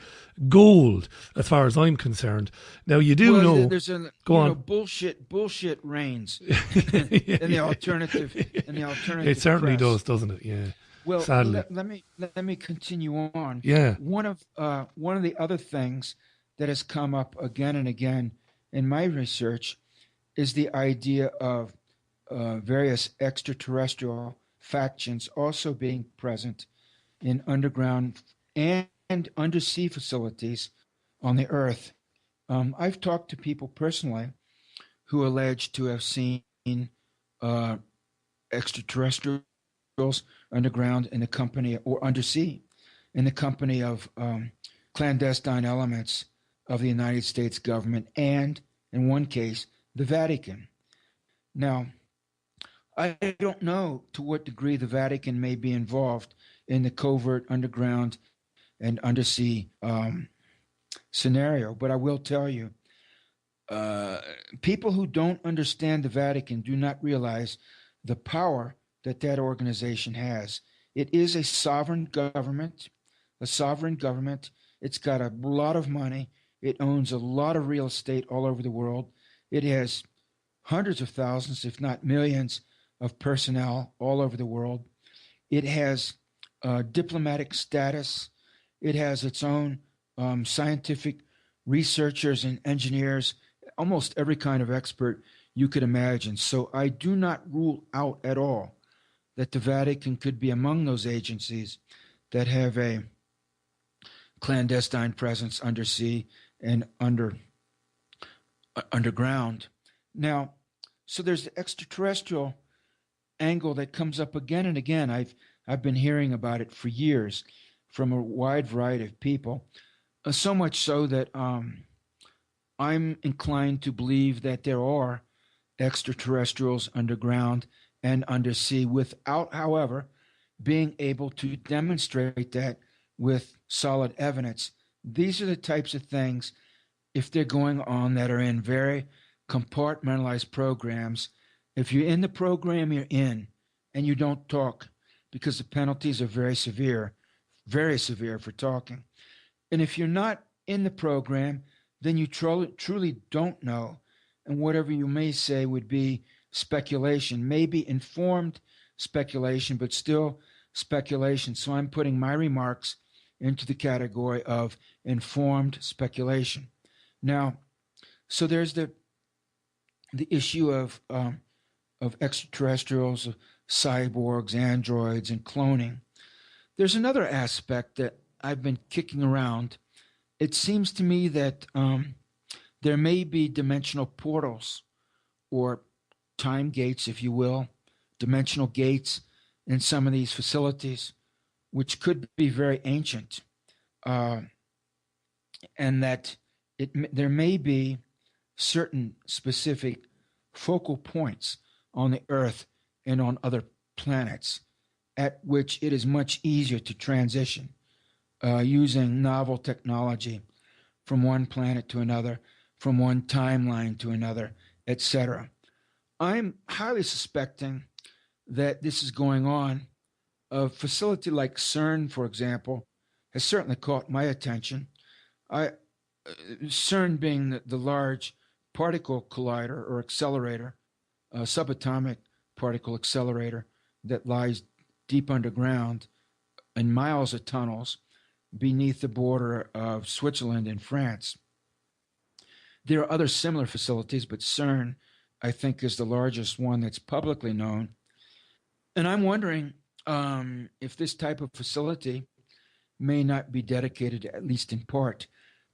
gold as far as I'm concerned. Now, you do know... There's bullshit reigns in the alternative It certainly press. doesn't it? Yeah. Well, sadly. let me continue on. Yeah. One of the other things that has come up again and again in my research is the idea of various extraterrestrial factions also being present in underground and undersea facilities on the Earth. I've talked to people personally who allege to have seen extraterrestrials underground in the company, or undersea, in the company of clandestine elements of the United States government and, in one case, the Vatican. Now, I don't know to what degree the Vatican may be involved in the covert underground and undersea scenario, but I will tell you, people who don't understand the Vatican do not realize the power that that organization has. It is a sovereign government, It's got a lot of money. It owns a lot of real estate all over the world. It has hundreds of thousands, if not millions, of personnel all over the world. It has diplomatic status. It has its own scientific researchers and engineers, almost every kind of expert you could imagine. So I do not rule out at all that the Vatican could be among those agencies that have a clandestine presence undersea and underground. Now, so there's the extraterrestrial angle that comes up again and again. I've been hearing about it for years from a wide variety of people, so much so that I'm inclined to believe that there are extraterrestrials underground and undersea, without, however, being able to demonstrate that with solid evidence. These are the types of things, if they're going on, that are in very compartmentalized programs. If you're in the program, you're in, and you don't talk, because the penalties are very severe for talking. And if you're not in the program, then you truly don't know, and whatever you may say would be speculation, maybe informed speculation, but still speculation. So I'm putting my remarks into the category of informed speculation. Now, so there's the issue of extraterrestrials, cyborgs, androids, and cloning. There's another aspect that I've been kicking around. It seems to me that there may be dimensional portals, or time gates, if you will, dimensional gates in some of these facilities, which could be very ancient, and that there may be certain specific focal points on the Earth and on other planets at which it is much easier to transition using novel technology from one planet to another, from one timeline to another, etc. I'm highly suspecting that this is going on. A facility like CERN, for example, has certainly caught my attention. CERN being the large particle collider or accelerator, subatomic particle accelerator that lies deep underground in miles of tunnels beneath the border of Switzerland and France. There are other similar facilities, but CERN, I think, is the largest one that's publicly known. And I'm wondering if this type of facility may not be dedicated, at least in part,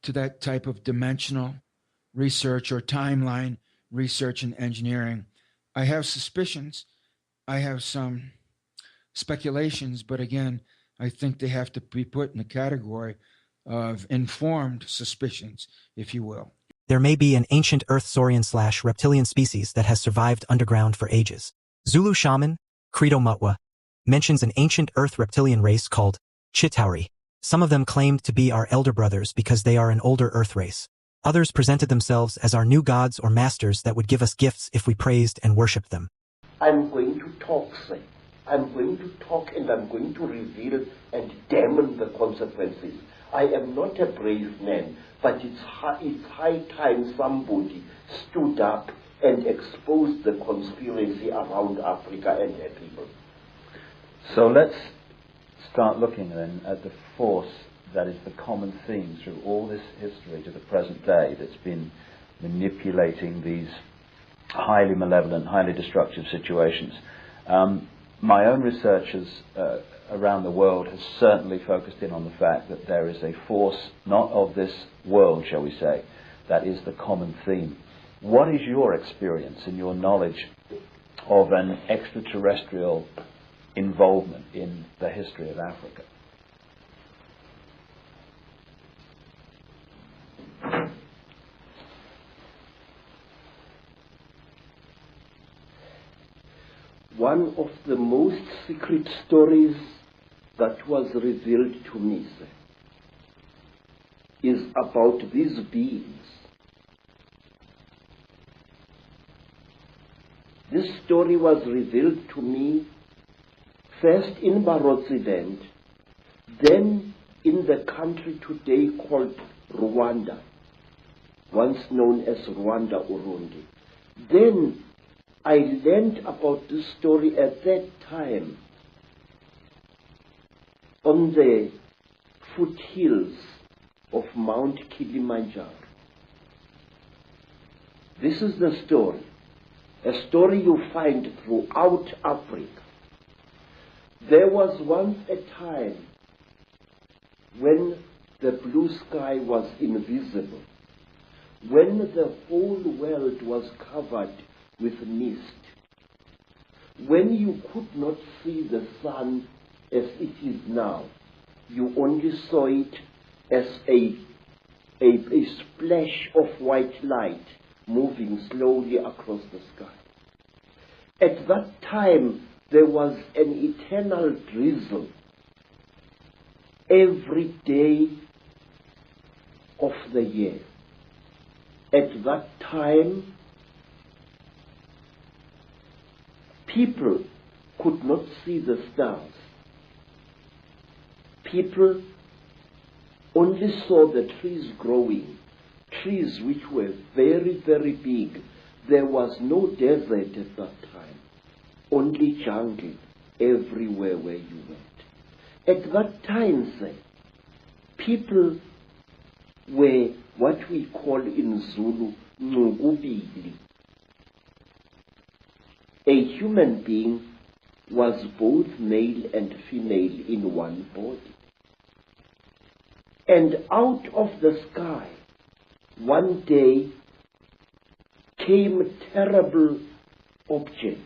to that type of dimensional research or timeline research and engineering. I have suspicions. I have some speculations, but again, I think they have to be put in the category of informed suspicions, if you will. There may be an ancient Earth-Saurian/reptilian species that has survived underground for ages. Zulu shaman, Credo Mutwa, mentions an ancient Earth reptilian race called Chitauri. Some of them claimed to be our elder brothers because they are an older Earth race. Others presented themselves as our new gods or masters that would give us gifts if we praised and worshipped them. I'm going to talk, sir. I'm going to talk, and I'm going to reveal and damn the consequences. I am not a brave man, but it's high time somebody stood up and exposed the conspiracy around Africa and her people. So let's start looking then at the force that is the common theme through all this history to the present day that's been manipulating these highly malevolent, highly destructive situations. My own research around the world has certainly focused in on the fact that there is a force not of this world, shall we say, that is the common theme. What is your experience and your knowledge of an extraterrestrial involvement in the history of Africa. One of the most secret stories that was revealed to me, sir, is about these beings. This story was revealed to me first in Barotsident, then in the country today called Rwanda, once known as Rwanda Urundi. Then I learned about this story at that time on the foothills of Mount Kilimanjaro. This is the story, a story you find throughout Africa. There was once a time when the blue sky was invisible, when the whole world was covered with mist, when you could not see the sun as it is now. You only saw it as a splash of white light moving slowly across the sky. At that time, there was an eternal drizzle every day of the year. At that time, people could not see the stars. People only saw the trees growing, trees which were very, very big. There was no desert at that time, only jungle everywhere where you went. At that time, sir, people were what we call in Zulu, ngubili. A human being was both male and female in one body. And out of the sky, one day, came terrible objects.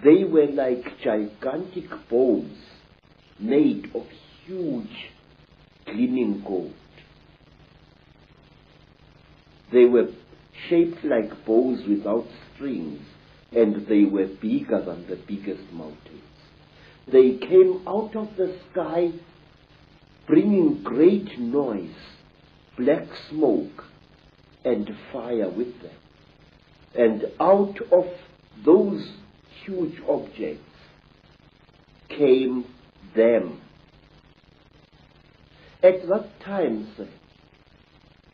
They were like gigantic bows made of huge gleaming gold. They were shaped like bows without strings, and they were bigger than the biggest mountains. They came out of the sky bringing great noise, black smoke, and fire with them. And out of those huge objects came them. At that time, sir,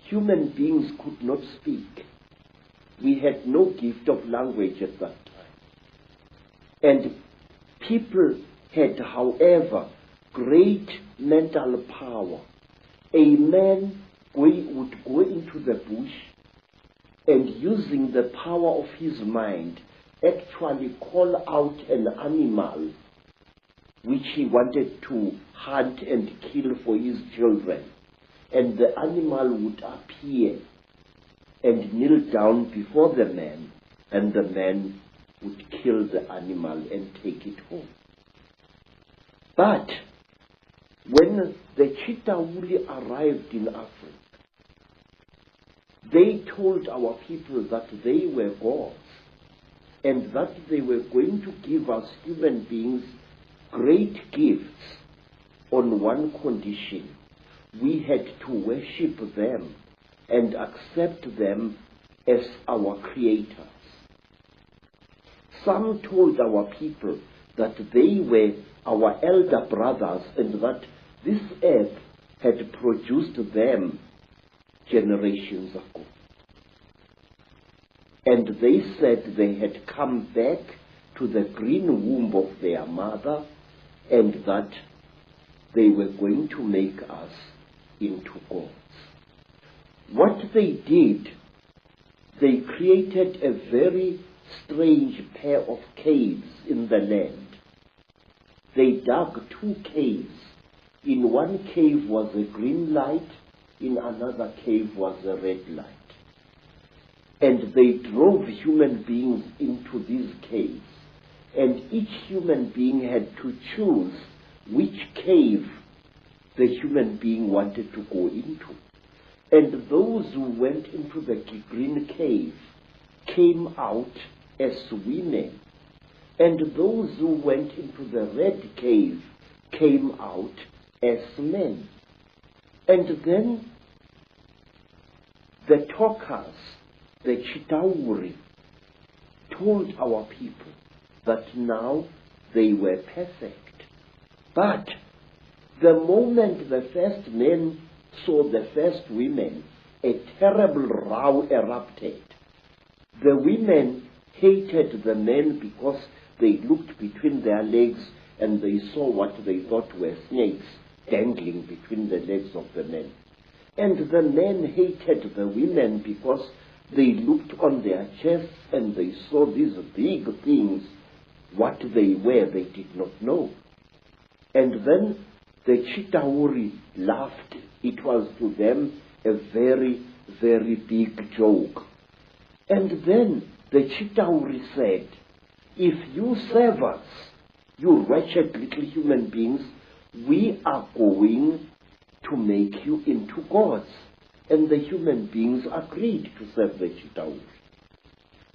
human beings could not speak. We had no gift of language at that time. And people had, however, great mental power. A man would go into the bush and, using the power of his mind, actually call out an animal which he wanted to hunt and kill for his children. And the animal would appear and kneel down before the man, and the man would kill the animal and take it home. But when the Chitawuli arrived in Africa, they told our people that they were gods and that they were going to give us human beings great gifts on one condition. We had to worship them and accept them as our creators. Some told our people that they were our elder brothers and that this earth had produced them generations ago. And they said they had come back to the green womb of their mother and that they were going to make us into gods. What they did, they created a very strange pair of caves in the land. They dug 2 caves. In one cave was a green light, in another cave was a red light. And they drove human beings into these caves. And each human being had to choose which cave the human being wanted to go into. And those who went into the green cave came out as women. And those who went into the red cave came out as men. And then the talkers, the Chitauri, told our people that now they were perfect. But the moment the first men saw the first women, a terrible row erupted. The women hated the men because they looked between their legs and they saw what they thought were snakes dangling between the legs of the men. And the men hated the women because they looked on their chests and they saw these big things. What they were, they did not know. And then the Chitauri laughed. It was to them a very, very big joke. And then the Chitauri said, if you serve us, you wretched little human beings, we are going to make you into gods. And the human beings agreed to serve the Chitauri.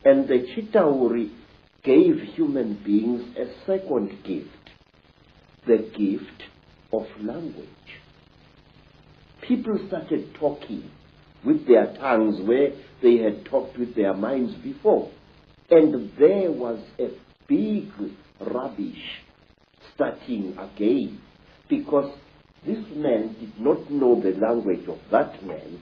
And the Chitauri gave human beings a second gift, the gift of language. People started talking with their tongues where they had talked with their minds before. And there was a big rubbish starting again, because this man did not know the language of that man.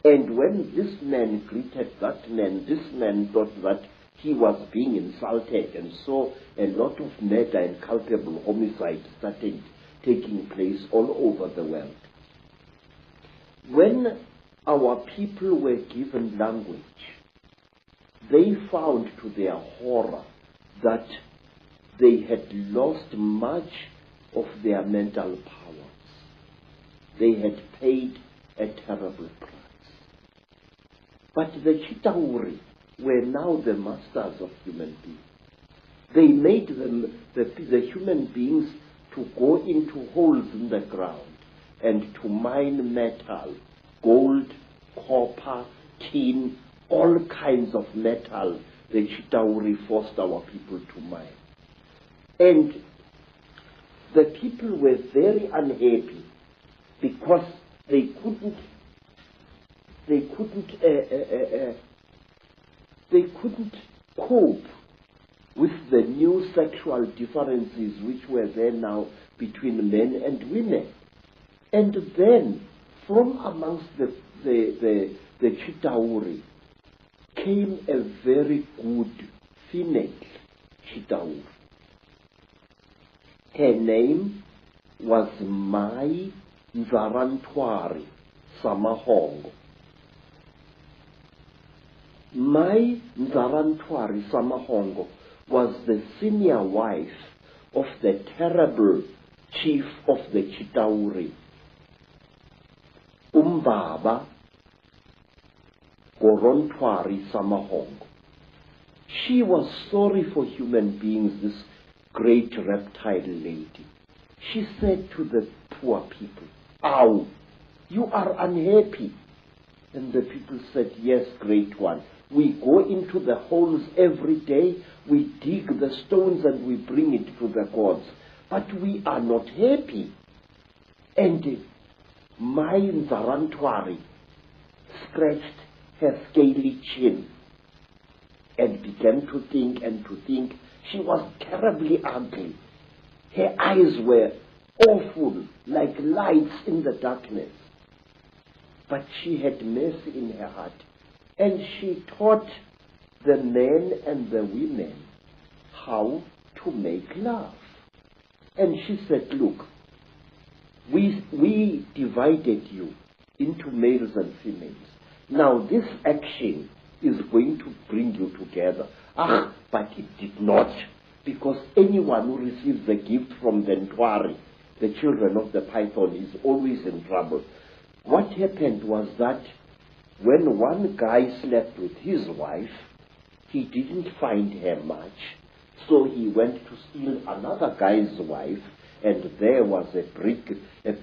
And when this man greeted that man, this man thought that he was being insulted, and so a lot of murder and culpable homicide started taking place all over the world. When our people were given language, they found to their horror that they had lost much of their mental powers. They had paid a terrible price. But the Chitauri were now the masters of human beings. They made them, the human beings, to go into holes in the ground and to mine metal, gold, copper, tin, all kinds of metal. The Chitauri forced our people to mine. And the people were very unhappy because they couldn't cope with the new sexual differences which were there now between men and women. And then from amongst the Chitauri came a very good female Chitauri. Her name was Mai Nzarantwari Samahongo. Mai Nzarantwari Samahongo was the senior wife of the terrible chief of the Chitauri, Umbaba Gorontwari Samahongo. She was sorry for human beings, this great reptile lady. She said to the poor people, "Ow, you are unhappy." And the people said, "Yes, great one. We go into the holes every day, we dig the stones and we bring it to the gods, but we are not happy." And Mai Nzarantwari scratched her scaly chin and began to think and to think. She was terribly ugly. Her eyes were awful, like lights in the darkness. But she had mercy in her heart. And she taught the men and the women how to make love. And she said, "Look, we divided you into males and females. Now this action is going to bring you together." But it did not, because anyone who receives the gift from the Ntwari, the children of the python, is always in trouble. What happened was that When one guy slept with his wife, he didn't find her much, so he went to steal another guy's wife, and there was a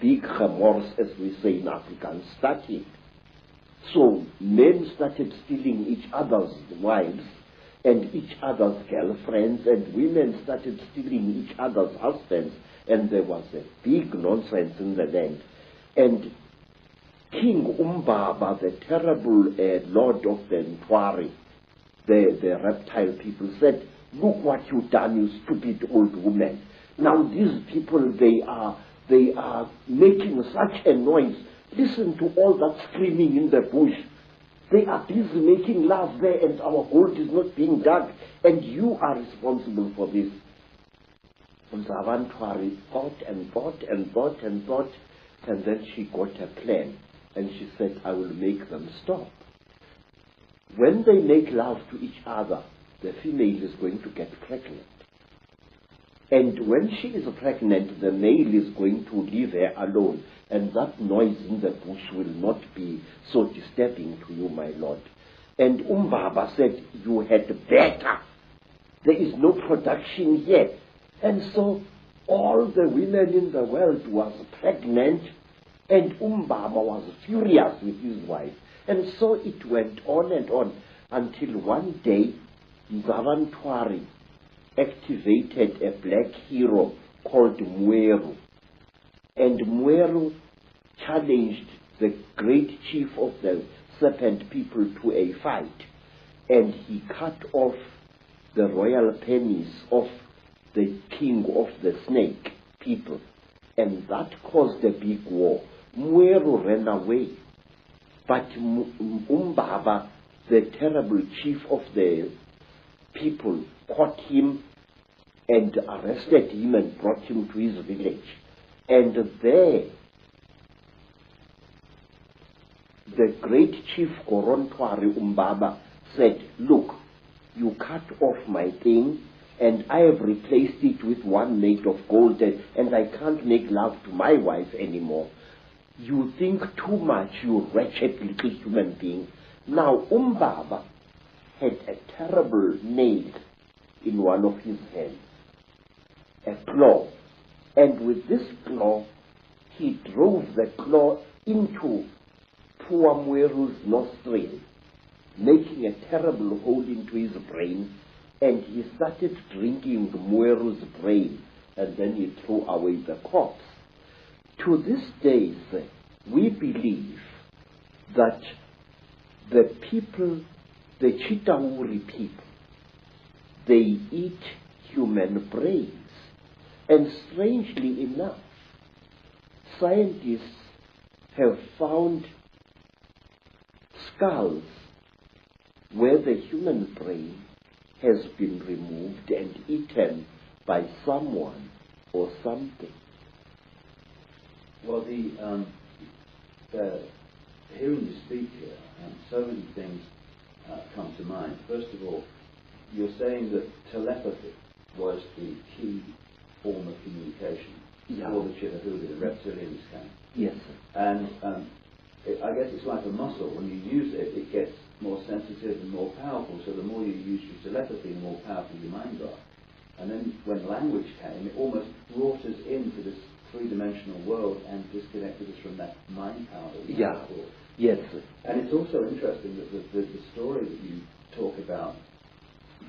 big remorse, as we say in Afrikaans, starting. So men started stealing each other's wives and each other's girlfriends, and women started stealing each other's husbands, and there was a big nonsense in the land. And King Umbaba, the terrible lord of the Ntwari, the reptile people, said, "Look what you've done, you stupid old woman. Now these people, they are making such a noise. Listen to all that screaming in the bush. They are busy making love there, and our gold is not being dug, and you are responsible for this." Ntwari thought and thought and thought and thought, and then she got a plan, and she said, "I will make them stop. When they make love to each other, the female is going to get pregnant. And when she is pregnant, the male is going to leave her alone, and that noise in the bush will not be so disturbing to you, my lord." And Umbaba said, "You had better. There is no production here." And so all the women in the world was pregnant, and Umbaba was furious with his wife. And so it went on until one day Ntwari activated a black hero called Mweru. And Mweru challenged the great chief of the serpent people to a fight. And he cut off the royal penis of the king of the snake people. And that caused a big war. Mweru ran away. But Umbaba, the terrible chief of the people, caught him and arrested him and brought him to his village. And there, the great chief Korontwari Umbaba said, "Look, you cut off my thing, and I have replaced it with one made of gold, and I can't make love to my wife anymore. You think too much, you wretched little human being." Now Umbaba had a terrible nail in one of his hands, a claw. And with this claw, he drove the claw into poor Mweru's nostril, making a terrible hole into his brain, and he started drinking Mweru's brain, and then he threw away the corpse. To this day, we believe that the people, the Chitauri people, they eat human brains. And strangely enough, scientists have found skulls where the human brain has been removed and eaten by someone or something. Well, hearing you speak here, so many things come to mind. First of all, you're saying that telepathy was the key form of communication for the Chitauri, the reptilians came. Yes. And I guess it's like a muscle. When you use it, it gets more sensitive and more powerful. So the more you use your telepathy, the more powerful your mind got. And then when language came, it almost brought us into this three-dimensional world and disconnected us from that mind power that we had before. Yes. And it's also interesting that the story that you talk about,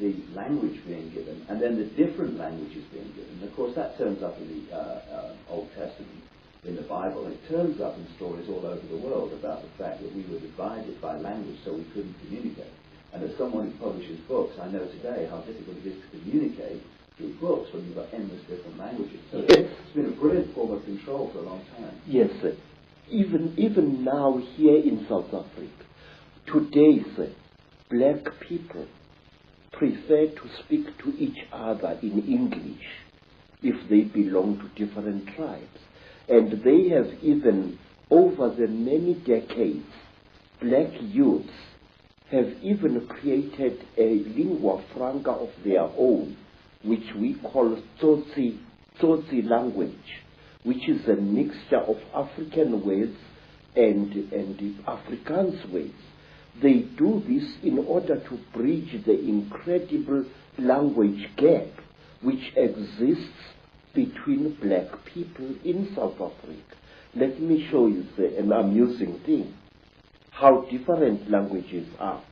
the language being given, and then the different languages being given. Of course, that turns up in the Old Testament, in the Bible. It turns up in stories all over the world about the fact that we were divided by language, so we couldn't communicate. And as someone who publishes books, I know today how difficult it is to communicate through books when you've got endless different languages. So it's been a brilliant form of control for a long time. Yes, sir. Even now here in South Africa, today, sir, black people prefer to speak to each other in English if they belong to different tribes. And they have even, over the many decades, black youths have even created a lingua franca of their own, which we call Tsotsi language, which is a mixture of African words and Afrikaans words. They do this in order to bridge the incredible language gap which exists between black people in South Africa. Let me show you an amusing thing, how different languages are.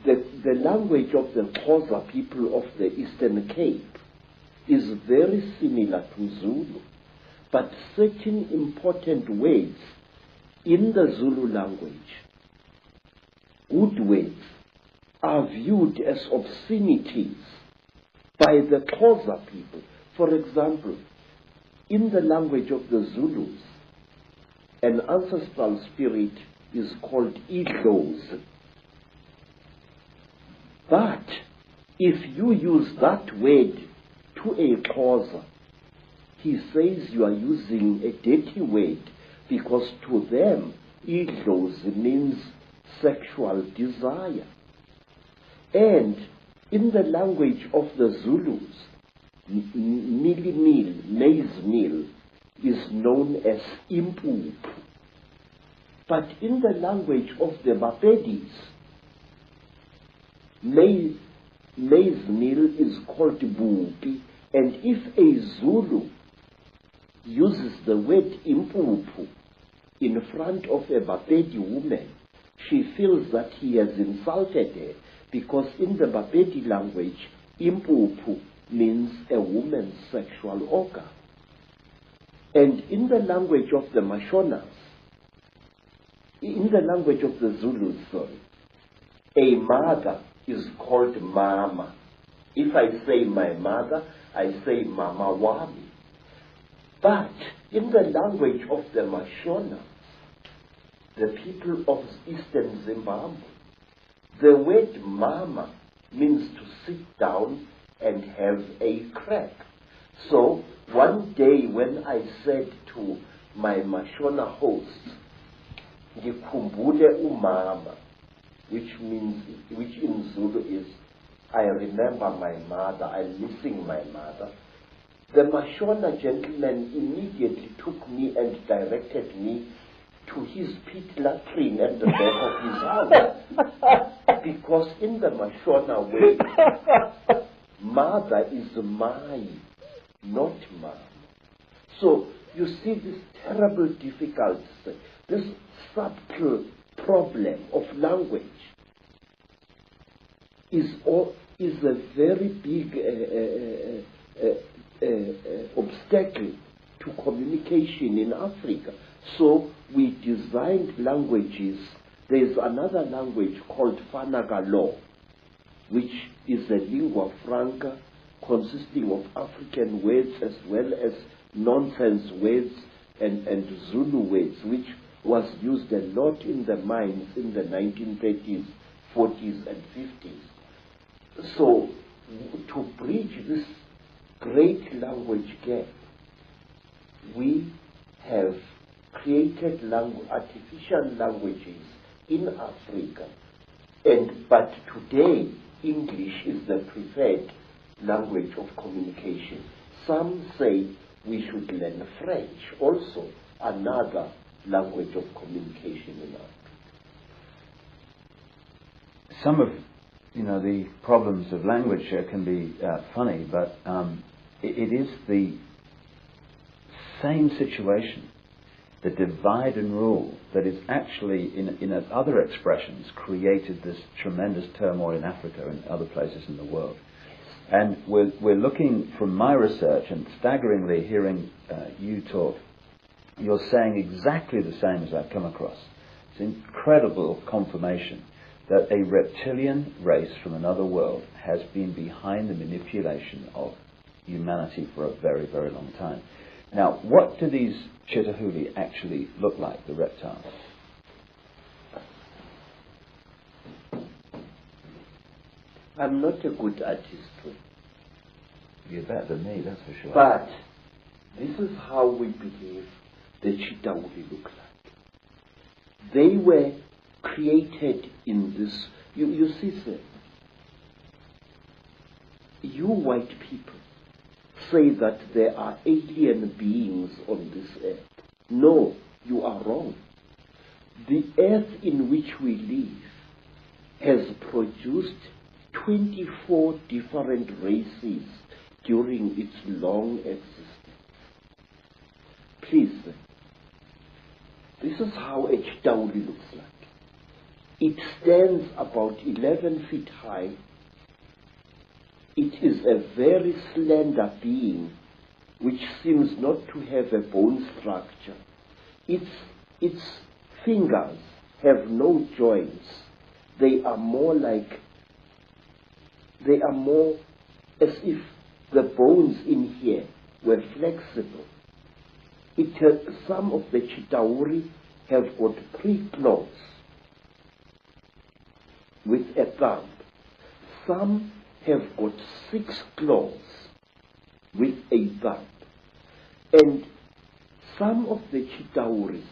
The language of the Xhosa people of the Eastern Cape is very similar to Zulu, but certain important words in the Zulu language, good words, are viewed as obscenities by the Xhosa people. For example, in the language of the Zulus, an ancestral spirit is called Yggdrasil. But if you use that word to a Xhosa, he says you are using a dirty word, because to them, Yggdrasil means sexual desire. And in the language of the Zulus, maize meal is known as impuphu. But in the language of the Bapedis, maize meal is called bupi, and if a Zulu uses the word impuphu in front of a Bapedi woman, she feels that he has insulted her, because in the Bapedi language, impuphu means a woman's sexual organ. And in the language of the Mashonas, in the language of the Zulus, a mother is called mama. If I say my mother, I say mama wami. But in the language of the Mashonas, the people of Eastern Zimbabwe, the word mama means to sit down and have a crack. So one day when I said to my Mashona host, Ngikhumbule umama, which in Zulu is, I remember my mother, I'm missing my mother, the Mashona gentleman immediately took me and directed me to his pit latrine at the back of his house. Because in the Mashona way, mother is mai, not mama. So you see this terrible difficulty, this subtle problem of language is a very big obstacle to communication in Africa. So we designed languages. There's another language called Fanagalo, which is a lingua franca consisting of African words as well as nonsense words and Zulu words, which was used a lot in the mines in the 1930s, 40s, and 50s. So to bridge this great language gap, we have created artificial languages in Africa, but today English is the preferred language of communication. Some say we should learn French, also another language of communication in Africa. Some of the problems of language can be funny, but it is the same situation, the divide and rule, that is actually, in other expressions, created this tremendous turmoil in Africa and other places in the world. And we're looking from my research, and staggeringly hearing you talk, you're saying exactly the same as I've come across. It's incredible confirmation that a reptilian race from another world has been behind the manipulation of humanity for a very, very long time. Now, what do these Chitahuli actually look like, the reptiles? I'm not a good artist. You're better than me, that's for sure. But this is how we believe the Chitahuli look like. They were created in this. You see, sir, you white people say that there are alien beings on this earth. No, you are wrong. The earth in which we live has produced 24 different races during its long existence. Please, this is how a Chitauri looks like. It stands about 11 feet high. It is a very slender being which seems not to have a bone structure. Its fingers have no joints. They are more as if the bones in here were flexible. Some of the Chitauri have got 3 claws with a thumb. Some have got 6 claws with a thumb. And some of the Chitauris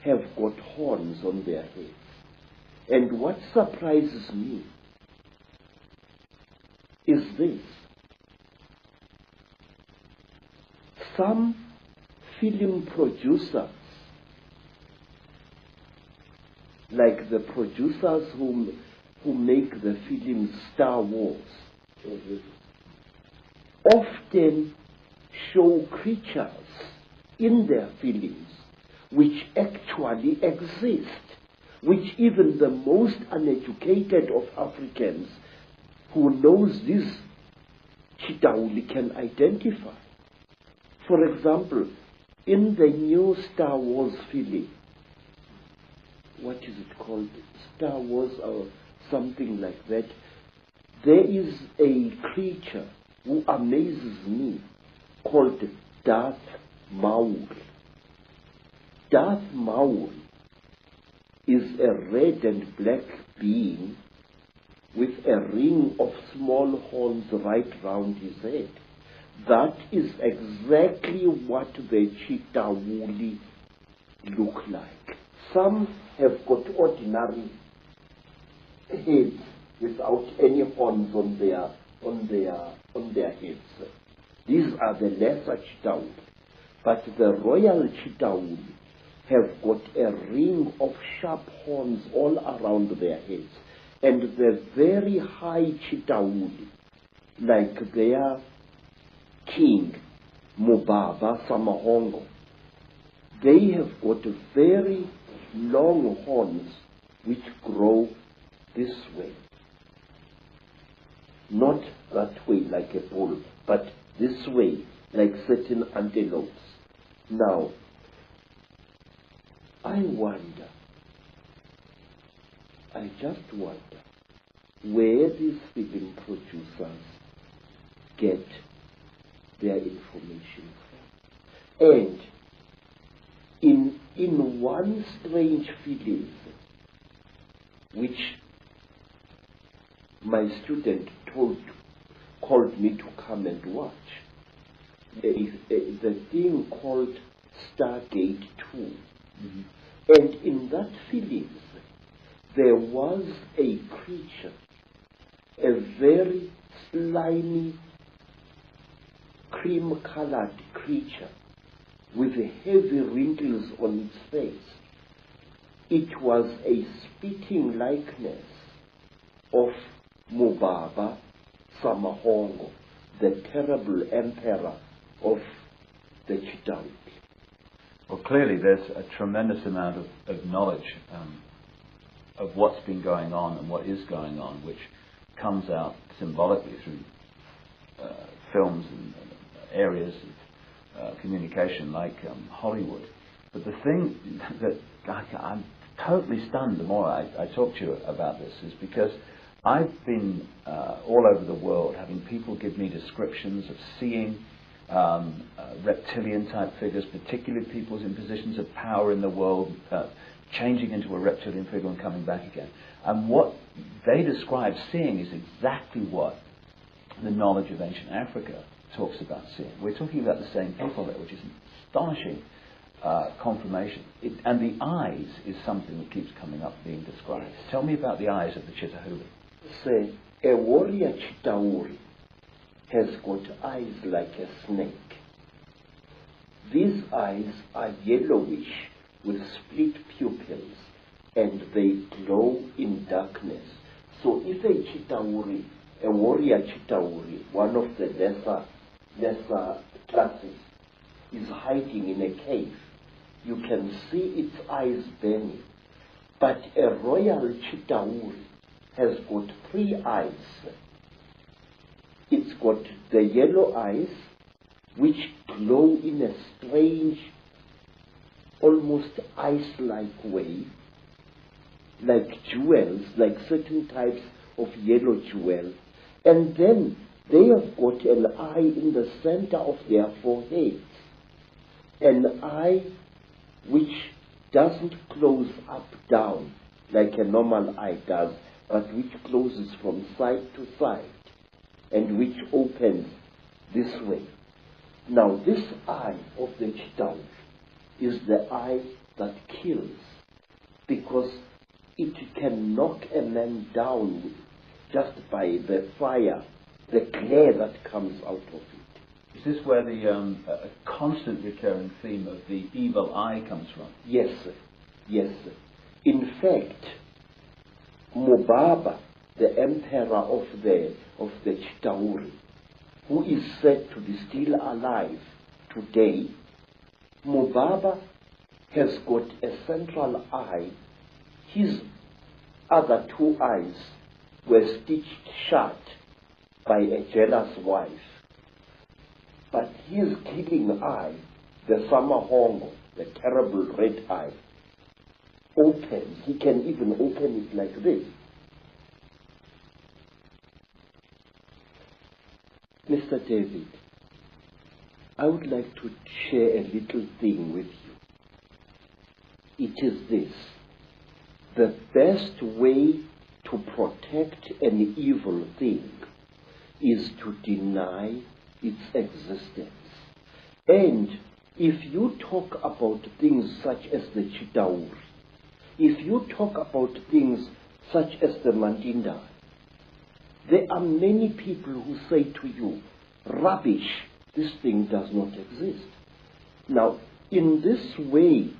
have got horns on their heads. And what surprises me is this. Some film producers, like the producers who make the film Star Wars, often show creatures in their films which actually exist, which even the most uneducated of Africans who knows this Chitauri can identify. For example, in the new Star Wars film, what is it called? Star Wars or something like that. There is a creature who amazes me called Darth Maul. Darth Maul is a red and black being with a ring of small horns right round his head. That is exactly what the Chitauri look like. Some have got ordinary heads without any horns on their heads. These are the lesser Chitauri. But the royal Chitauri have got a ring of sharp horns all around their heads. And the very high Chitauri, like their king, Mubaba Samahongo, they have got very long horns which grow this way. Not that way like a bull, but this way like certain antelopes. Now, I just wonder where these film producers get their information from. And in one strange film, which my student called me to come and watch, the thing called Stargate 2. Mm-hmm. And in that film, there was a creature, a very slimy, cream-colored creature with heavy wrinkles on its face. It was a spitting likeness of Mubaba Samahongo, the terrible emperor of the Chitauri. Well, clearly there's a tremendous amount of knowledge of what's been going on and what is going on, which comes out symbolically through films and areas of communication like Hollywood. But the thing that I'm totally stunned the more I talk to you about this is because I've been all over the world having people give me descriptions of seeing reptilian type figures, particularly people in positions of power in the world, changing into a reptilian figure and coming back again. And what they describe seeing is exactly what the knowledge of ancient Africa talks about seeing. We're talking about the same people there, which is an astonishing confirmation. And the eyes is something that keeps coming up being described. Tell me about the eyes of the Chitauri. Say, a warrior Chitauri has got eyes like a snake. These eyes are yellowish with split pupils and they glow in darkness. So if a Chitauri, a warrior Chitauri, one of the lesser classes, is hiding in a cave, you can see its eyes burning. But a royal Chitauri has got 3 eyes. It's got the yellow eyes, which glow in a strange, almost ice-like way, like jewels, like certain types of yellow jewel. And then they have got an eye in the center of their foreheads, an eye which doesn't close up down like a normal eye does, but which closes from side to side and which opens this way. Now this eye of the Chitauri is the eye that kills, because it can knock a man down just by the fire, the glare that comes out of it. Is this where the constant recurring theme of the evil eye comes from? Yes, sir. Yes, sir. In fact, Mubaba, the emperor of the Chitauri, who is said to be still alive today, Mubaba has got a central eye. His other 2 eyes were stitched shut by a jealous wife. But his killing eye, the Samahongo, the terrible red eye, opens. He can even open it like this. Mr. David, I would like to share a little thing with you. It is this: the best way to protect an evil thing is to deny its existence. And if you talk about things such as the Chitauri, if you talk about things such as the Mandinda, there are many people who say to you, rubbish, this thing does not exist. Now, in this way,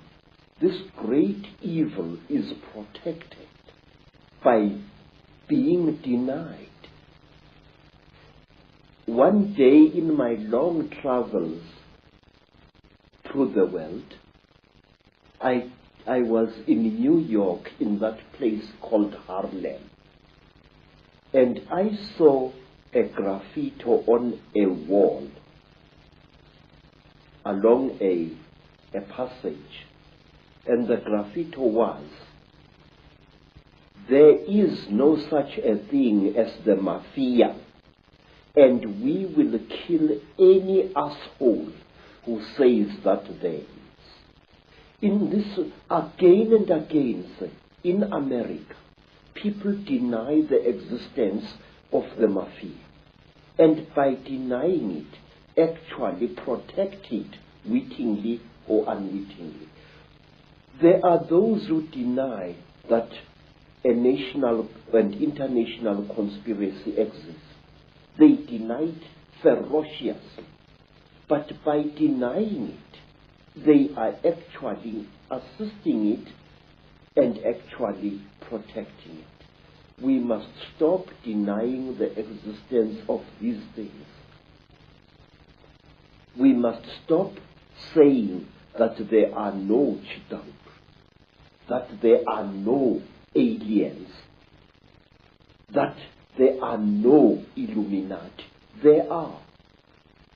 this great evil is protected by being denied. One day in my long travels through the world, I was in New York, in that place called Harlem, and I saw a graffiti on a wall along a passage, and the graffiti was, "There is no such a thing as the mafia, and we will kill any asshole who says that there is." In this, again and again, in America, people deny the existence of the mafia, and by denying it, actually protect it wittingly or unwittingly. There are those who deny that a national and international conspiracy exists. They deny it ferociously, but by denying it, they are actually assisting it and actually protecting it. We must stop denying the existence of these things. We must stop saying that there are no Chitauri, that there are no aliens, that there are no Illuminati. There are.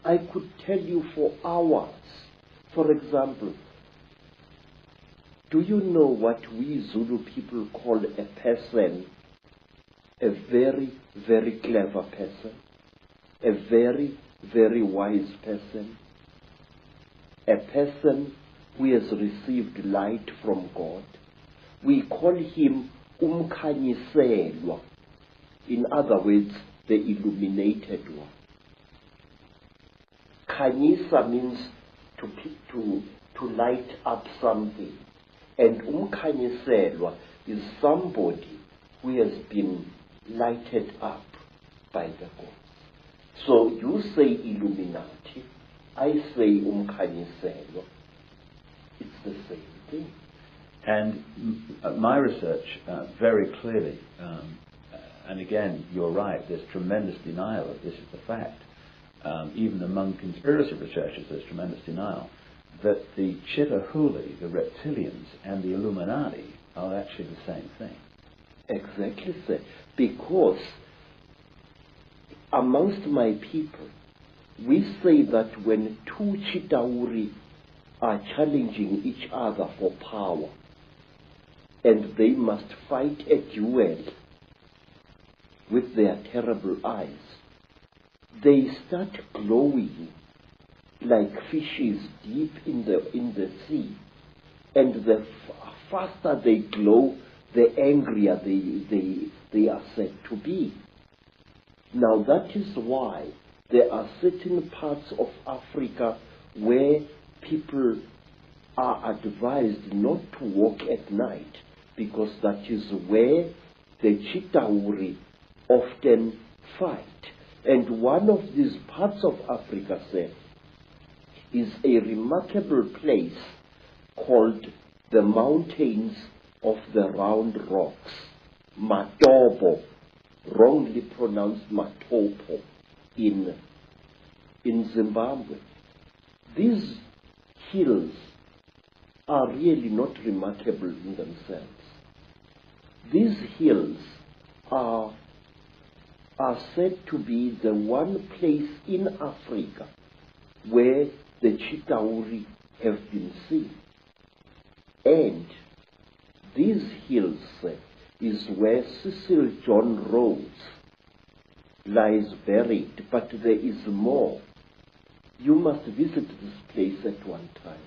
I could tell you for hours. For example, do you know what we Zulu people call a person? A very, very clever person, a very, very wise person, a person who has received light from God. We call him Umkhanyiselwa. In other words, the illuminated one. Khanyisa means to light up something, and Umkhanyiselwa is somebody who has been lighted up by the gods. So you say Illuminati, I say Umkhanyiselwa. It's the same thing. And my research very clearly, and again, you're right, there's tremendous denial of this is the fact. Even among conspiracy researchers, there's tremendous denial that the Chitahuli, the reptilians, and the Illuminati are actually the same thing. Exactly, sir. Because amongst my people, we say that when two Chitauri are challenging each other for power, and they must fight a duel with their terrible eyes, they start glowing like fishes deep in the sea, and the faster they glow, the angrier they are said to be. Now that is why there are certain parts of Africa where people are advised not to walk at night, because that is where the Chitauri often fight. And one of these parts of Africa, sir, is a remarkable place called the Mountains of the Round Rocks, Matopo, wrongly pronounced Matopo, in Zimbabwe. These hills are really not remarkable in themselves. These hills are said to be the one place in Africa where the Chitauri have been seen. And these hills is where Cecil John Rhodes lies buried, but there is more. You must visit this place at one time.